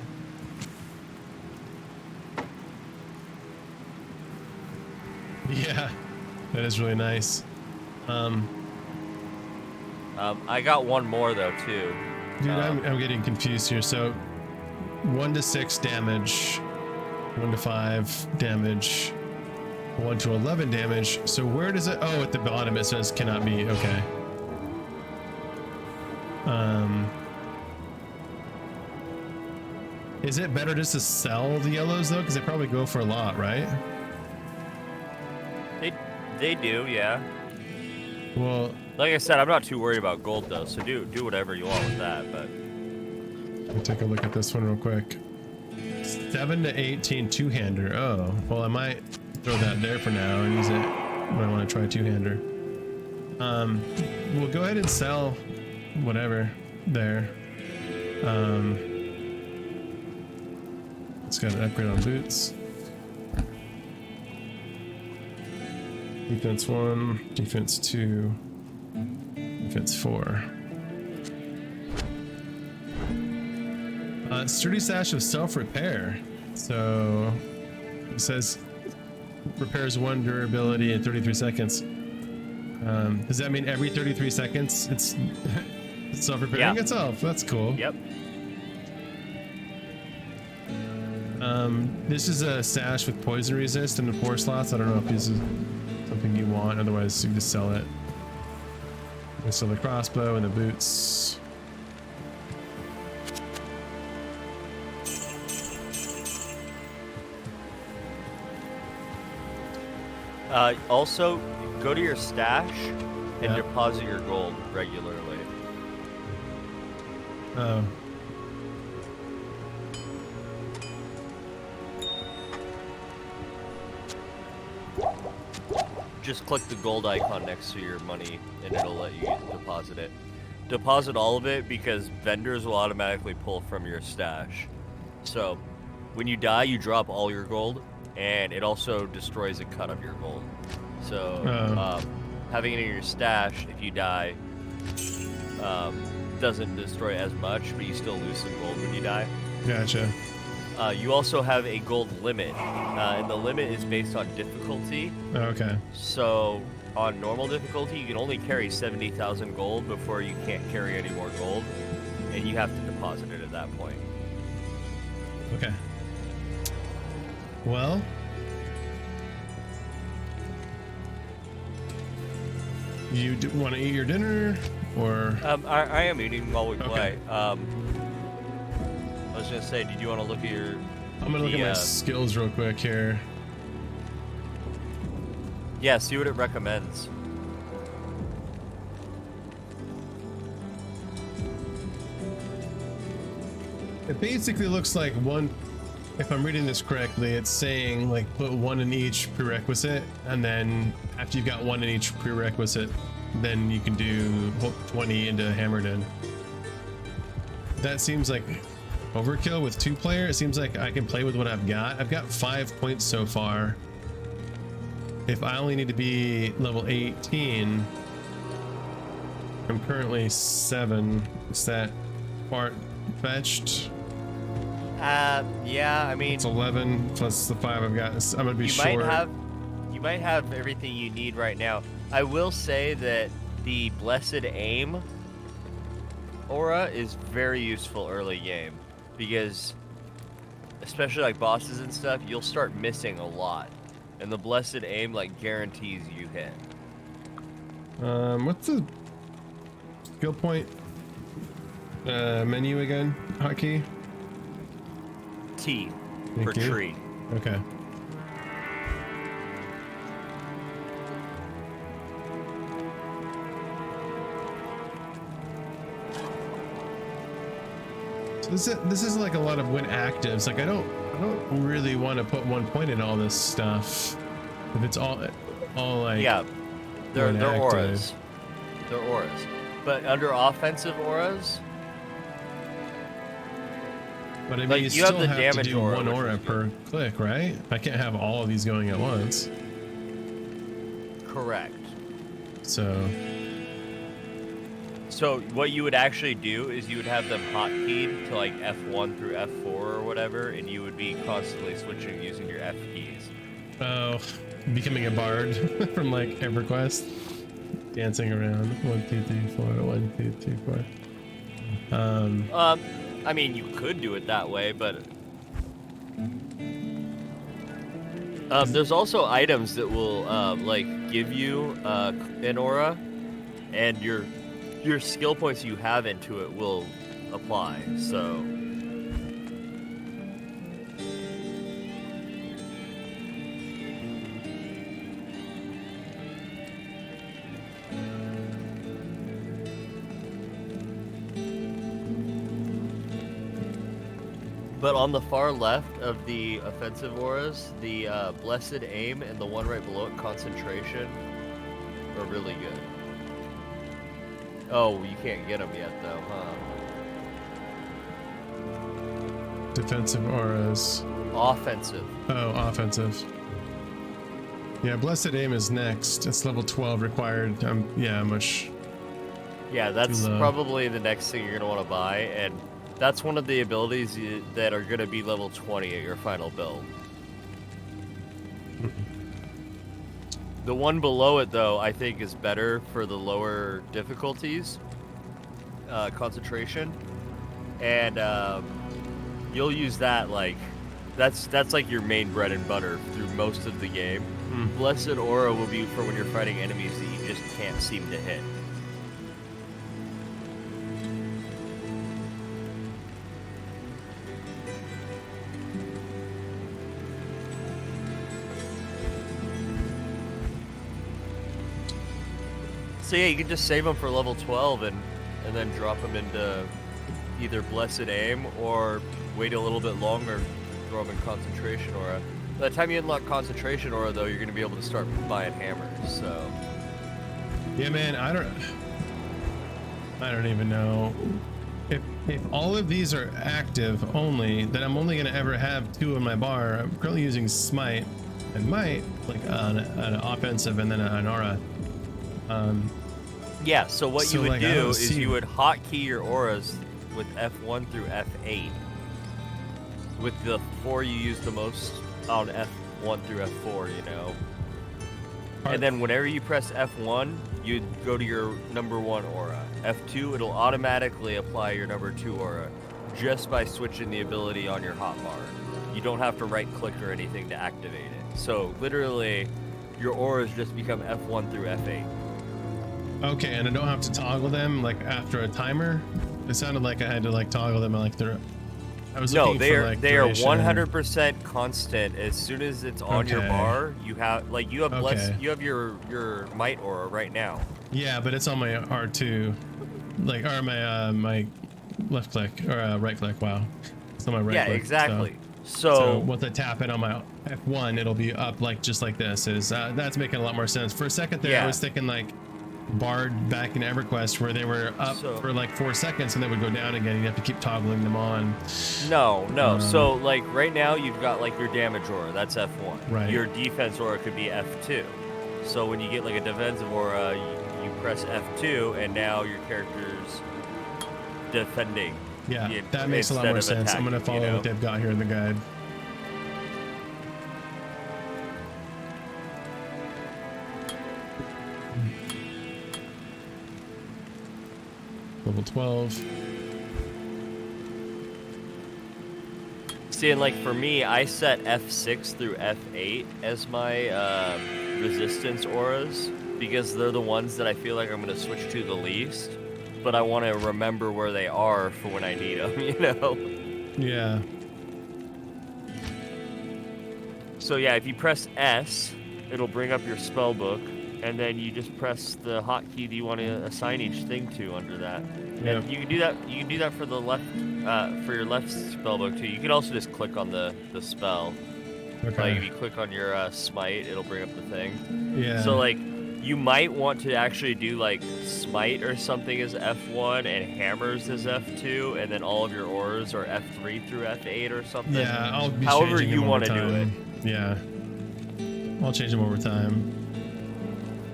Speaker 1: Yeah, that is really nice.
Speaker 2: I got one more though too.
Speaker 1: Dude, I'm getting confused here. So 1 to 6 damage, 1 to 5 damage, 1 to 11 damage. So where does it? Oh, at the bottom it says cannot be. Okay. Is it better just to sell the yellows though? Because they probably go for a lot, right?
Speaker 2: They do, yeah.
Speaker 1: Well,
Speaker 2: like I said, I'm not too worried about gold though, so do whatever you want with that. But
Speaker 1: let me take a look at this one real quick. 7 to 18 two-hander. Oh, well, I might throw that there for now and use it when I want to try two-hander. We'll go ahead and sell whatever there. It's got an upgrade on boots. Defense 1, defense 2, defense 4. Sturdy Sash of Self-Repair. So it says repairs 1 durability in 33 seconds. Does that mean every 33 seconds it's self-repairing itself? That's cool.
Speaker 2: Yep.
Speaker 1: This is a sash with poison resist and the 4 slots. I don't know if this is something you want, otherwise you just sell it. I sell the crossbow and the boots.
Speaker 2: Also, go to your stash and deposit your gold regularly.
Speaker 1: Oh.
Speaker 2: Just click the gold icon next to your money and it'll let you deposit it. Deposit all of it because vendors will automatically pull from your stash. So when you die, you drop all your gold, and it also destroys a cut of your gold. So having it in your stash, if you die, doesn't destroy as much, but you still lose some gold when you die.
Speaker 1: Gotcha.
Speaker 2: You also have a gold limit, and the limit is based on difficulty.
Speaker 1: Okay.
Speaker 2: So on normal difficulty, you can only carry 70,000 gold before you can't carry any more gold, and you have to deposit it at that point.
Speaker 1: Okay. Well, you want to eat your dinner, or?
Speaker 2: I am eating while we play.
Speaker 1: Okay.
Speaker 2: I was gonna say, did you want to look at your?
Speaker 1: I'm gonna look at my skills real quick here.
Speaker 2: Yeah, see what it recommends.
Speaker 1: It basically looks like one. If I'm reading this correctly, it's saying like put 1 in each prerequisite, and then after you've got 1 in each prerequisite, then you can do 20 into Hammerden. That seems like overkill with 2-player. It seems like I can play with what I've got. I've got 5 points so far. If I only need to be level 18, I'm currently 7. Is that far fetched?
Speaker 2: Yeah, I mean,
Speaker 1: it's 11 plus the 5 I've got. I'm gonna be short.
Speaker 2: You might have everything you need right now. I will say that the Blessed Aim aura is very useful early game, because especially like bosses and stuff, you'll start missing a lot, and the Blessed Aim like guarantees you hit.
Speaker 1: What's the skill point menu again? Hotkey?
Speaker 2: T
Speaker 1: for
Speaker 2: tree.
Speaker 1: Okay. So this is like a lot of win actives. Like I don't really want to put 1 point in all this stuff. If it's all like
Speaker 2: they're auras. They're auras. But under offensive auras.
Speaker 1: But I mean,
Speaker 2: like,
Speaker 1: you still have to do aura, 1 aura per click, right? I can't have all of these going at once.
Speaker 2: Correct.
Speaker 1: So
Speaker 2: what you would actually do is you would have them hotkeyed to like F1 through F4 or whatever, and you would be constantly switching using your F keys.
Speaker 1: Oh, becoming a bard from like EverQuest, dancing around 1 2 3 4 1 2 3 4.
Speaker 2: I mean, you could do it that way, but there's also items that will like give you an aura, and your skill points you have into it will apply. So but on the far left of the offensive auras, the Blessed Aim and the one right below it, Concentration, are really good. Oh, you can't get them yet though, huh?
Speaker 1: Defensive auras.
Speaker 2: Offensive.
Speaker 1: Oh, offensive. Yeah, Blessed Aim is next. It's level 12 required.
Speaker 2: Yeah, that's probably the next thing you're gonna want to buy, and That's one of the abilities that are going to be level 20 at your final build. The one below it, though, I think is better for the lower difficulties, concentration, and you'll use that like that's like your main bread and butter through most of the game. Blessed Aura will be for when you're fighting enemies that you just can't seem to hit. So yeah, you can just save them for level 12 and then drop them into either Blessed Aim or wait a little bit longer, throw them in Concentration Aura. By the time you unlock Concentration Aura, though, you're going to be able to start buying hammers, so...
Speaker 1: Yeah, man, I don't even know. If all of these are active only, then I'm only going to ever have 2 in my bar. I'm currently using Smite and Might, like an offensive and then an aura.
Speaker 2: Yeah, so what you would do is you would hotkey your auras with F1 through F8. With the 4 you use the most on F1 through F4, you know. And then whenever you press F1, you'd go to your number 1 aura. F2, it'll automatically apply your number 2 aura just by switching the ability on your hotbar. You don't have to right-click or anything to activate it. So literally, your auras just become F1 through F8.
Speaker 1: Okay, and I don't have to toggle them like after a timer. It sounded like I had to like toggle them like they're. I was looking
Speaker 2: they
Speaker 1: for,
Speaker 2: are
Speaker 1: like,
Speaker 2: they are
Speaker 1: duration.
Speaker 2: 100% constant. As soon as it's on your bar, you have you have your Might aura right now.
Speaker 1: Yeah, but it's on my R2, like or my my left click or right click. Wow, it's on my right click.
Speaker 2: Yeah, exactly.
Speaker 1: So once I tap it on my F1, it'll be up like just like this. That's making a lot more sense. For a second there, I was thinking like Bard back in EverQuest where they were up for like 4 seconds and they would go down again. You have to keep toggling them on.
Speaker 2: No. So like right now you've got like your damage aura, that's F1.
Speaker 1: Right.
Speaker 2: Your defense aura could be F2. So when you get like a defensive aura, you press F2 and now your character's defending.
Speaker 1: Yeah, that makes a lot more sense. I'm gonna follow what they've got here in the guide. Level 12.
Speaker 2: See, and like for me, I set F6 through F8 as my resistance auras because they're the ones that I feel like I'm going to switch to the least, but I want to remember where they are for when I need them, you know?
Speaker 1: Yeah.
Speaker 2: So yeah, if you press S, it'll bring up your spell book, and then you just press the hotkey that you want to assign each thing to under that.
Speaker 1: Yep.
Speaker 2: And you can do that. You can do that for the left, for your left spellbook too. You can also just click on the spell.
Speaker 1: Okay.
Speaker 2: Like if you click on your smite, it'll bring up the thing.
Speaker 1: Yeah.
Speaker 2: So like, you might want to actually do like smite or something as F1 and hammers as F2, and then all of your auras are F3 through F8 or something.
Speaker 1: Yeah, I'll be
Speaker 2: however
Speaker 1: changing
Speaker 2: you
Speaker 1: them
Speaker 2: want to
Speaker 1: over
Speaker 2: do it.
Speaker 1: time. Yeah. I'll change them over time.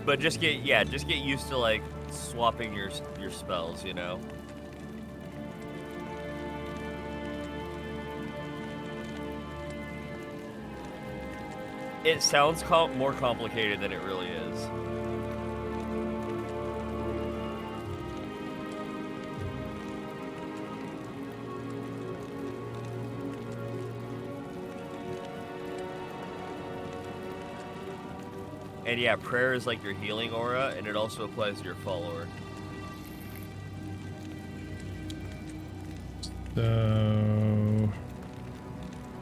Speaker 2: But just get used to like swapping your spells, you know. It sounds more complicated than it really is. And yeah, prayer is like your healing aura, and it also applies to your follower.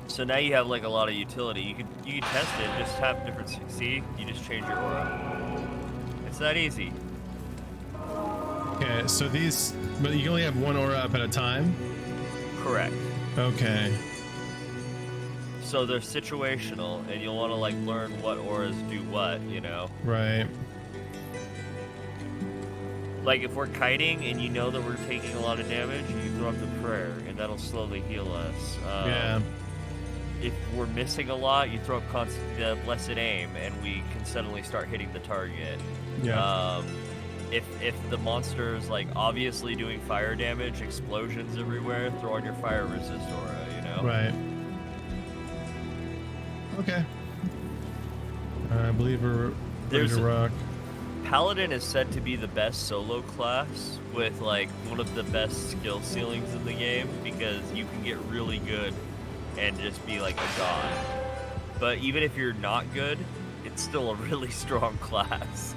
Speaker 2: So now you have like a lot of utility. You can test it, just have different. See, you just change your aura. It's that easy.
Speaker 1: Okay, so these, but you can only have one aura up at a time?
Speaker 2: Correct.
Speaker 1: Okay.
Speaker 2: So they're situational, and you'll want to like learn what auras do what, you know.
Speaker 1: Right.
Speaker 2: Like if we're kiting and you know that we're taking a lot of damage, you throw up the prayer, and that'll slowly heal us.
Speaker 1: Yeah.
Speaker 2: If we're missing a lot, you throw up the blessed aim, and we can suddenly start hitting the target.
Speaker 1: Yeah.
Speaker 2: if the monster is like obviously doing fire damage, explosions everywhere, throw on your fire resist aura, you know?
Speaker 1: Right. Okay. I believe we're ready to rock.
Speaker 2: Paladin is said to be the best solo class with like one of the best skill ceilings in the game because you can get really good and just be like a god. But even if you're not good, it's still a really strong class.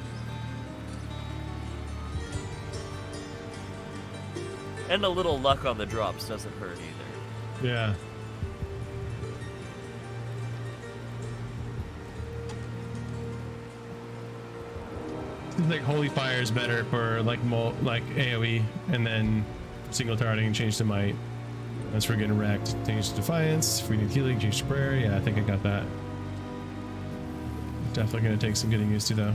Speaker 2: And a little luck on the drops doesn't hurt either.
Speaker 1: Yeah. Seems like Holy Fire is better for like AoE, and then single targeting, change to Might. As for getting wrecked, change to Defiance. If we need healing, change to Prayer. Yeah, I think I got that. Definitely gonna take some getting used to though.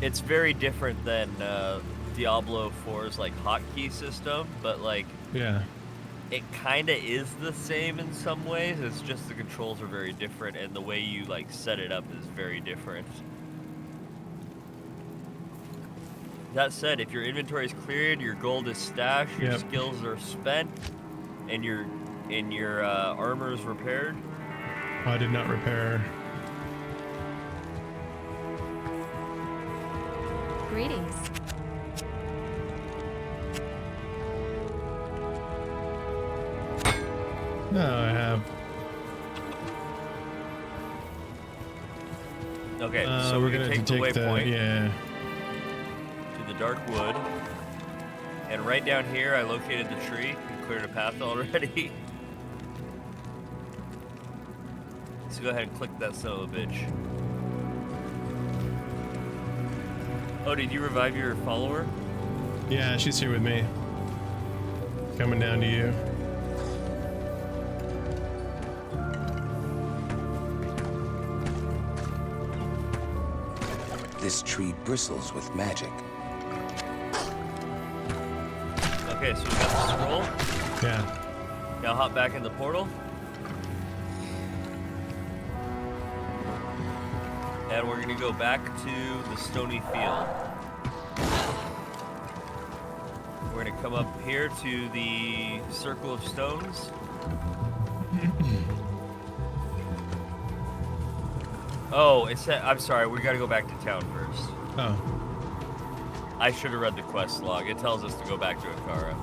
Speaker 2: It's very different than Diablo 4's like hotkey system, but like
Speaker 1: yeah,
Speaker 2: it kind of is the same in some ways. It's just the controls are very different, and the way you like set it up is very different. That said, if your inventory is cleared, your gold is stashed, your skills are spent, and your armor is repaired.
Speaker 1: Oh, I did not repair.
Speaker 10: Greetings.
Speaker 1: No, I have.
Speaker 2: Okay, so we're gonna take the waypoint.
Speaker 1: Yeah.
Speaker 2: To the dark wood, and right down here, I located the tree and cleared a path already. So go ahead and click that son of a bitch. Oh, did you revive your follower?
Speaker 1: Yeah, she's here with me. Coming down to you.
Speaker 7: This tree bristles with magic.
Speaker 2: Okay, so we got the scroll.
Speaker 1: Yeah.
Speaker 2: Now hop back in the portal. And we're gonna go back to the stony field. We're gonna come up here to the circle of stones. Oh, it said, I'm sorry, we gotta go back to town first.
Speaker 1: Oh.
Speaker 2: I should have read the quest log. It tells us to go back to Akara.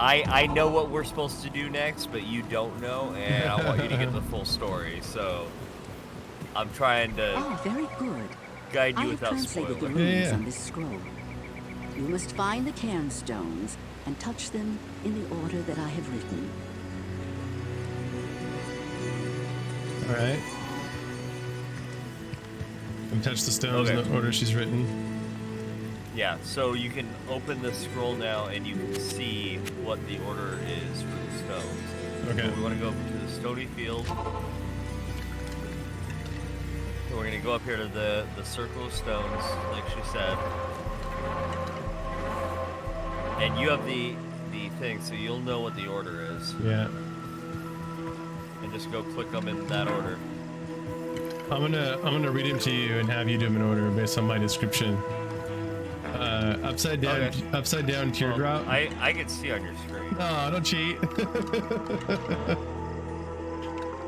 Speaker 2: I know what we're supposed to do next, but you don't know, and I want you to get the full story, so I'm trying to
Speaker 6: very good.
Speaker 2: guide you
Speaker 6: I have
Speaker 2: without
Speaker 6: translated the
Speaker 2: spoiling.
Speaker 6: runes on this scroll. You must find the cairn stones and touch them in the order that I have written.
Speaker 1: All right. And touch the stones in the order she's written.
Speaker 2: Yeah, so you can open the scroll now and you can see what the order is for the stones.
Speaker 1: Okay.
Speaker 2: So we want to go to the stony field. So we're going to go up here to the circle of stones, like she said. And you have the thing, so you'll know what the order is.
Speaker 1: Yeah.
Speaker 2: And just go click them in that order.
Speaker 1: I'm gonna read them to you and have you do them in order based on my description. Upside down teardrop.
Speaker 2: Well, I can see on your screen.
Speaker 1: No, don't cheat.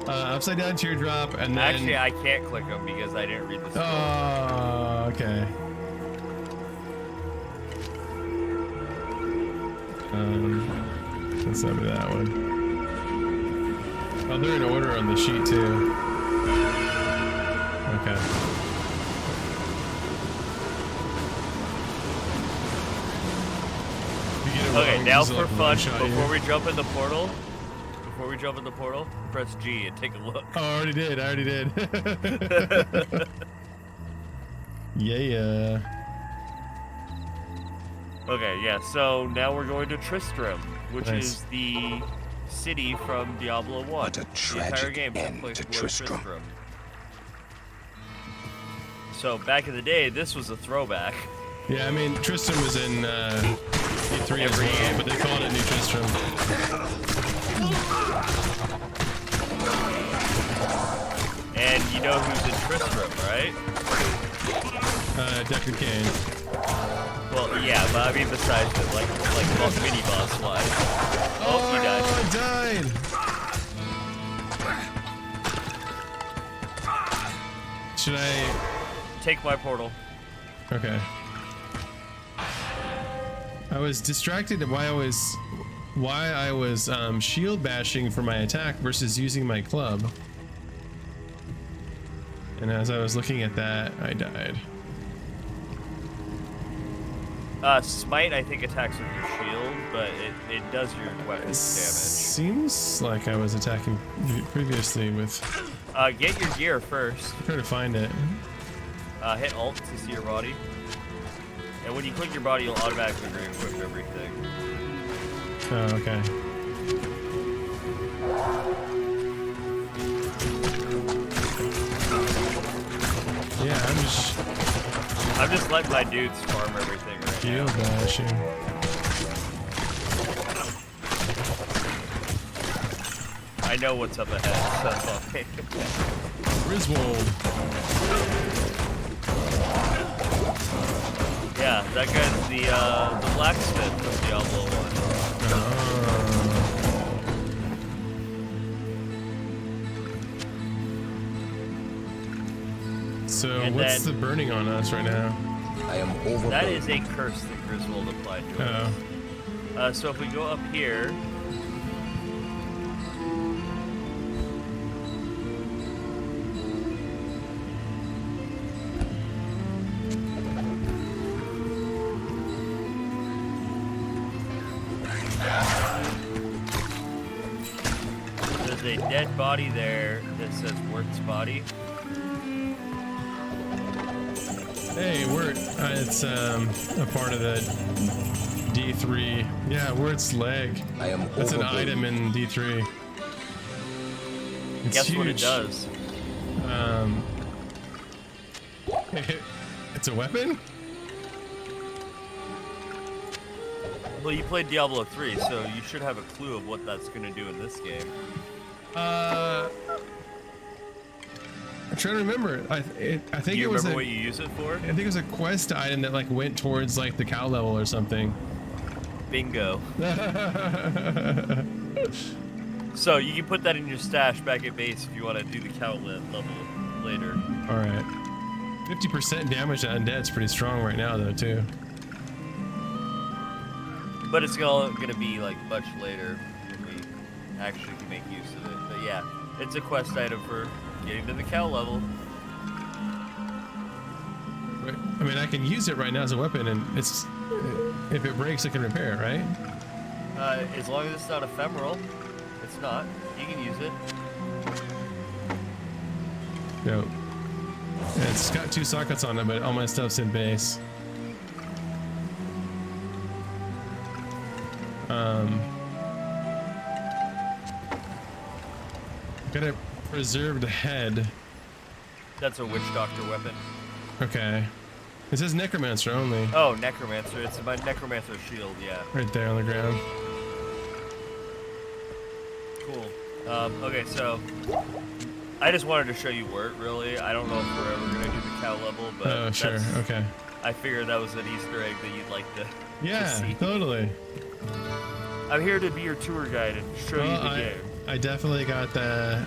Speaker 1: Upside down teardrop, and then
Speaker 2: Actually, I can't click them because I didn't read the scroll.
Speaker 1: Oh, okay. Let's over that one. Oh, they're in order on the sheet too. Okay.
Speaker 2: Okay, now for fun, before we jump in the portal, press G and take a look.
Speaker 1: Oh, I already did. Yeah.
Speaker 2: Okay, yeah, so now we're going to Tristram, which is the city from Diablo 1.
Speaker 4: What a tragic end to
Speaker 2: Tristram. So back in the day, this was a throwback.
Speaker 1: Yeah, I mean, Tristram was in E3 as well, but they called it New Tristram.
Speaker 2: And you know who's in Tristram, right?
Speaker 1: Deckard Cain.
Speaker 2: Well, yeah, but I mean besides it, like mini boss wise. Oh, he died.
Speaker 1: I died. Should I
Speaker 2: take my portal?
Speaker 1: Okay. I was distracted why I was shield bashing for my attack versus using my club. And as I was looking at that, I died.
Speaker 2: Smite, I think, attacks with your shield, but it does your weapons damage.
Speaker 1: Seems like I was attacking previously with...
Speaker 2: Get your gear first.
Speaker 1: I'm trying to find it.
Speaker 2: Hit Alt to see your body. And when you click your body, you'll automatically re-equip everything.
Speaker 1: Oh, okay. Yeah, I'm
Speaker 2: just letting my dudes farm everything right
Speaker 1: shield bashing.
Speaker 2: I know what's up ahead, so that's okay.
Speaker 1: Griswold.
Speaker 2: Yeah, that guy's the blacksmith from Diablo 1.
Speaker 1: So what's the burning on us right now?
Speaker 7: I am over.
Speaker 2: That is a curse that Griswold applied to us. So if we go up here. There's a dead body there that says Wirt's body.
Speaker 1: Hey, Wirt, it's a part of the D3. Yeah, Wirt's leg. That's an item in D3. It's
Speaker 2: Guess
Speaker 1: huge.
Speaker 2: what it does?
Speaker 1: It's a weapon?
Speaker 2: Well, you played Diablo 3, so you should have a clue of what that's going to do in this game.
Speaker 1: I'm trying to remember. I think
Speaker 2: Do you
Speaker 1: it was
Speaker 2: remember what you use it for?
Speaker 1: I think it was a quest item that like went towards like the cow level or something.
Speaker 2: Bingo. So you can put that in your stash back at base if you want to do the cow level later.
Speaker 1: All right. 50% damage to undead's pretty strong right now though too.
Speaker 2: But it's going to be like much later when we actually can make use of it. But yeah, it's a quest item for getting to the cow level.
Speaker 1: I mean, I can use it right now as a weapon, and it's if it breaks, I can repair it, right?
Speaker 2: As long as it's not ephemeral. It's not. You can use it.
Speaker 1: No. Yeah, it's got 2 sockets on it, but all my stuff's in base. Got a preserved head.
Speaker 2: That's a witch doctor weapon.
Speaker 1: Okay. It says necromancer only.
Speaker 2: Oh, necromancer. It's my necromancer shield, yeah.
Speaker 1: Right there on the ground.
Speaker 2: Cool. Okay, so I just wanted to show you Wirt, really. I don't know if we're ever going to do the cow level, but
Speaker 1: oh, sure. Okay.
Speaker 2: I figured that was an Easter egg that you'd like to
Speaker 1: see. Totally.
Speaker 2: I'm here to be your tour guide and show you the game.
Speaker 1: I definitely got the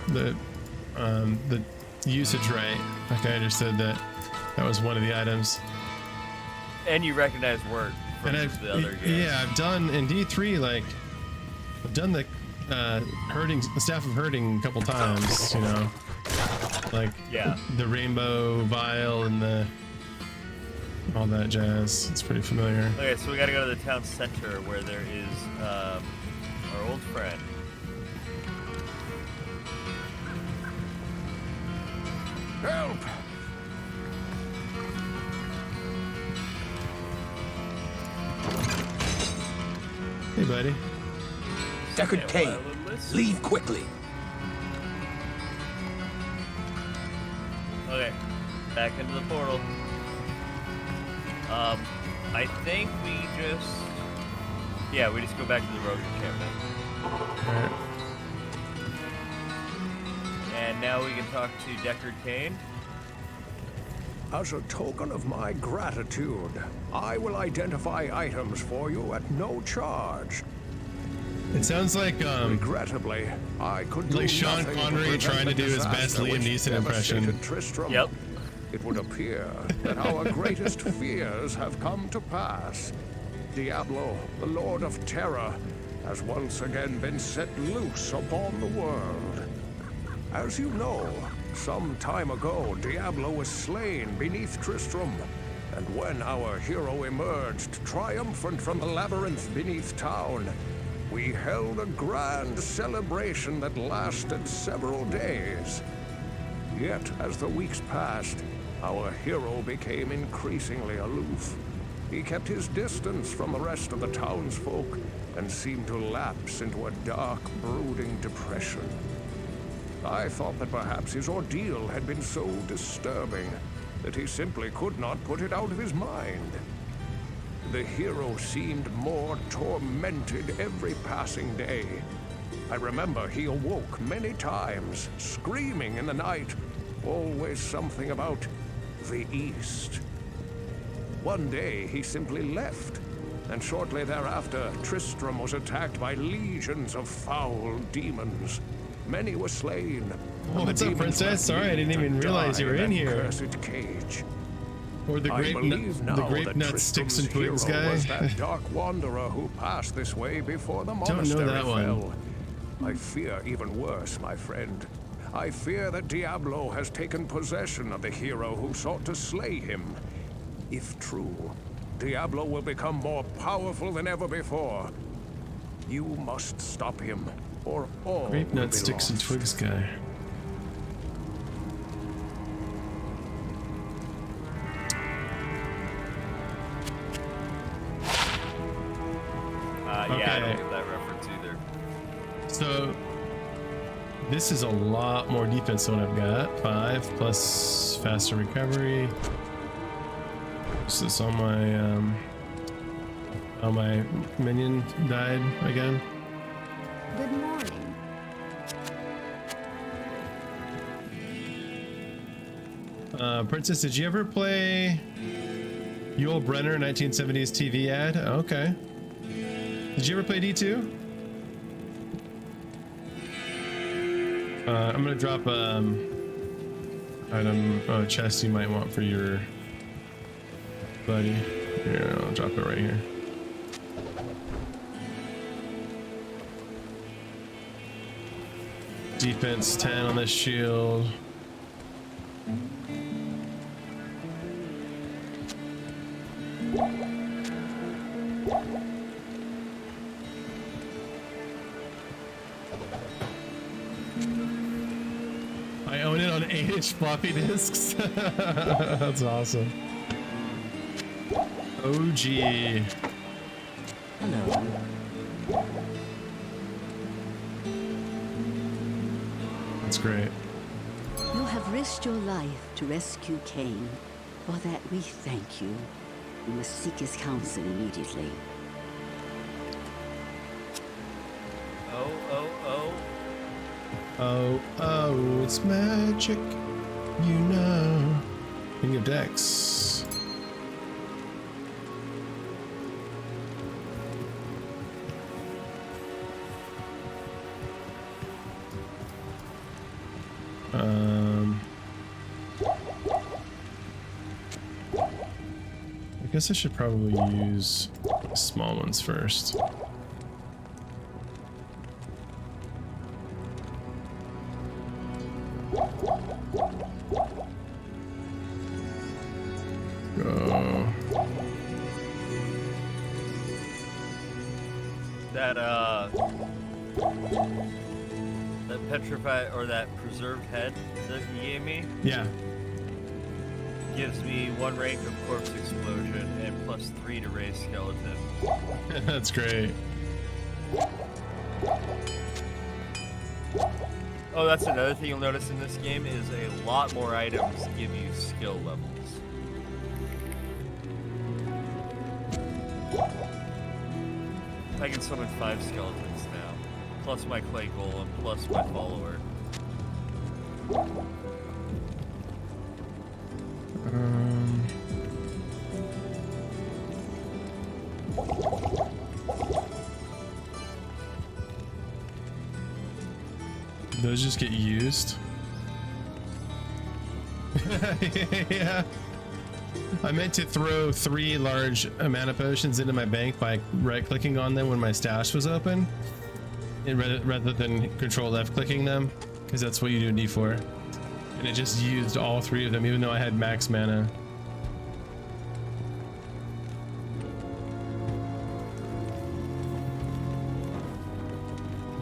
Speaker 1: usage right. Like I understood that was one of the items.
Speaker 2: And you recognize Wirt from the other games.
Speaker 1: Yeah, I've done in D3 I've done the staff of herding a couple times, you know. Like the rainbow vial and all that jazz. It's pretty familiar.
Speaker 2: Okay, so we gotta go to the town center where there is our old friend.
Speaker 5: Help!
Speaker 1: Hey, buddy.
Speaker 7: Deckard Cain, leave quickly.
Speaker 2: Okay, back into the portal. I think we just go back to the rogue encampment.
Speaker 1: Alright.
Speaker 2: And now we can talk to Deckard Cain.
Speaker 5: As a token of my gratitude, I will identify items for you at no charge.
Speaker 1: It sounds like
Speaker 5: regrettably, I could do
Speaker 1: like Sean
Speaker 5: nothing
Speaker 1: Connery
Speaker 5: to
Speaker 1: trying to do his best Liam Neeson impression.
Speaker 5: Tristram.
Speaker 2: Yep.
Speaker 5: It would appear that our greatest fears have come to pass. Diablo, the Lord of Terror, has once again been set loose upon the world. As you know, some time ago, Diablo was slain beneath Tristram, and when our hero emerged triumphant from the labyrinth beneath town, we held a grand celebration that lasted several days. Yet, as the weeks passed, our hero became increasingly aloof. He kept his distance from the rest of the townsfolk and seemed to lapse into a dark, brooding depression. I thought that perhaps his ordeal had been so disturbing that he simply could not put it out of his mind. The hero seemed more tormented every passing day. I remember he awoke many times, screaming in the night, always something about the East. One day he simply left, and shortly thereafter Tristram was attacked by legions of foul demons. Many were slain.
Speaker 1: Oh, what's up, princess? Sorry, I didn't even realize you were in here.
Speaker 5: Cursed cage.
Speaker 1: Or the grape nut sticks and twigs guy.
Speaker 5: Was that dark wanderer who passed this way before the monastery fell. I fear even worse, my friend. I fear that Diablo has taken possession of the hero who sought to slay him. If true, Diablo will become more powerful than ever before. You must stop him, or all
Speaker 1: Grape
Speaker 5: will
Speaker 1: nut
Speaker 5: be
Speaker 1: sticks and
Speaker 5: lost.
Speaker 1: twigs guy.
Speaker 2: Yeah, I don't get that reference either.
Speaker 1: So this is a lot more defense than what I've got. 5 plus faster recovery. Is this on my minion died again?
Speaker 8: Good morning.
Speaker 1: Princess, did you ever play Yul Brynner 1970s TV ad? Okay. Did you ever play D2? I'm gonna drop item chest you might want for your buddy. Here, I'll drop it right here. Defense 10 on this shield. I own it on 8-inch floppy disks. That's awesome. OG.
Speaker 6: Hello.
Speaker 1: That's great.
Speaker 6: You have risked your life to rescue Cain. For that we thank you. You must seek his counsel immediately.
Speaker 1: Oh, it's magic, you know. King of Decks. I guess I should probably use small ones first. Go.
Speaker 2: That petrified or that preserved head that you gave me,
Speaker 1: Yeah.
Speaker 2: gives me 1 rank of corpse explosion and +3 to raise skeleton.
Speaker 1: That's great.
Speaker 2: Oh, that's another thing you'll notice in this game is a lot more items give you skill levels. I can summon 5 skeletons now, plus my clay golem, plus my follower.
Speaker 1: Those just get used. Yeah. I meant to throw 3 large mana potions into my bank by right-clicking on them when my stash was open, and rather than control left-clicking them, because that's what you do in D4. And it just used all 3 of them, even though I had max mana.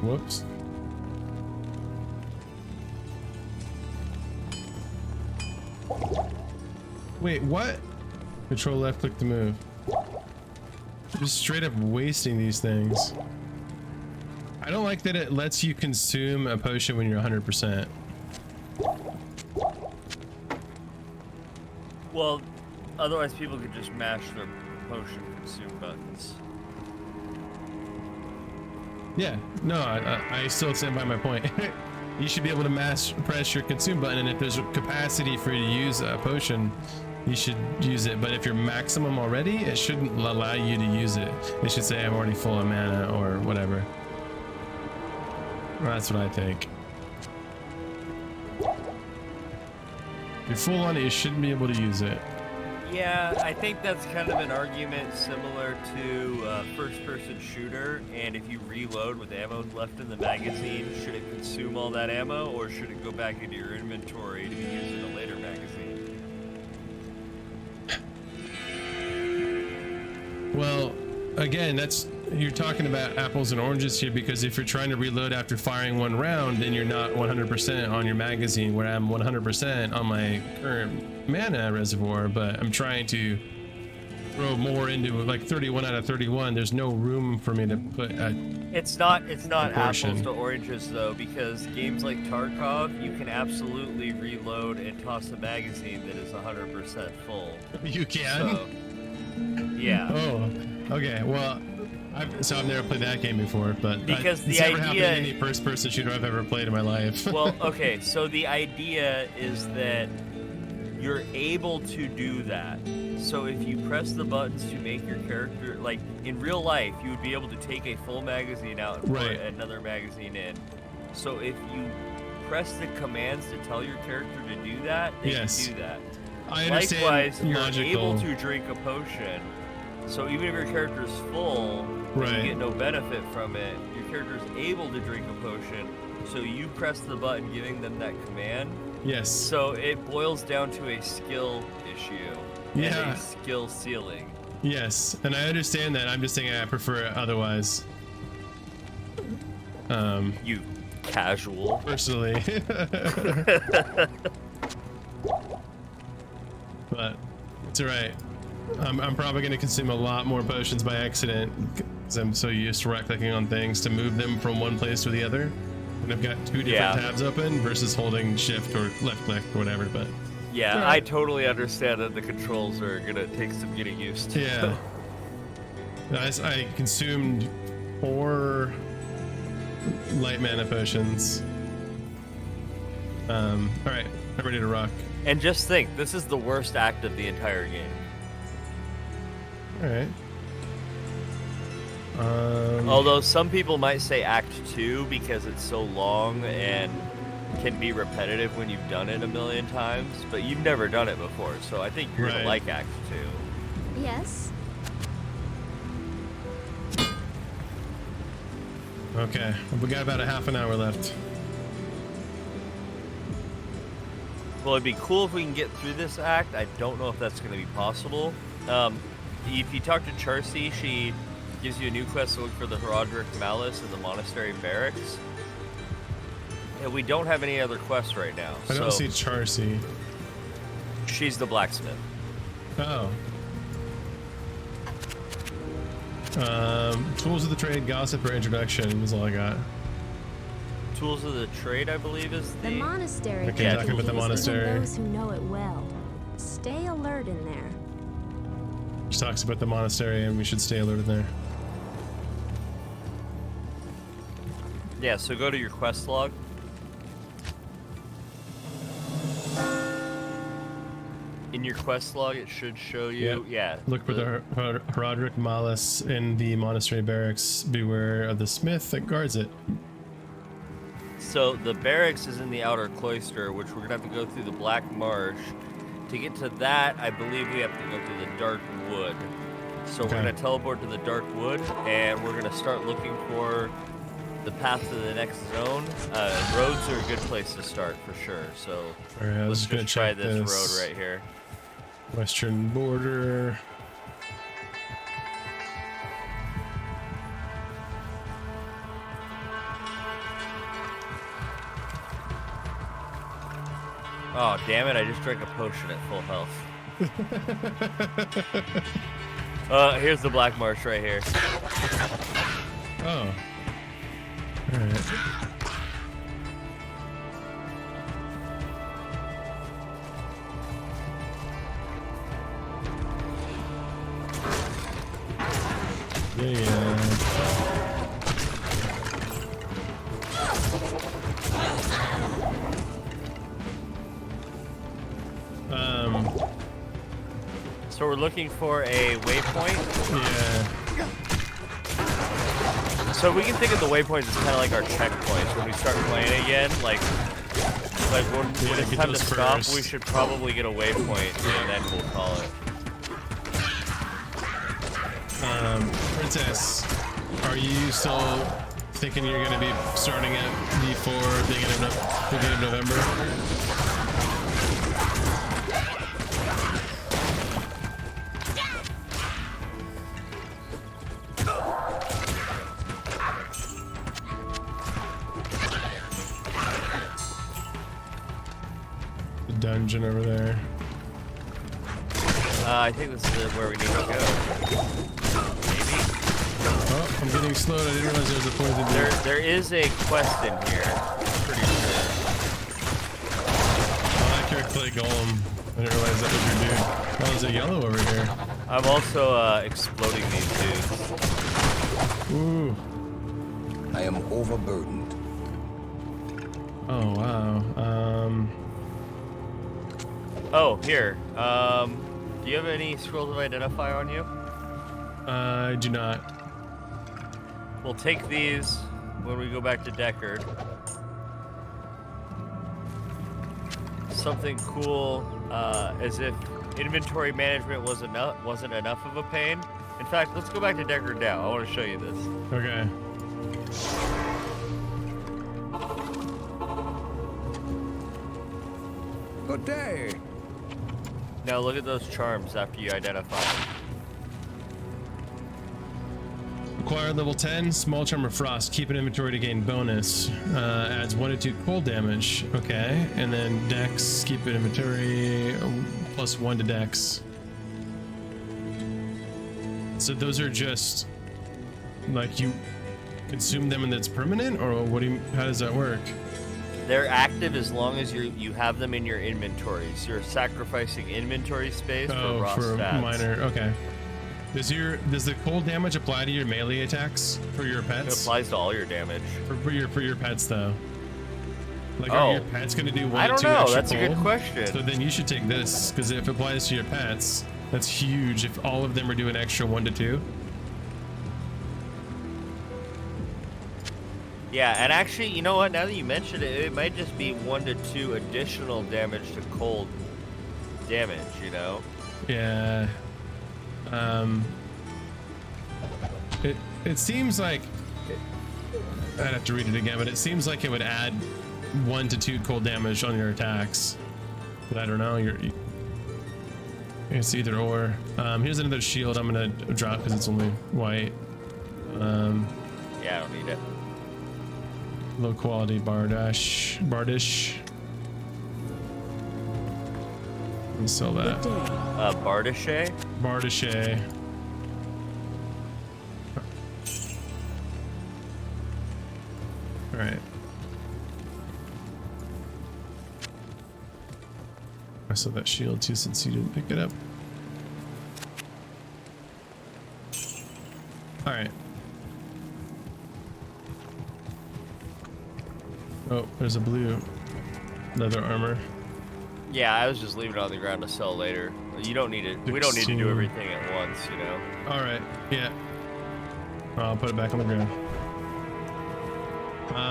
Speaker 1: Whoops. Wait, what? Control left click to move. Just straight up wasting these things. I don't like that it lets you consume a potion when you're 100%.
Speaker 2: Well, otherwise people could just mash their potion consume buttons.
Speaker 1: Yeah, no, I still stand by my point. You should be able to press your consume button, and if there's a capacity for you to use a potion, you should use it. But if you're maximum already, it shouldn't allow you to use it. It should say I'm already full of mana or whatever. That's what I think. If you're full on it, you shouldn't be able to use it.
Speaker 2: Yeah, I think that's kind of an argument similar to first-person shooter, and if you reload with ammo left in the magazine, should it consume all that ammo, or should it go back into your inventory to be used in a later magazine?
Speaker 1: Well, again, you're talking about apples and oranges here, because if you're trying to reload after firing 1 round, then you're not 100% on your magazine, where I'm 100% on my current mana reservoir, but I'm trying to throw more into like 31 out of 31. There's no room for me to put
Speaker 2: It's not apples to oranges though, because games like Tarkov, you can absolutely reload and toss a magazine that is 100% full.
Speaker 1: You can?
Speaker 2: So, yeah.
Speaker 1: Oh, okay. Well, I've never played that game before, but
Speaker 2: because
Speaker 1: it's never happened in any first-person shooter I've ever played in my life.
Speaker 2: Well, okay, so the idea is that you're able to do that. So if you press the buttons to make your character, like in real life, you would be able to take a full magazine out and put another magazine in. So if you press the commands to tell your character to do that, they can do that.
Speaker 1: I understand.
Speaker 2: Likewise,
Speaker 1: logical.
Speaker 2: you're able to drink a potion. So even if your character is full, you get no benefit from it, your character is able to drink a potion, so you press the button giving them that command.
Speaker 1: Yes.
Speaker 2: So it boils down to a skill issue and a skill ceiling.
Speaker 1: Yes, and I understand that. I'm just saying I prefer it otherwise.
Speaker 2: You casual.
Speaker 1: Personally. But it's alright. I'm probably going to consume a lot more potions by accident because I'm so used to right-clicking on things to move them from one place to the other. And I've got 2 different tabs open versus holding shift or left click or whatever, but...
Speaker 2: Yeah, I totally understand that the controls are going to take some getting used to.
Speaker 1: Yeah. I consumed 4 light mana potions. Alright, I'm ready to rock.
Speaker 2: And just think, this is the worst act of the entire game.
Speaker 1: Alright.
Speaker 2: Although some people might say Act 2 because it's so long and can be repetitive when you've done it a million times, but you've never done it before, so I think you're gonna like Act 2.
Speaker 8: Yes.
Speaker 1: Okay, we got about a half an hour left.
Speaker 2: Well, it'd be cool if we can get through this act. I don't know if that's going to be possible. If you talk to Charcy, she gives you a new quest to look for the Herodric Malice in the monastery barracks. And we don't have any other quests right now.
Speaker 1: I don't see Charcy.
Speaker 2: She's the blacksmith.
Speaker 1: Oh. Tools of the trade, gossip, or introduction is all I got.
Speaker 2: Tools of the trade, I believe, is
Speaker 8: the monastery.
Speaker 1: Okay, talking about the monastery.
Speaker 8: Those who know it well. Stay alert in there.
Speaker 1: She talks about the monastery, and we should stay alert in there.
Speaker 2: Yeah, so go to your quest log. In your quest log, it should show you.
Speaker 1: Yep.
Speaker 2: Yeah.
Speaker 1: Look for the Herodric Malus in the monastery barracks. Beware of the smith that guards it.
Speaker 2: So the barracks is in the outer cloister, which we're gonna have to go through the Black Marsh. To get to that, I believe we have to go through the Dark Wood. So we're gonna teleport to the Dark Wood, and we're gonna start looking for the path to the next zone. Roads are a good place to start for sure. So let's just try this road right here.
Speaker 1: Western border.
Speaker 2: Oh, damn it, I just drank a potion at full health. Here's the Black Marsh right here.
Speaker 1: Oh. Alright. Yeah.
Speaker 2: So we're looking for a waypoint.
Speaker 1: Yeah.
Speaker 2: So we can think of the waypoints as kind of like our checkpoints when we start playing again. Like when it's time to stop, we should probably get a waypoint and then we'll call it.
Speaker 1: Princess, are you still thinking you're going to be starting at D4 beginning of November? The dungeon over there.
Speaker 2: I think this is where we need to go. Maybe.
Speaker 1: Oh, I'm getting slowed. I didn't realize there was a poison.
Speaker 2: There is a quest in here. Pretty sure.
Speaker 1: I like your clay golem. I didn't realize that was your dude. Oh, there's a yellow over here.
Speaker 2: I'm also exploding these dudes.
Speaker 1: Ooh.
Speaker 7: I am overburdened.
Speaker 1: Oh wow.
Speaker 2: Oh, here. Do you have any scrolls of identify on you?
Speaker 1: I do not.
Speaker 2: We'll take these when we go back to Deckard. Something cool, as if inventory management wasn't enough of a pain. In fact, let's go back to Deckard now. I want to show you this.
Speaker 1: Okay.
Speaker 5: Good day.
Speaker 2: Now look at those charms after you identify them.
Speaker 1: Acquired level 10, small charm of frost. Keep an inventory to gain bonus. Adds 1 to 2 cold damage. Okay. And then dex, keep an inventory, plus 1 to dex. So those are just like you consume them and it's permanent, or what do you, how does that work?
Speaker 2: They're active as long as you have them in your inventories. You're sacrificing inventory space for raw stats.
Speaker 1: Minor. Okay. Does the cold damage apply to your melee attacks for your pets?
Speaker 2: It applies to all your damage.
Speaker 1: For your pets though. Like, are your pets gonna do 1
Speaker 2: I
Speaker 1: to 2
Speaker 2: don't know.
Speaker 1: extra
Speaker 2: That's
Speaker 1: cold?
Speaker 2: a good question.
Speaker 1: So then you should take this, because if it applies to your pets, that's huge. If all of them are doing extra 1 to 2.
Speaker 2: Yeah, and actually, you know what? Now that you mention it, it might just be 1 to 2 additional damage to cold damage. You know?
Speaker 1: Yeah. It seems like I'd have to read it again, but it seems like it would add 1 to 2 cold damage on your attacks. But I don't know. It's either or. Here's another shield I'm gonna drop because it's only white.
Speaker 2: Yeah, I don't need it.
Speaker 1: Low quality bardish. Let me sell that.
Speaker 2: Bardishe?
Speaker 1: Bardishe. All right. I saw that shield too since you didn't pick it up. All right. Oh, there's a blue leather armor.
Speaker 2: Yeah, I was just leaving it on the ground to sell later. You don't need it. We don't need to do everything at once, you know.
Speaker 1: All right. Yeah. I'll put it back on the ground.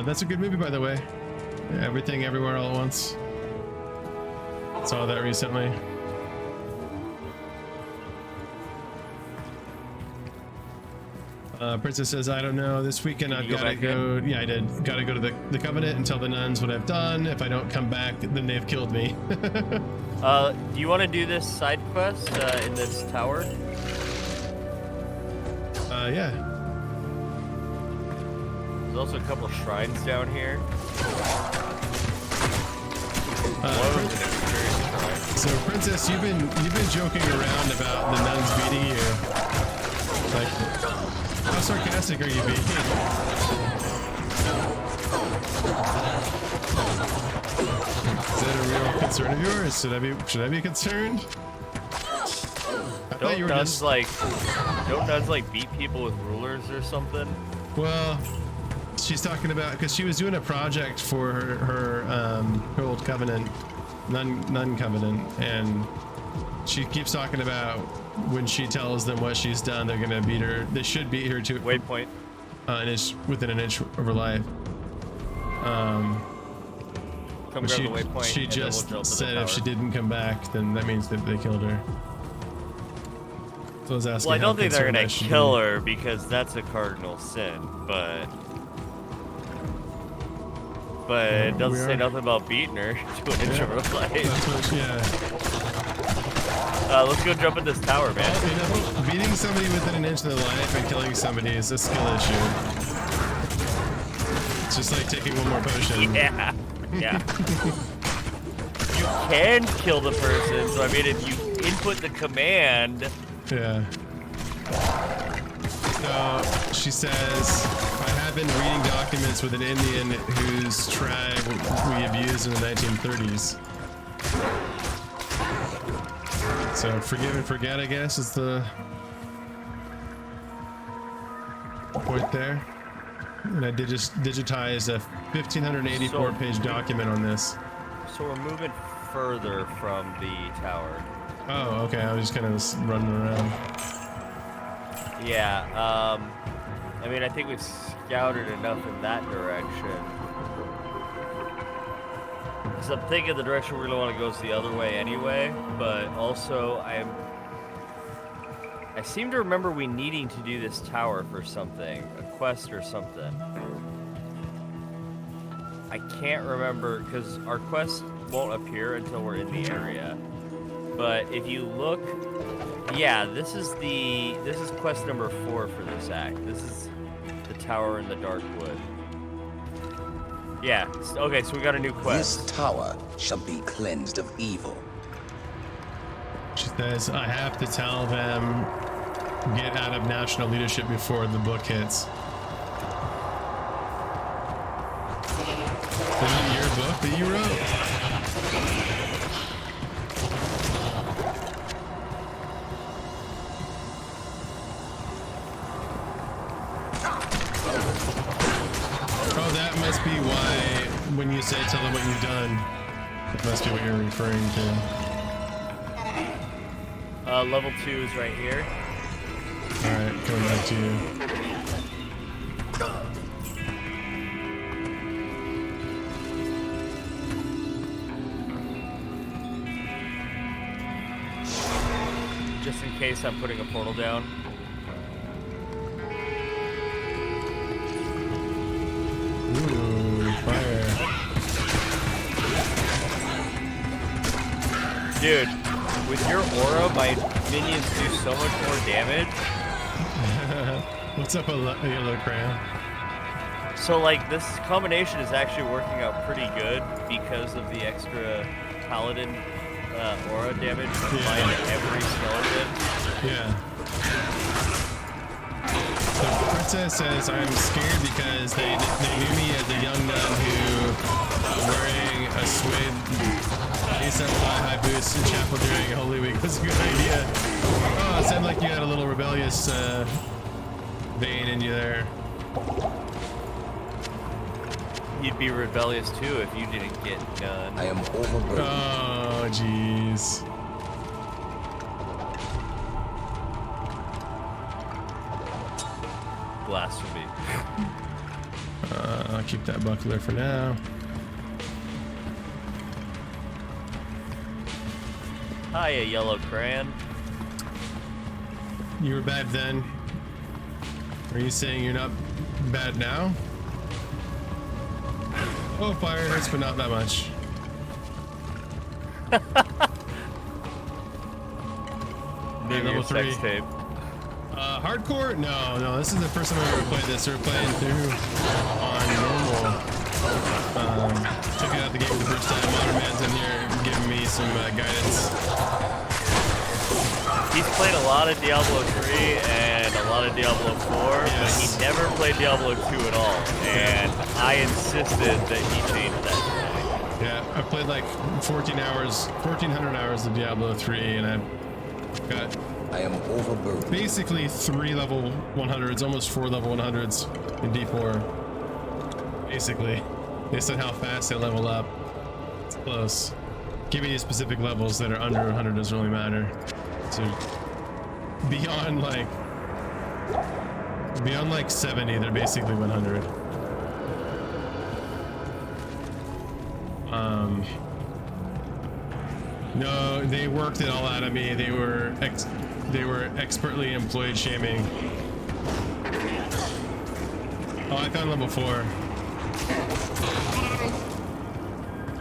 Speaker 1: That's a good movie, by the way. Everything, Everywhere, All at Once. Saw that recently. Princess says, I don't know. This weekend I've got to go. Yeah, I did. Got to go to the Covenant and tell the nuns what I've done. If I don't come back, then they've killed me.
Speaker 2: Do you want to do this side quest in this tower?
Speaker 1: Yeah.
Speaker 2: There's also a couple shrines down here.
Speaker 1: So, Princess, you've been joking around about the nuns beating you. Like, how sarcastic are you being? Is that a real concern of yours? Should I be concerned?
Speaker 2: Don't nuns like beat people with rulers or something?
Speaker 1: Well, she's talking about because she was doing a project for her old covenant, nun covenant, and she keeps talking about when she tells them what she's done, they're gonna beat her. They should beat her to
Speaker 2: waypoint,
Speaker 1: within an inch of her life.
Speaker 2: Come grab the waypoint.
Speaker 1: She just said if she didn't come back, then that means that they killed her. So I was asking.
Speaker 2: Well, I don't think they're gonna kill her because that's a cardinal sin, but it doesn't say nothing about beating her to an inch of her life.
Speaker 1: That's what, yeah.
Speaker 2: Let's go jump in this tower, man.
Speaker 1: Well, you know, beating somebody within an inch of their life and killing somebody is a skill issue. It's just like taking one more potion.
Speaker 2: Yeah. Yeah. You can kill the person, so I mean, if you input the command.
Speaker 1: Yeah. So she says, I have been reading documents with an Indian whose tribe we abused in the 1930s. So forgive and forget, I guess, is the point there. And I digitized a 1,584-page document on this.
Speaker 2: So we're moving further from the tower.
Speaker 1: Oh, okay. I was just kind of running around.
Speaker 2: Yeah. I mean, I think we've scouted enough in that direction. Because I'm thinking the direction we really want to go is the other way anyway. But also, I seem to remember we needing to do this tower for something, a quest or something. I can't remember because our quest won't appear until we're in the area. But if you look, yeah, this is quest number 4 for this act. This is the tower in the dark wood. Yeah. Okay, so we got a new quest.
Speaker 7: This tower shall be cleansed of evil.
Speaker 1: She says, I have to tell them, get out of national leadership before the book hits. Is it your book that you wrote? Oh, that must be why, when you say tell them what you've done, that must be what you're referring to.
Speaker 2: Level 2 is right here.
Speaker 1: Alright, coming back to you.
Speaker 2: Just in case I'm putting a portal down.
Speaker 1: Ooh, fire.
Speaker 2: Dude, with your aura, my minions do so much more damage.
Speaker 1: What's up, Yellow Crayon?
Speaker 2: So, like, this combination is actually working out pretty good because of the extra paladin aura damage applied to every skeleton.
Speaker 1: Yeah. The princess says, I'm scared because they knew me as a young nun who, wearing a suede high boots in chapel during Holy Week was a good idea. Oh, it sounded like you had a little rebellious vein in you there.
Speaker 2: He'd be rebellious too if you didn't get done.
Speaker 7: I am overburdened.
Speaker 1: Oh, jeez.
Speaker 2: Blasphemy.
Speaker 1: I'll keep that buckler for now.
Speaker 2: Hiya, yellow crayon.
Speaker 1: You were bad then. Are you saying you're not bad now? Oh, fire hurts, but not that much.
Speaker 2: Maybe
Speaker 1: level
Speaker 2: your sex
Speaker 1: 3.
Speaker 2: tape.
Speaker 1: Hardcore? No. This is the first time I've ever played this. We're playing through on normal. Checking out the game for the first time. ModernMan's in here giving me some guidance.
Speaker 2: He's played a lot of Diablo 3 and a lot of Diablo 4,
Speaker 1: Yes.
Speaker 2: but he never played Diablo 2 at all. And I insisted that he change that tonight.
Speaker 1: Yeah, I've played like 1,400 hours of Diablo 3, and I've got
Speaker 7: I am overburdened.
Speaker 1: basically 3 level 100s, almost 4 level 100s in D4. Basically, based on how fast they level up. It's close. Give me specific levels that are under 100 doesn't really matter. So beyond like 70, they're basically 100. No, they worked it all out of me. They were expertly employed shaming. Oh, I found level 4.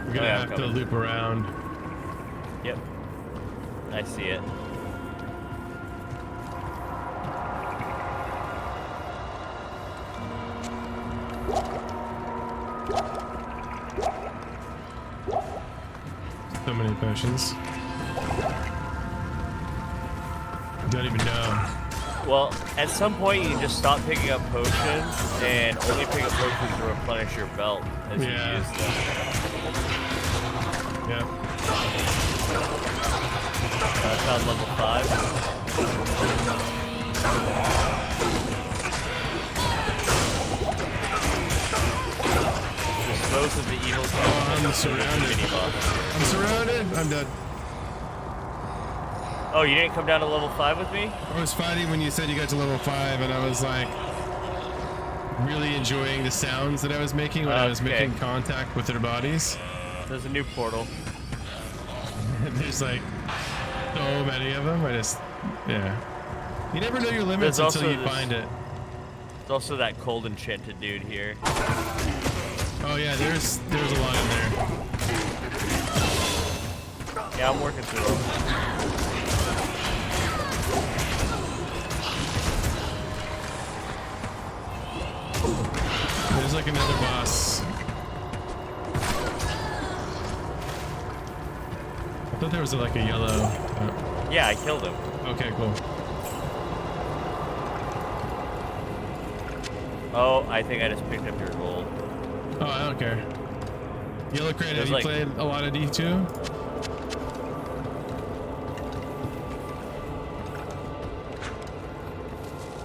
Speaker 1: We're gonna have to loop around.
Speaker 2: Yep. I see it.
Speaker 1: So many potions. Don't even know.
Speaker 2: Well, at some point you can just stop picking up potions and only pick up potions to replenish your belt as you use them.
Speaker 1: Yeah.
Speaker 2: I found level 5. Dispose of the evil.
Speaker 1: Oh, I'm surrounded. I'm surrounded. I'm dead.
Speaker 2: Oh, you didn't come down to level 5 with me?
Speaker 1: I was fighting when you said you got to level 5, and I was like really enjoying the sounds that I was making when I was making contact with their bodies.
Speaker 2: There's a new portal.
Speaker 1: There's like so many of them. Yeah. You never know your limits until you find it.
Speaker 2: There's also that cold enchanted dude here.
Speaker 1: Oh yeah, there's a lot in there.
Speaker 2: Yeah, I'm working through them.
Speaker 1: There's like another boss. I thought there was like a yellow.
Speaker 2: Yeah, I killed him.
Speaker 1: Okay, cool.
Speaker 2: Oh, I think I just picked up your gold.
Speaker 1: Oh, I don't care. Yellow Crate, have you played a lot of D2?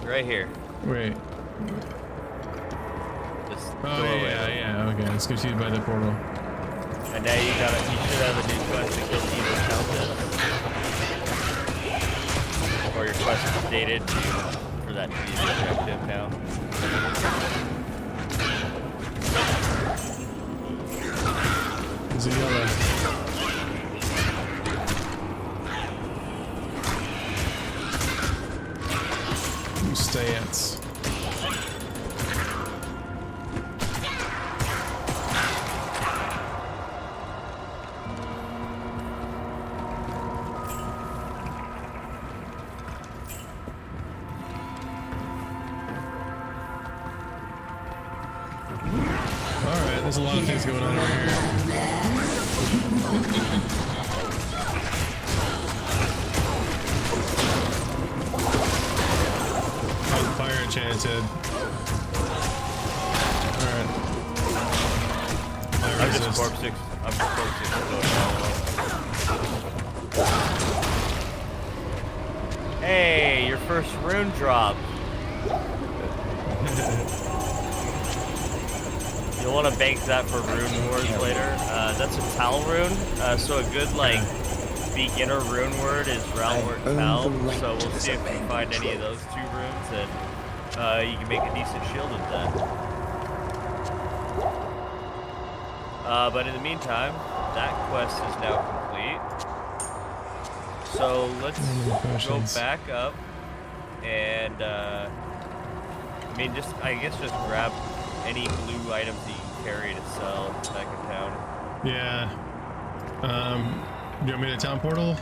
Speaker 2: Right here.
Speaker 1: Wait. Oh yeah, okay. Let's go see by the portal.
Speaker 2: And now you should have a new quest to kill Evil Countess. Or your quest is dated for that to be the objective now.
Speaker 1: There's a yellow. Stance. Alright, there's a lot of things going on over here. Fire enchanted. Alright.
Speaker 2: I'm just corpsing. Hey, your first rune drop. You You'll want to bank that for rune words later. That's a Tal rune, so a good like beginner rune word is Ralwort Tal. So we'll see if we find any of those 2 runes, and you can make a decent shield with that. But in the meantime, that quest is now complete. So let's go back up and I guess just grab any blue items that you can carry to sell back in town.
Speaker 1: Yeah. Do you want me to town portal?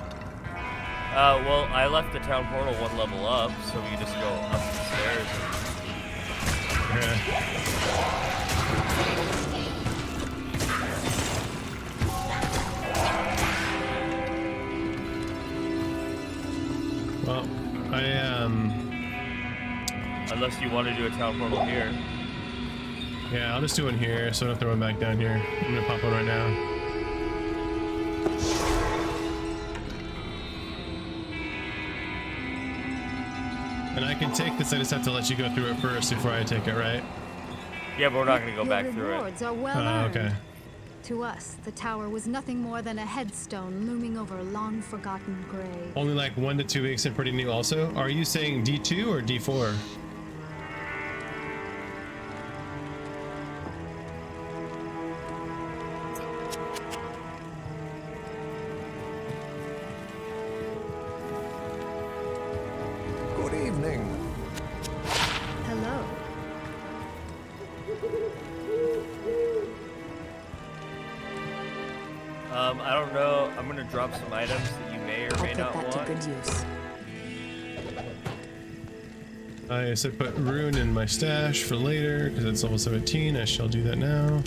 Speaker 2: Well, I left the town portal 1 level up, so we can just go up the stairs.
Speaker 1: Well,
Speaker 2: unless you want to do a town portal here.
Speaker 1: Yeah, I'll just do one here, so I don't throw one back down here. I'm gonna pop one right now. And I can take this, I just have to let you go through it first before I take it, right?
Speaker 2: Yeah, but we're not gonna go back through it.
Speaker 8: Rewards are well earned.
Speaker 1: Okay.
Speaker 8: To us, the tower was nothing more than a headstone looming over a long-forgotten grave.
Speaker 1: Only like 1 to 2 weeks and pretty new also. Are you saying D2 or D4?
Speaker 11: Good evening.
Speaker 8: Hello.
Speaker 2: I don't know. I'm gonna drop some items that you may or may not want.
Speaker 10: I'll put that to good use.
Speaker 1: I said put rune in my stash for later because it's level 17. I shall do that now.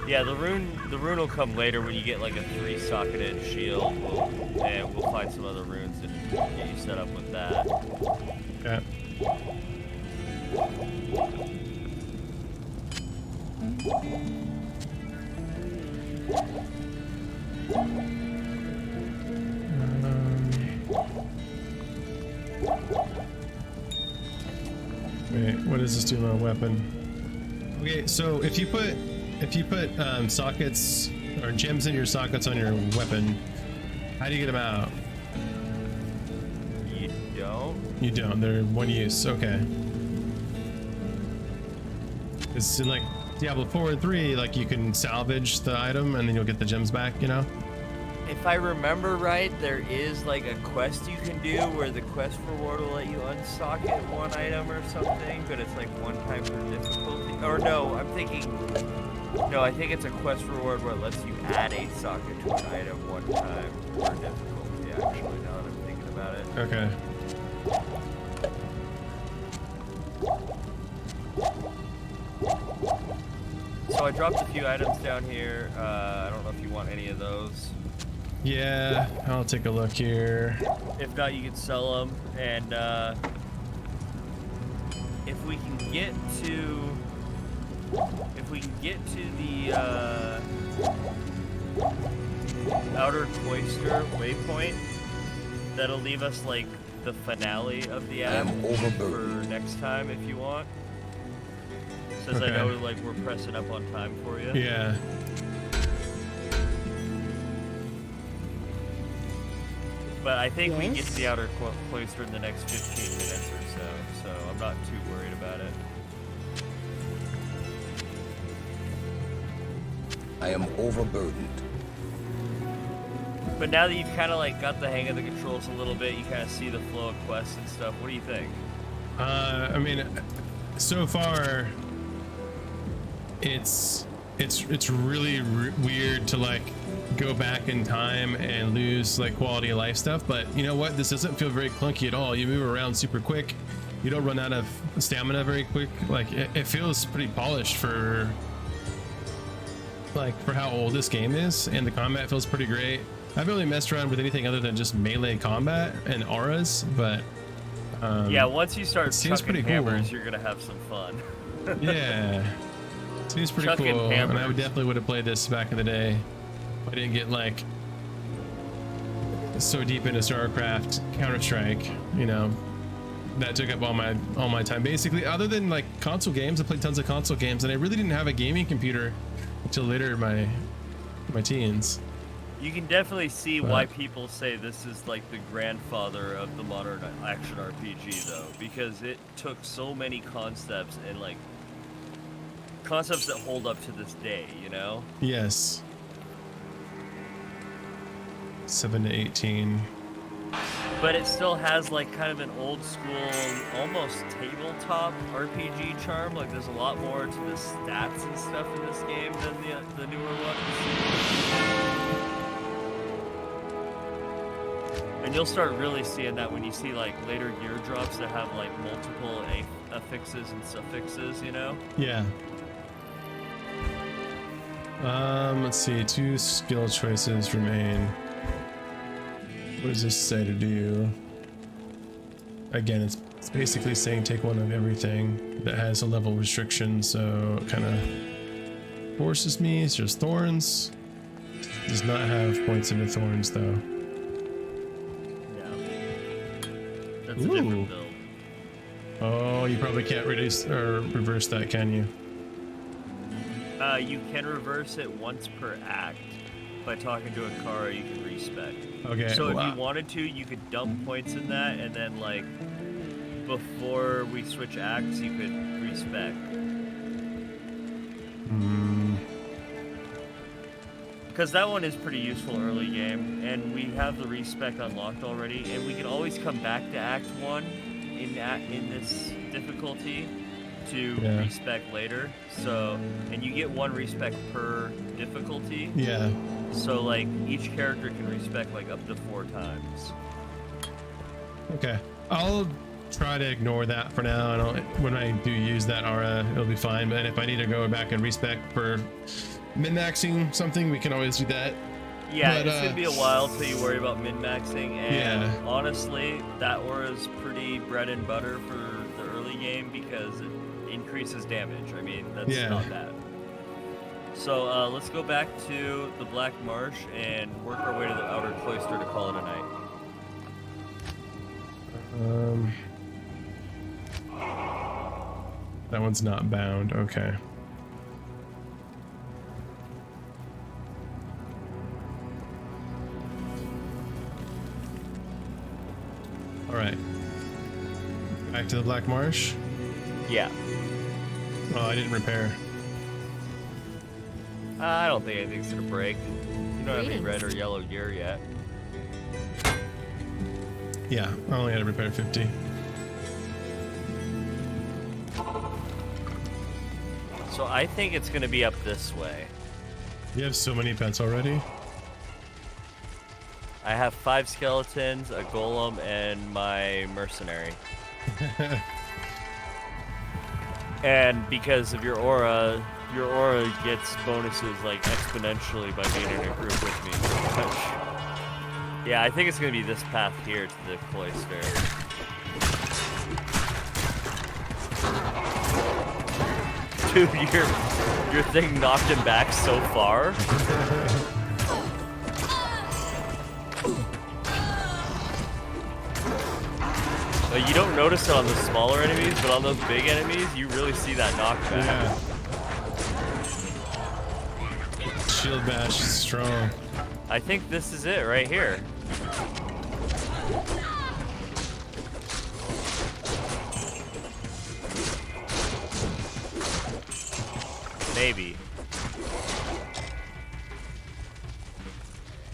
Speaker 2: Yeah, the rune will come later when you get like a 3-socketed shield. And we'll find some other runes and get you set up with that.
Speaker 1: Yeah. Wait, what does this do to my weapon? Okay, so if you put sockets or gems in your sockets on your weapon, how do you get them out?
Speaker 2: You don't?
Speaker 1: You don't. They're one use. Okay. It's in like Diablo 4 and 3, like you can salvage the item and then you'll get the gems back, you know?
Speaker 2: If I remember right, there is like a quest you can do where the quest reward will let you unsocket one item or something, but it's like 1 time per difficulty. Or no, I'm thinking... No, I think it's a quest reward where it lets you add a socket to an item 1 time per difficulty, actually, now that I'm thinking about it.
Speaker 1: Okay.
Speaker 2: So I dropped a few items down here. I don't know if you want any of those.
Speaker 1: Yeah, I'll take a look here.
Speaker 2: If not, you can sell them. And if we can get to the outer cloister waypoint, that'll leave us like the finale of the app for next time if you want. Since I know like we're pressing up on time for you.
Speaker 1: Yeah.
Speaker 2: But I think we can get to the outer cloister in the next 15 minutes or so I'm not too worried about it.
Speaker 7: I am overburdened.
Speaker 2: But now that you've kind of like got the hang of the controls a little bit, you kind of see the flow of quests and stuff. What do you think?
Speaker 1: I mean, so far, it's really weird to like go back in time and lose like quality of life stuff. But you know what? This doesn't feel very clunky at all. You move around super quick. You don't run out of stamina very quick. Like it feels pretty polished for how old this game is, and the combat feels pretty great. I haven't really messed around with anything other than just melee combat and auras, but
Speaker 2: yeah, once you start chucking hammers,
Speaker 1: cool.
Speaker 2: You're gonna have some fun.
Speaker 1: Yeah, seems pretty
Speaker 2: Chucking
Speaker 1: cool.
Speaker 2: hammers.
Speaker 1: And I definitely would have played this back in the day. I didn't get like so deep into StarCraft, Counter-Strike, you know, that took up all my time basically. Other than like console games, I played tons of console games, and I really didn't have a gaming computer until later in my teens.
Speaker 12: You can definitely see why people say this is like the grandfather of the modern action RPG, though, because it took so many concepts and like concepts that hold up to this day, you know?
Speaker 1: Yes. 7 to 18.
Speaker 12: But it still has like kind of an old school, almost tabletop RPG charm. Like there's a lot more to the stats and stuff in this game than the newer ones. And you'll start really seeing that when you see like later gear drops that have like multiple affixes and suffixes, you know?
Speaker 1: Yeah. Let's see, 2 skill choices remain. What does this say to do? Again, it's basically saying take one of everything that has a level restriction, so it kind of forces me. It's just thorns. Does not have points into thorns though.
Speaker 12: That's a different build.
Speaker 1: Oh, you probably can't reduce or reverse that, can you?
Speaker 12: You can reverse it once per act. By talking to a car, you can respec.
Speaker 1: Okay.
Speaker 12: So if you wanted to, you could dump points in that, and then like before we switch acts, you could respec. Because that one is pretty useful early game, and we have the respec unlocked already, and we can always come back to Act 1 in this difficulty to respec later. So, and you get 1 respec per difficulty.
Speaker 1: Yeah.
Speaker 12: So like each character can respec like up to 4 times.
Speaker 1: Okay. I'll try to ignore that for now, and when I do use that aura, it'll be fine. But if I need to go back and respec for min-maxing something, we can always do that.
Speaker 12: Yeah, but, it's gonna be a while till you worry about min-maxing, and
Speaker 1: yeah.
Speaker 12: Honestly, that aura is pretty bread and butter for the early game because it increases damage. I mean, that's not bad. So let's go back to the Black Marsh and work our way to the outer cloister to call it a night.
Speaker 1: That one's not bound. Okay. All right. Back to the Black Marsh.
Speaker 12: Yeah.
Speaker 1: Oh, I didn't repair.
Speaker 12: I don't think anything's gonna break. You don't have any red or yellow gear yet.
Speaker 1: Yeah, I only had to repair 50.
Speaker 12: So I think it's gonna be up this way.
Speaker 1: You have so many pets already?
Speaker 12: I have 5 skeletons, a golem, and my mercenary. And because of your aura gets bonuses like exponentially by being in a group with me. Yeah, I think it's gonna be this path here to the cloister. Dude, your thing knocked him back so far. You don't notice it on the smaller enemies, but on those big enemies, you really see that knockback.
Speaker 1: Yeah. Shield bash is strong.
Speaker 12: I think this is it right here. Maybe.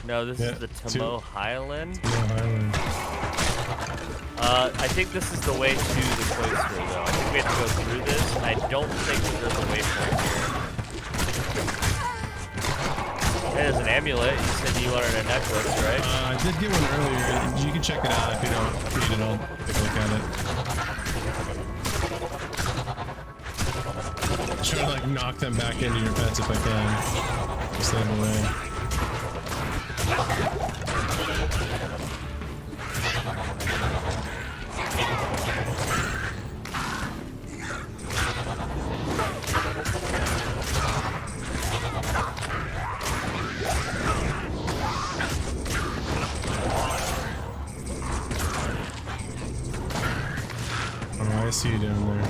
Speaker 12: No, this is the Tamo Highland. I think this is the way to the cloister, though. I think we have to go through this. I don't think that there's a waypoint here. There's an amulet. You said you wanted a necklace, right?
Speaker 1: I did get one earlier. You can check it out if you don't need it. I'll take a look at it. Try to like knock them back into your pets if I can. Just leave them away. see you down there.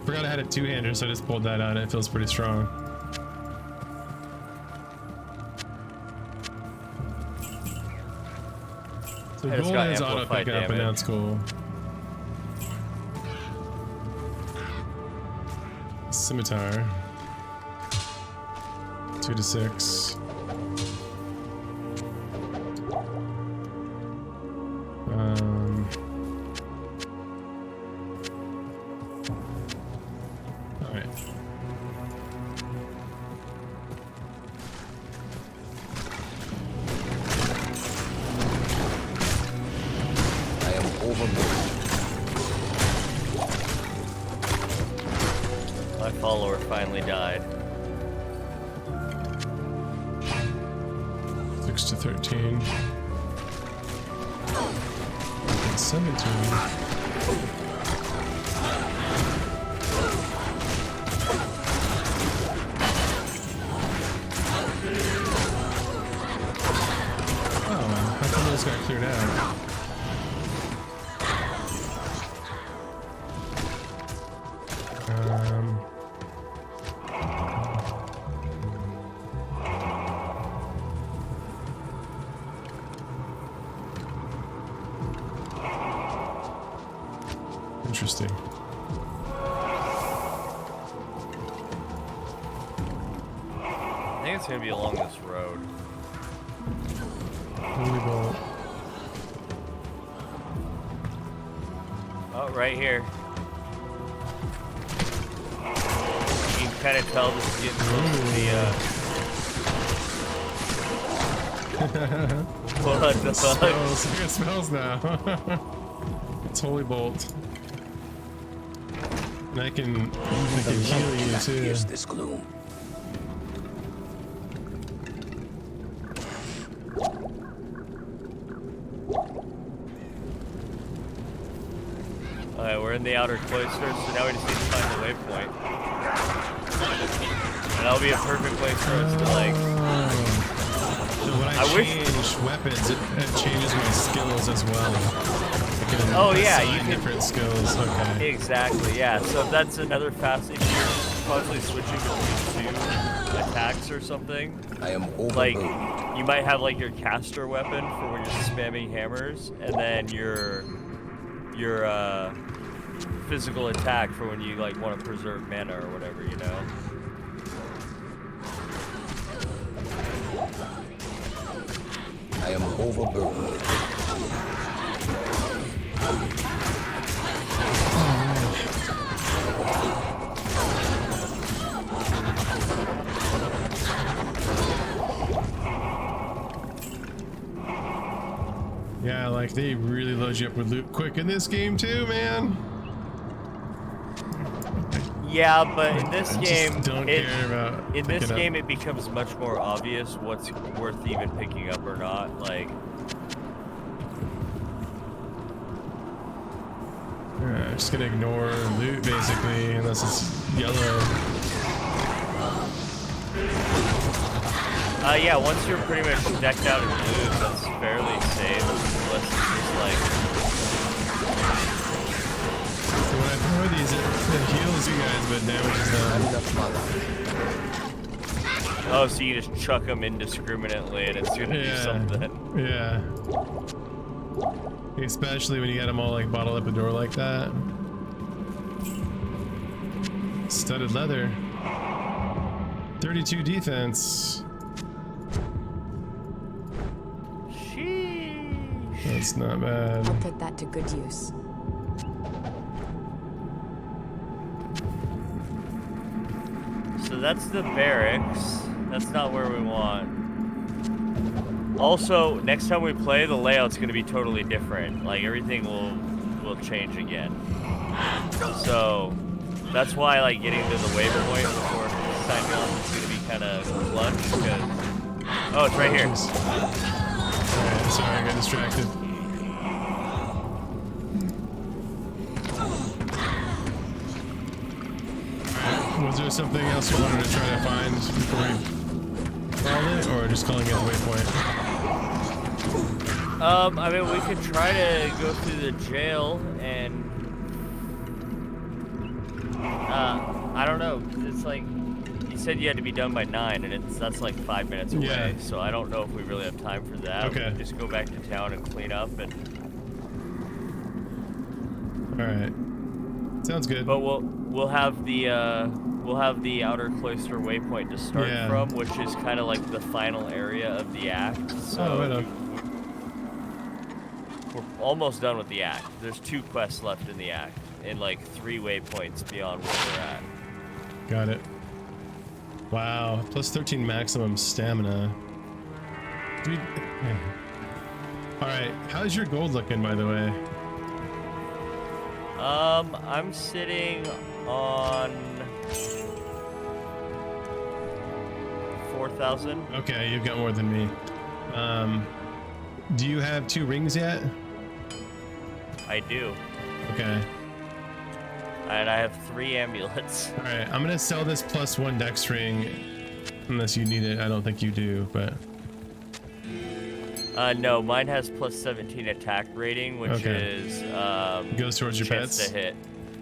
Speaker 1: Forgot I had a two-hander, so I just pulled that out. It feels pretty strong. So gold has auto pickup, and that's cool. Scimitar. 2 to 6. All right.
Speaker 7: I am overlooked.
Speaker 12: My follower finally died.
Speaker 1: 6 to 13. 17. Got cleared out. Interesting.
Speaker 12: I think it's gonna be along this road.
Speaker 1: Holy bolt.
Speaker 12: Oh, right here. You can kind of tell this is getting close to the, what the fuck?
Speaker 1: It smells now. It's holy bolt. And I can heal you too.
Speaker 7: Pierce this gloom.
Speaker 12: Alright, we're in the outer cloister, so now we just need to find the waypoint. And that'll be a perfect place for us to like...
Speaker 1: So when I change weapons, it changes my skills as well.
Speaker 12: Oh yeah, you can
Speaker 1: different skills. Okay.
Speaker 12: Exactly. Yeah. So if that's another fast, if you're possibly switching between two attacks or something,
Speaker 7: I am
Speaker 12: like you might have like your caster weapon for when you're spamming hammers, and then your physical attack for when you like want to preserve mana or whatever, you know.
Speaker 7: I am overburdened.
Speaker 1: Yeah, like they really load you up with loot quick in this game too, man.
Speaker 12: Yeah, but in this game,
Speaker 1: it
Speaker 12: becomes much more obvious what's worth even picking up or not. Like,
Speaker 1: just gonna ignore loot basically, unless it's yellow.
Speaker 12: Yeah, once you're pretty much decked out in loot, that's fairly safe. Unless it's just like.
Speaker 1: So when I throw these, it heals you guys, but damages them.
Speaker 12: Oh, so you just chuck them indiscriminately, and it's gonna do something.
Speaker 1: Yeah. Especially when you got them all like bottled up a door like that. Studded leather. 32 defense.
Speaker 12: Sheesh.
Speaker 1: That's not bad.
Speaker 10: I'll put that to good use.
Speaker 12: So that's the barracks. That's not where we want. Also, next time we play, the layout's going to be totally different. Like, everything will change again. So, that's why, like, getting to the waypoint before signing off is going to be kind of clutch, because... Oh, it's right here.
Speaker 1: Alright, sorry, I got distracted. Was there something else you wanted to try to find before we called it, or just calling it a waypoint?
Speaker 12: I mean, we could try to go through the jail and, I don't know. It's like, you said you had to be done by 9, and that's like 5 minutes away.
Speaker 1: Yeah.
Speaker 12: So I don't know if we really have time for that.
Speaker 1: Okay.
Speaker 12: We can just go back to town and clean up and.
Speaker 1: All right. Sounds good.
Speaker 12: But we'll have the outer cloister waypoint to start from, which is kind of like the final area of the act. So
Speaker 1: right on.
Speaker 12: we're almost done with the act. There's 2 quests left in the act, and like 3 waypoints beyond where we're at.
Speaker 1: Got it. Wow, plus 13 maximum stamina. Dude. All right, how's your gold looking, by the way?
Speaker 12: I'm sitting on 4,000.
Speaker 1: Okay, you've got more than me. Do you have 2 rings yet?
Speaker 12: I do.
Speaker 1: Okay.
Speaker 12: And I have 3 amulets.
Speaker 1: All right, I'm gonna sell this plus 1 dex ring, unless you need it. I don't think you do, but.
Speaker 12: No, mine has plus 17 attack rating, which is
Speaker 1: goes towards your
Speaker 12: chance
Speaker 1: pets.
Speaker 12: to hit.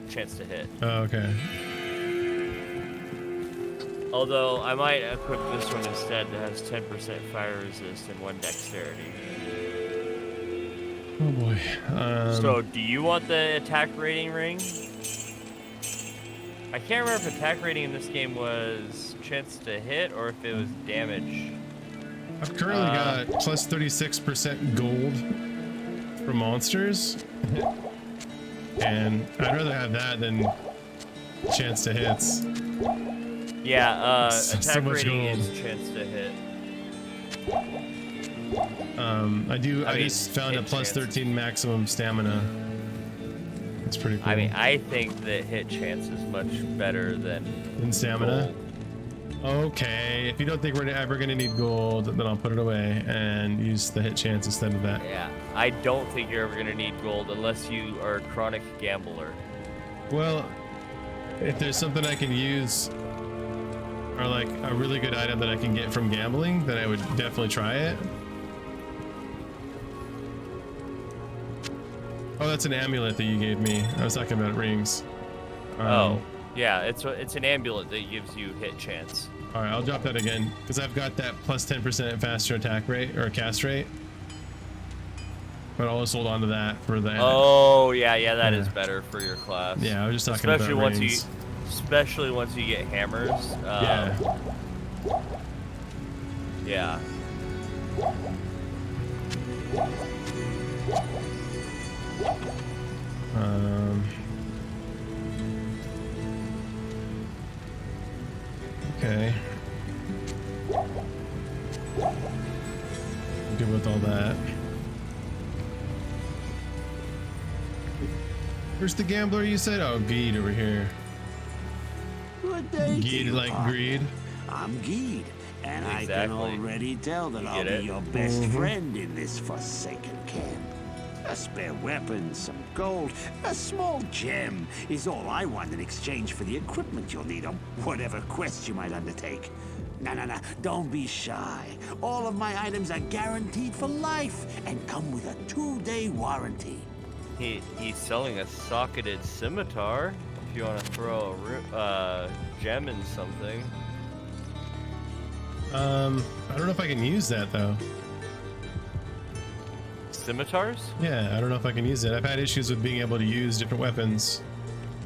Speaker 12: Chance to hit.
Speaker 1: Oh, okay.
Speaker 12: Although I might equip this one instead that has 10% fire resist and 1 dexterity.
Speaker 1: Oh boy.
Speaker 12: So, do you want the attack rating ring? I can't remember if attack rating in this game was chance to hit or if it was damage.
Speaker 1: I've currently got plus 36% gold for monsters, and I'd rather have that than chance to hits.
Speaker 12: Yeah,
Speaker 1: So
Speaker 12: attack rating
Speaker 1: gold.
Speaker 12: is chance to hit.
Speaker 1: I just found a plus 13 maximum stamina. It's pretty cool.
Speaker 12: I mean, I think that hit chance is much better than
Speaker 1: stamina.
Speaker 12: gold.
Speaker 1: Okay, if you don't think we're ever gonna need gold, then I'll put it away and use the hit chance instead of that.
Speaker 12: Yeah, I don't think you're ever gonna need gold unless you are a chronic gambler.
Speaker 1: Well, if there's something I can use, or like a really good item that I can get from gambling, then I would definitely try it. Oh, that's an amulet that you gave me. I was talking about rings.
Speaker 12: Yeah, it's an amulet that gives you hit chance.
Speaker 1: All right, I'll drop that again because I've got that plus 10% faster attack rate or cast rate. But I'll just hold on to that for the.
Speaker 12: Oh yeah, that is better for your class.
Speaker 1: Yeah, I was just talking about rings.
Speaker 12: Especially once you get hammers.
Speaker 1: Yeah.
Speaker 12: Yeah.
Speaker 1: Okay. Good with all that. Where's the gambler you said? Oh, Geed over here.
Speaker 4: Good day.
Speaker 1: Geed like greed.
Speaker 4: I'm Geed, and I can
Speaker 12: Exactly.
Speaker 4: already tell that I'll be your best friend in this forsaken camp. A spare weapon, some gold, a small gem is all I want in exchange for the equipment you'll need on whatever quest you might undertake. No, don't be shy. All of my items are guaranteed for life and come with a 2-day warranty.
Speaker 12: He's selling a socketed scimitar. If you want to throw a gem in something.
Speaker 1: I don't know if I can use that though.
Speaker 12: Scimitars?
Speaker 1: Yeah, I don't know if I can use it. I've had issues with being able to use different weapons.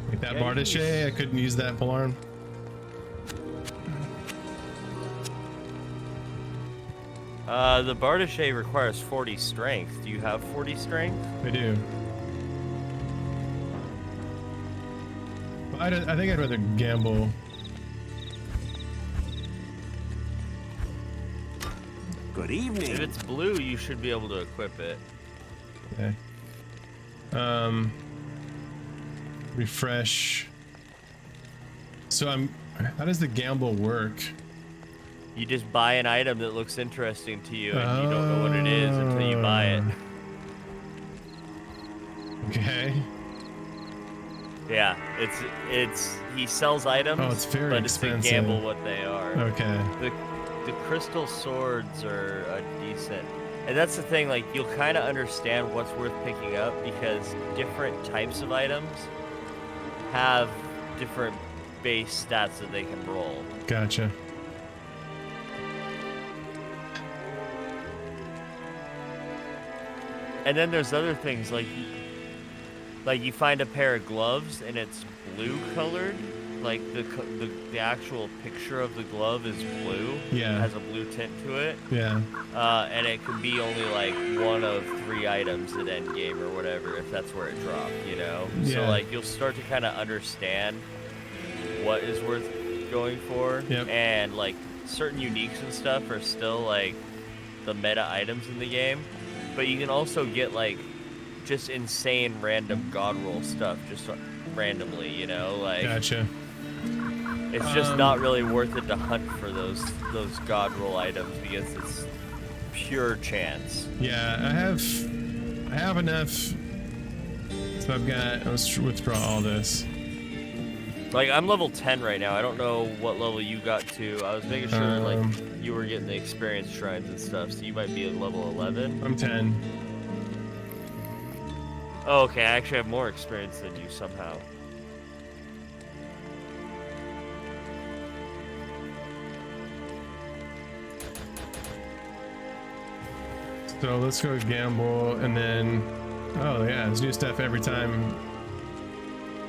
Speaker 1: Like that Bardachet, I couldn't use that polearm.
Speaker 12: The Bardachet requires 40 strength. Do you have 40 strength?
Speaker 1: I do. I think I'd rather gamble.
Speaker 4: Good evening.
Speaker 12: If it's blue, you should be able to equip it.
Speaker 1: Okay. Refresh. So how does the gamble work?
Speaker 12: You just buy an item that looks interesting to you, and you don't know what it is until you buy it.
Speaker 1: Okay.
Speaker 12: Yeah, he sells items,
Speaker 1: Oh, it's very
Speaker 12: but
Speaker 1: expensive.
Speaker 12: it's a gamble what they are.
Speaker 1: Okay.
Speaker 12: The crystal swords are decent. And that's the thing, like, you'll kind of understand what's worth picking up because different types of items have different base stats that they can roll.
Speaker 1: Gotcha.
Speaker 12: And then there's other things, like you find a pair of gloves and it's blue colored. Like the actual picture of the glove is blue.
Speaker 1: Yeah.
Speaker 12: It has a blue tint to it.
Speaker 1: Yeah.
Speaker 12: And it can be only like one of 3 items at end game or whatever if that's where it dropped, you know?
Speaker 1: Yeah.
Speaker 12: So like you'll start to kind of understand what is worth going for.
Speaker 1: Yep.
Speaker 12: And like certain uniques and stuff are still like the meta items in the game. But you can also get like just insane random god roll stuff just randomly, you know? Like
Speaker 1: Gotcha.
Speaker 12: it's just not really worth it to hunt for those god roll items because it's pure chance.
Speaker 1: Yeah, I have enough. So let's withdraw all this.
Speaker 12: Like I'm level 10 right now. I don't know what level you got to. I was making sure like you were getting the experience shrines and stuff, so you might be at level 11.
Speaker 1: I'm 10.
Speaker 12: Oh, okay, I actually have more experience than you somehow.
Speaker 1: So let's go gamble and then, oh yeah, there's new stuff every time.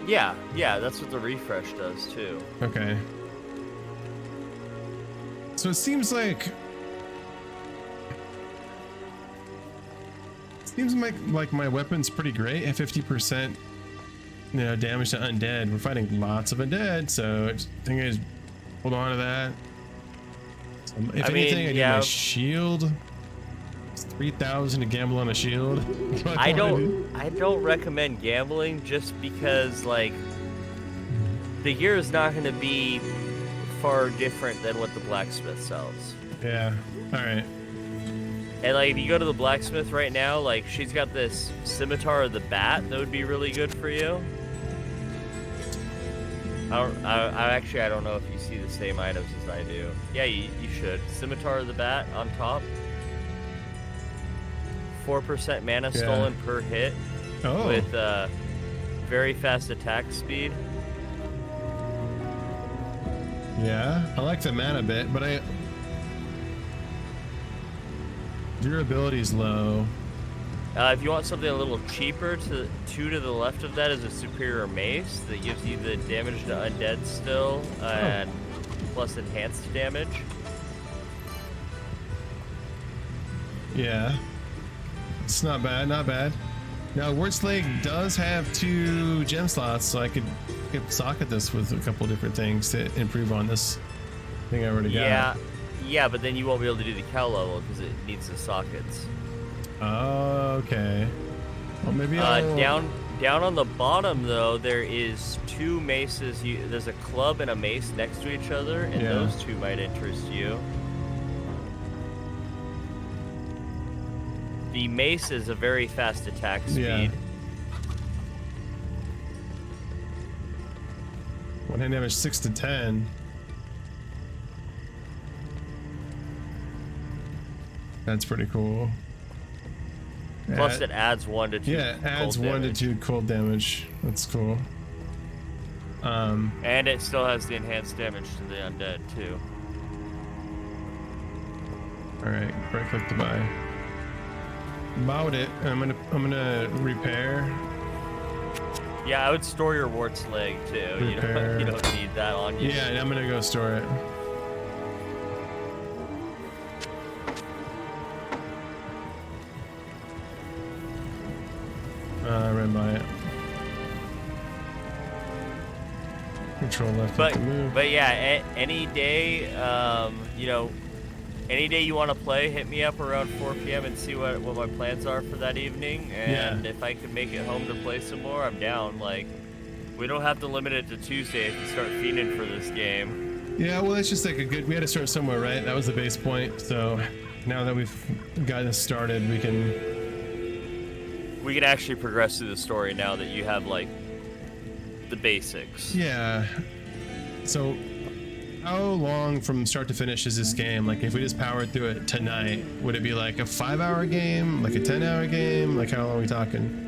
Speaker 12: Yeah, that's what the refresh does too.
Speaker 1: Okay. So it seems like my weapon's pretty great at 50%, damage to undead. We're fighting lots of undead, so I think I just hold on to that. If anything, I need my shield. It's 3,000 to gamble on a shield.
Speaker 12: I don't recommend gambling just because like the gear is not going to be far different than what the blacksmith sells.
Speaker 1: Yeah. All right.
Speaker 12: And like if you go to the blacksmith right now, like she's got this scimitar of the bat that would be really good for you. I don't know if you see the same items as I do. Yeah, you should. Scimitar of the bat on top. 4% mana stolen per hit.
Speaker 1: Oh.
Speaker 12: With very fast attack speed.
Speaker 1: Yeah, I like the mana bit, but durability's low.
Speaker 12: If you want something a little cheaper, two to the left of that is a superior mace that gives you the damage to undead still, and plus enhanced damage.
Speaker 1: Yeah, it's not bad, not bad. Now, Wurtzleg does have 2 gem slots, so I could socket this with a couple different things to improve on this thing I already got.
Speaker 12: Yeah, but then you won't be able to do the cow level because it needs the sockets.
Speaker 1: Okay. Well, maybe I'll...
Speaker 12: Down on the bottom though, there is 2 maces. There's a club and a mace next to each other, and those 2 might interest you. The mace is a very fast attack speed.
Speaker 1: Yeah. 1 damage 6 to 10. That's pretty cool.
Speaker 12: Plus it adds 1 to 2.
Speaker 1: Yeah, it adds 1 to 2 cold damage. That's cool.
Speaker 12: And it still has the enhanced damage to the undead too.
Speaker 1: All right, right click to buy. Bought it. I'm gonna repair.
Speaker 12: Yeah, I would store your wart's leg too. You don't need that on you.
Speaker 1: Yeah, I'm gonna go store it. Ran by it. Control left to move.
Speaker 12: But yeah, any day, any day you want to play, hit me up around 4 p.m. and see what my plans are for that evening. And if I can make it home to play some more, I'm down. Like, we don't have to limit it to Tuesday if you start fiending for this game.
Speaker 1: Yeah, well, it's just like we had to start somewhere, right? That was the base point. So now that we've got this started, we can
Speaker 12: actually progress through the story now that you have like
Speaker 2: the basics.
Speaker 1: Yeah. So, how long from start to finish is this game? Like, if we just powered through it tonight, would it be like a 5-hour game, like a 10-hour game? Like, how long are we talking?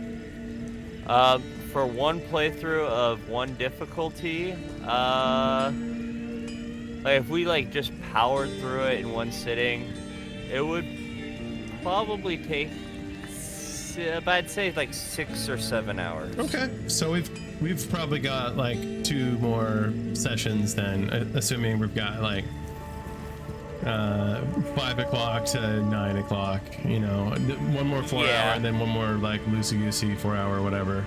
Speaker 2: For one playthrough of one difficulty, like if we like just powered through it in one sitting, it would probably take, I'd say like 6 or 7 hours.
Speaker 1: Okay, so we've probably got like 2 more sessions then, assuming we've got like 5 o'clock to 9 o'clock. You know, one more 4 hour, and then one more like loosey goosey 4 hour, whatever.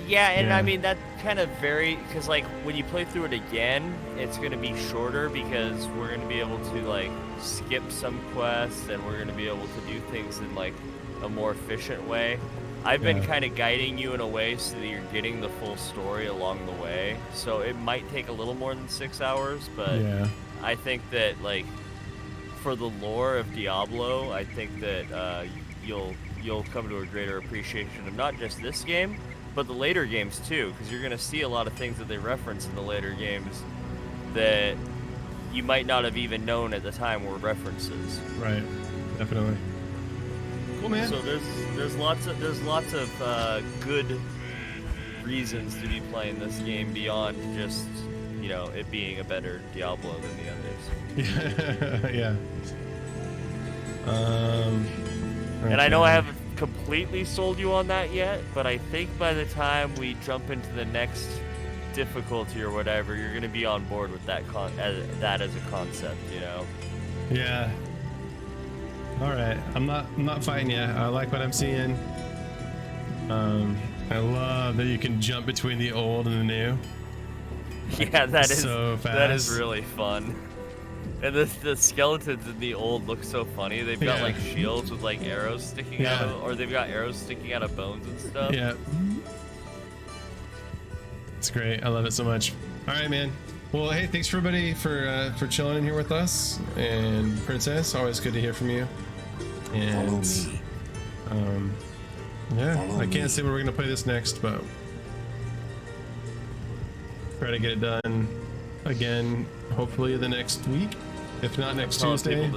Speaker 2: Yeah, and I mean that kind of vary because like when you play through it again, it's going to be shorter because we're going to be able to like skip some quests and we're going to be able to do things in like a more efficient way. I've been kind of guiding you in a way so that you're getting the full story along the way. So it might take a little more than 6 hours, but I think that like for the lore of Diablo, I think that you'll come to a greater appreciation of not just this game, but the later games too, because you're going to see a lot of things that they reference in the later games that you might not have even known at the time were references.
Speaker 1: Right, definitely. Cool, man.
Speaker 2: So there's lots of good reasons to be playing this game beyond just, you know, it being a better Diablo than the others.
Speaker 1: Yeah.
Speaker 2: And I know I haven't completely sold you on that yet, but I think by the time we jump into the next difficulty or whatever, you're going to be on board with that as a concept, you know.
Speaker 1: Yeah. All right. I'm not fighting you. I like what I'm seeing. I love that you can jump between the old and the new.
Speaker 2: Yeah, that is
Speaker 1: so fast.
Speaker 2: That is really fun. And the skeletons in the old look so funny. They've got like shields with like arrows sticking out of, or they've got arrows sticking out of bones and stuff.
Speaker 1: Yeah. It's great. I love it so much. All right, man. Well, hey, thanks for everybody for chilling in here with us. And Princess, always good to hear from you. And I can't say where we're gonna play this next, but try to get it done again, hopefully the next week, if not next Tuesday.